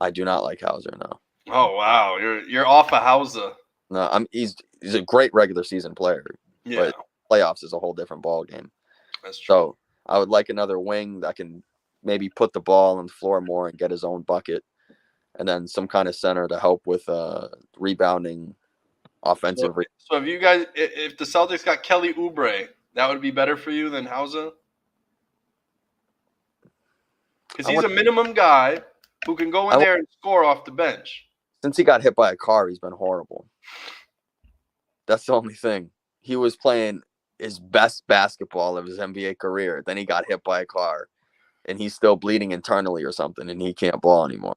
I do not like Hauser, no. Oh wow, you're off of Hauser. No, he's a great regular season player. Yeah. But playoffs is a whole different ball game. That's true. So I would like another wing that can maybe put the ball on the floor more and get his own bucket, and then some kind of center to help with rebounding, offensive. So have you guys, if the Celtics got Kelly Oubre, that would be better for you than Hauser? Because he's a minimum guy who can go in there and score off the bench. Since he got hit by a car, he's been horrible. That's the only thing. He was playing his best basketball of his NBA career. Then he got hit by a car, and he's still bleeding internally or something, and he can't ball anymore.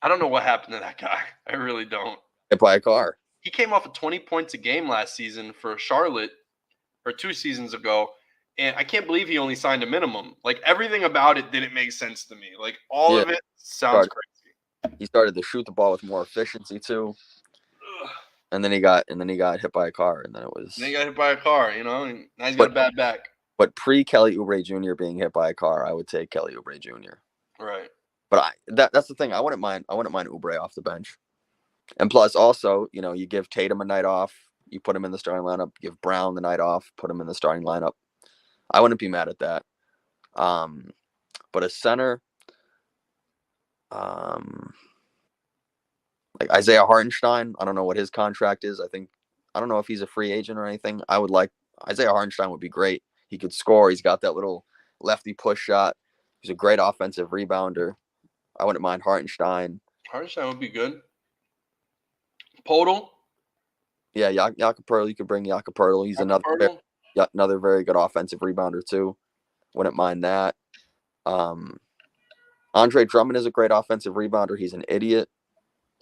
I don't know what happened to that guy. I really don't. Hit by a car. He came off of 20 points a game last season for Charlotte, or 2 seasons ago, And I can't believe he only signed a minimum. Like, everything about it didn't make sense to me. Like, all of it sounds crazy. He started to shoot the ball with more efficiency too. Ugh. And then he got hit by a car, and then it was. Then he got hit by a car, and now he's got a bad back. But pre-Kelly Oubre Jr. being hit by a car, I would take Kelly Oubre Jr. Right. But that's the thing. I wouldn't mind Oubre off the bench. And plus, also, you give Tatum a night off, you put him in the starting lineup. Give Brown the night off, put him in the starting lineup. I wouldn't be mad at that. But a center, like Isaiah Hartenstein, I don't know what his contract is. I don't know if he's a free agent or anything. I would like Isaiah Hartenstein would be great. He could score. He's got that little lefty push shot. He's a great offensive rebounder. I wouldn't mind Hartenstein. Hartenstein would be good. Podol? Yeah, Jakob Poeltl. You could bring Jakob Poeltl. He's another very good offensive rebounder too. Wouldn't mind that. Andre Drummond is a great offensive rebounder. He's an idiot.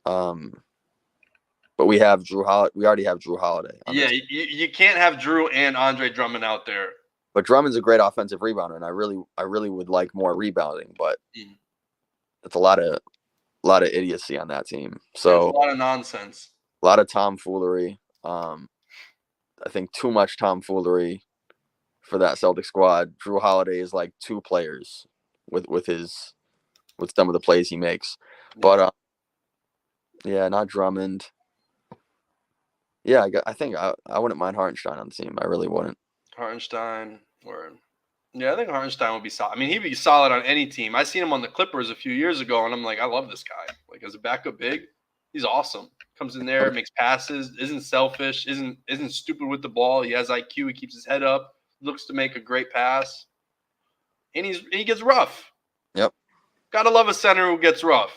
But we have Drew Holiday. We already have Drew Holiday. Yeah, you can't have Drew and Andre Drummond out there. But Drummond's a great offensive rebounder, and I really would like more rebounding. But it's a lot of idiocy on that team. So a lot of nonsense. A lot of tomfoolery. I think too much tomfoolery for that Celtic squad. Drew Holiday is like two players with some of the plays he makes. But not Drummond. Yeah, I think I wouldn't mind Hartenstein on the team. I really wouldn't. Hartenstein, I think Hartenstein would be solid. I mean, he'd be solid on any team. I seen him on the Clippers a few years ago, and I'm like, I love this guy. Like, as a backup big, he's awesome. Comes in there, makes passes, isn't selfish, isn't stupid with the ball. He has IQ. He keeps his head up, looks to make a great pass, and he gets rough. Yep. Gotta love a center who gets rough.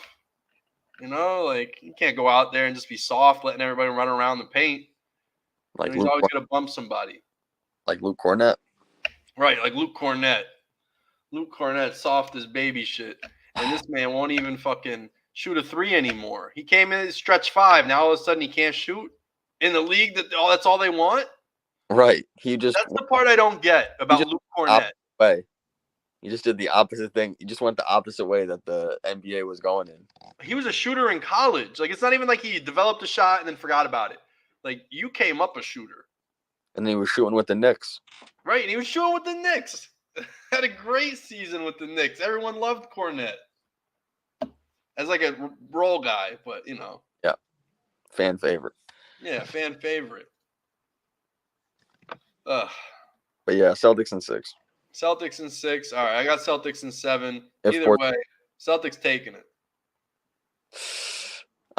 Like, you can't go out there and just be soft, letting everybody run around the paint. Like he's always gonna bump somebody. Like Luke Cornett. Right, like Luke Cornett. Luke Cornett, soft as baby shit. And this man won't even fucking shoot a three anymore. He came in stretch 5. Now all of a sudden he can't shoot in the league. That's all they want. Right. That's the part I don't get about Luke Cornett. Way. You just did the opposite thing. You just went the opposite way that the NBA was going in. He was a shooter in college. Like, it's not even like he developed a shot and then forgot about it. Like, you came up a shooter. And he was shooting with the Knicks. Right, and he was shooting with the Knicks. Had a great season with the Knicks. Everyone loved Cornett. As like a role guy, but Yeah. Fan favorite. Yeah, fan favorite. Ugh. But yeah, Celtics in 6. Celtics in 6. All right, I got Celtics in 7. If Either way, Celtics taking it.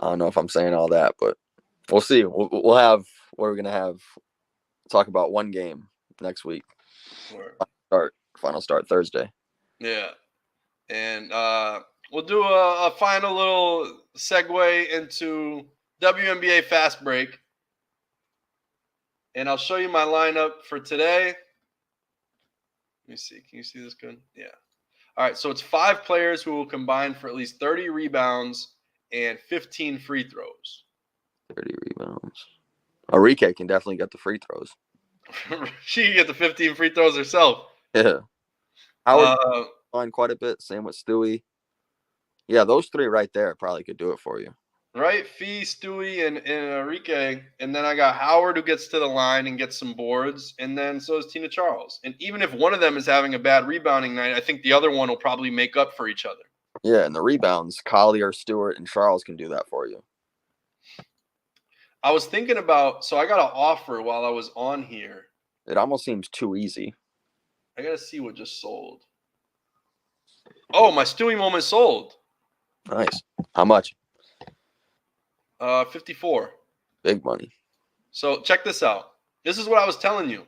I don't know if I'm saying all that, but we'll see. We'll have what we're gonna have. Talk about one game next week. Final start Thursday. Yeah, and we'll do a final little segue into WNBA fast break, and I'll show you my lineup for today. Let me see. Can you see this good? Yeah. All right. So it's 5 players who will combine for at least 30 rebounds and 15 free throws. 30 rebounds. Enrique can definitely get the free throws. She can get the 15 free throws herself. Yeah. Howard on quite a bit. Same with Stewie. Yeah, those 3 right there probably could do it for you. Right? Fee, Stewie, and Enrique. And then I got Howard, who gets to the line and gets some boards. And then so is Tina Charles. And even if one of them is having a bad rebounding night, I think the other one will probably make up for each other. Yeah, and the rebounds, Collier, Stewart, and Charles can do that for you. I was thinking about, so I got an offer while I was on here. It almost seems too easy. I got to see what just sold. Oh, my Stewie moment sold. Nice. How much? 54. Big money. So check this out. This is what I was telling you.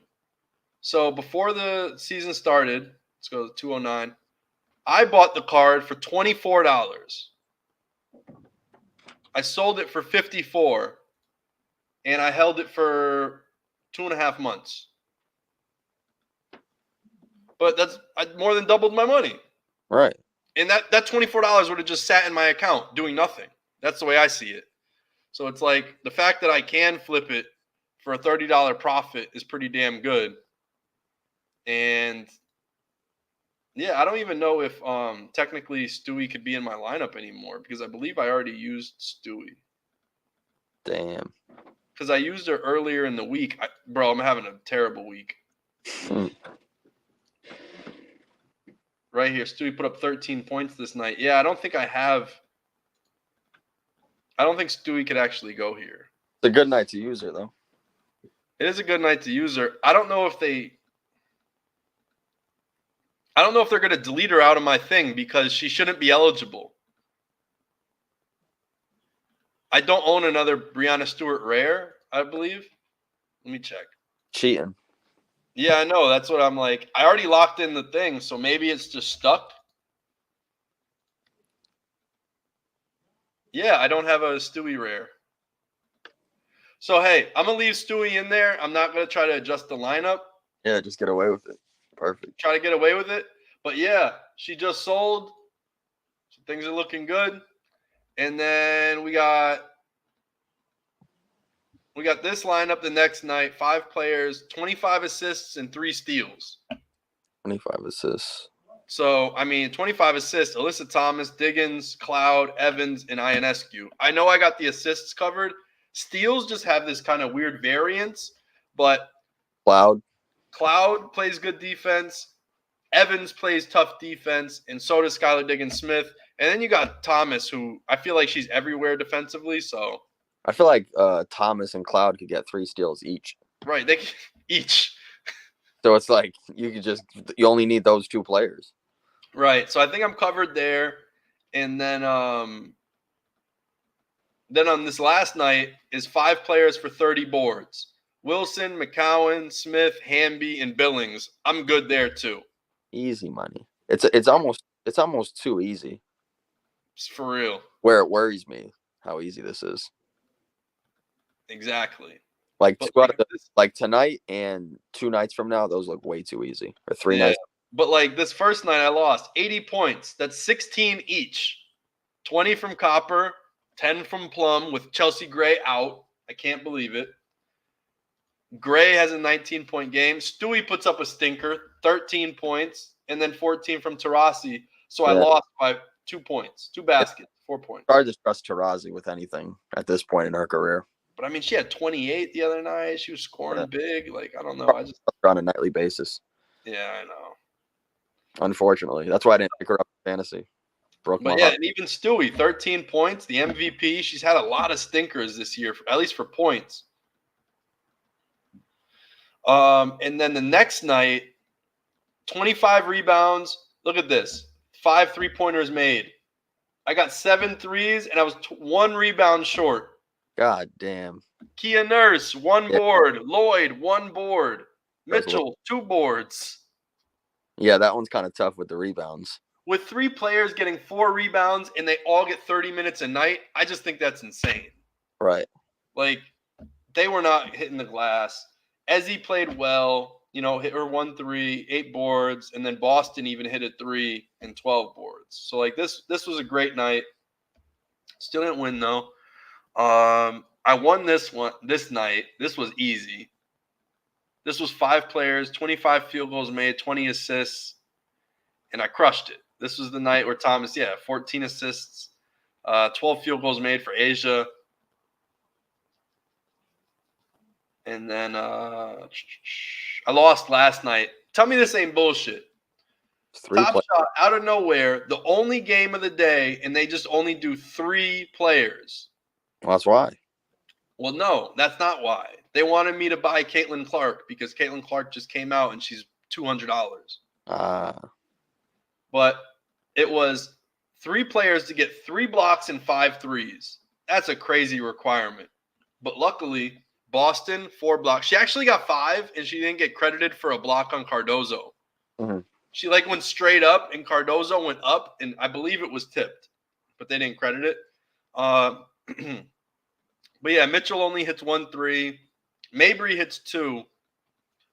So before the season started, let's go to 209. I bought the card for $24. I sold it for $54, and I held it for 2.5 months. But that's more than doubled my money. Right. And that $24 would have just sat in my account doing nothing. That's the way I see it. So it's like the fact that I can flip it for a $30 profit is pretty damn good. And yeah, I don't even know if technically Stewie could be in my lineup anymore because I believe I already used Stewie. Damn. Because I used her earlier in the week. Bro, I'm having a terrible week. Right here, Stewie put up 13 points this night. Yeah, I don't think Stewie could actually go here. It's a good night to use her, though. It is a good night to use her. I don't know if they're going to delete her out of my thing because she shouldn't be eligible. I don't own another Breanna Stewart rare, I believe. Let me check. Cheating. Yeah, I know. That's what I'm like. I already locked in the thing, so maybe it's just stuck. Yeah, I don't have a Stewie rare. So, hey, I'm going to leave Stewie in there. I'm not going to try to adjust the lineup. Yeah, just get away with it. Perfect. Try to get away with it. But, yeah, she just sold. So things are looking good. And then we got this lineup the next night. 5 players, 25 assists, and 3 steals. 25 assists. So, 25 assists. Alyssa Thomas, Diggins, Cloud, Evans, and Ionescu. I know I got the assists covered. Steals just have this kind of weird variance, but Cloud plays good defense. Evans plays tough defense, and so does Skylar Diggins-Smith. And then you got Thomas, who I feel like she's everywhere defensively. So I feel like Thomas and Cloud could get 3 steals each. Right, they each. So it's like you only need those 2 players. Right. So I think I'm covered there. And then on this last night is 5 players for 30 boards. Wilson, McCowan, Smith, Hamby, and Billings. I'm good there too. Easy money. It's almost too easy. It's for real. Where it worries me how easy this is. Exactly. Like tonight and 2 nights from now, those look way too easy. Or 3 nights. But like this first night, I lost 80 points. That's 16 each. 20 from Copper, 10 from Plum with Chelsea Gray out. I can't believe it. Gray has a 19-point game. Stewie puts up a stinker, 13 points, and then 14 from Tarasi. So I lost by 2 points, 2 baskets, 4 points. It's hard to trust Tarasi with anything at this point in her career. But she had 28 the other night. She was scoring big. Like, I don't know. I just on a nightly basis. Yeah, I know. Unfortunately, that's why I didn't pick her up in fantasy. Broke my heart. And even Stewie, 13 points, the MVP. She's had a lot of stinkers this year, at least for points. And then the next night, 25 rebounds. Look at this. 5 3-pointers made. I got 7 threes, and I was 1 rebound short. God damn. Kia Nurse, 1 board. Lloyd, 1 board. Mitchell, 2 boards. Yeah, that one's kind of tough with the rebounds. With 3 players getting 4 rebounds and they all get 30 minutes a night, I just think that's insane. Right. Like, they were not hitting the glass. Ezzy played well, hit her 1 3, 8 boards, and then Boston even hit a 3 and 12 boards. So, like, this was a great night. Still didn't win, though. I won this night. This was easy. This was 5 players, 25 field goals made, 20 assists, and I crushed it. This was the night where Thomas, 14 assists, 12 field goals made for Asia. And then I lost last night. Tell me this ain't bullshit. Top Shot out of nowhere, the only game of the day, and they just only do 3 players. Well, that's why. Well, no, that's not why. They wanted me to buy Caitlin Clark because Caitlin Clark just came out and she's $200. But it was 3 players to get 3 blocks and 5 threes. That's a crazy requirement. But luckily, Boston, 4 blocks. She actually got 5, and she didn't get credited for a block on Cardozo. Mm-hmm. She went straight up, and Cardozo went up, and I believe it was tipped, but they didn't credit it. But yeah, Mitchell only hits 1 3. Mabry hits 2,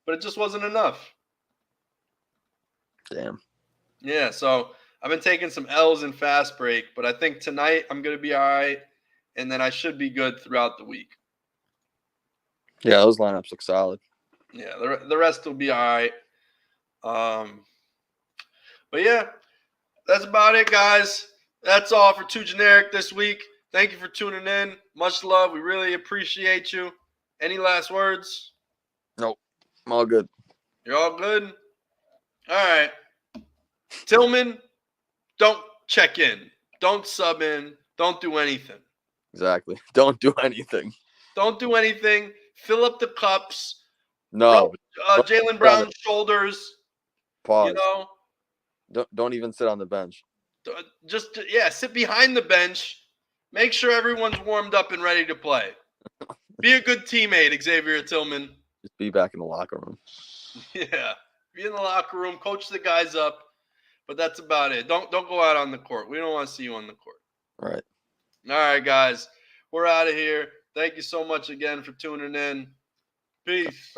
but it just wasn't enough. Damn. Yeah, so I've been taking some L's in fast break, but I think tonight I'm going to be all right, and then I should be good throughout the week. Yeah, those lineups look solid. Yeah, the rest will be all right. But yeah, that's about it, guys. That's all for Too Generic this week. Thank you for tuning in. Much love. We really appreciate you. Any last words? Nope. I'm all good. You're all good? All right. Tillman, don't check in. Don't sub in. Don't do anything. Exactly. Don't do anything. Don't do anything. Fill up the cups. No. Rub, Jaylen Brown's shoulders. Pause. You know. Don't even sit on the bench. Just sit behind the bench. Make sure everyone's warmed up and ready to play. Be a good teammate, Xavier Tillman. Just be back in the locker room. Yeah. Be in the locker room, coach the guys up. But that's about it. Don't go out on the court. We don't want to see you on the court. All right. All right, guys. We're out of here. Thank you so much again for tuning in. Peace.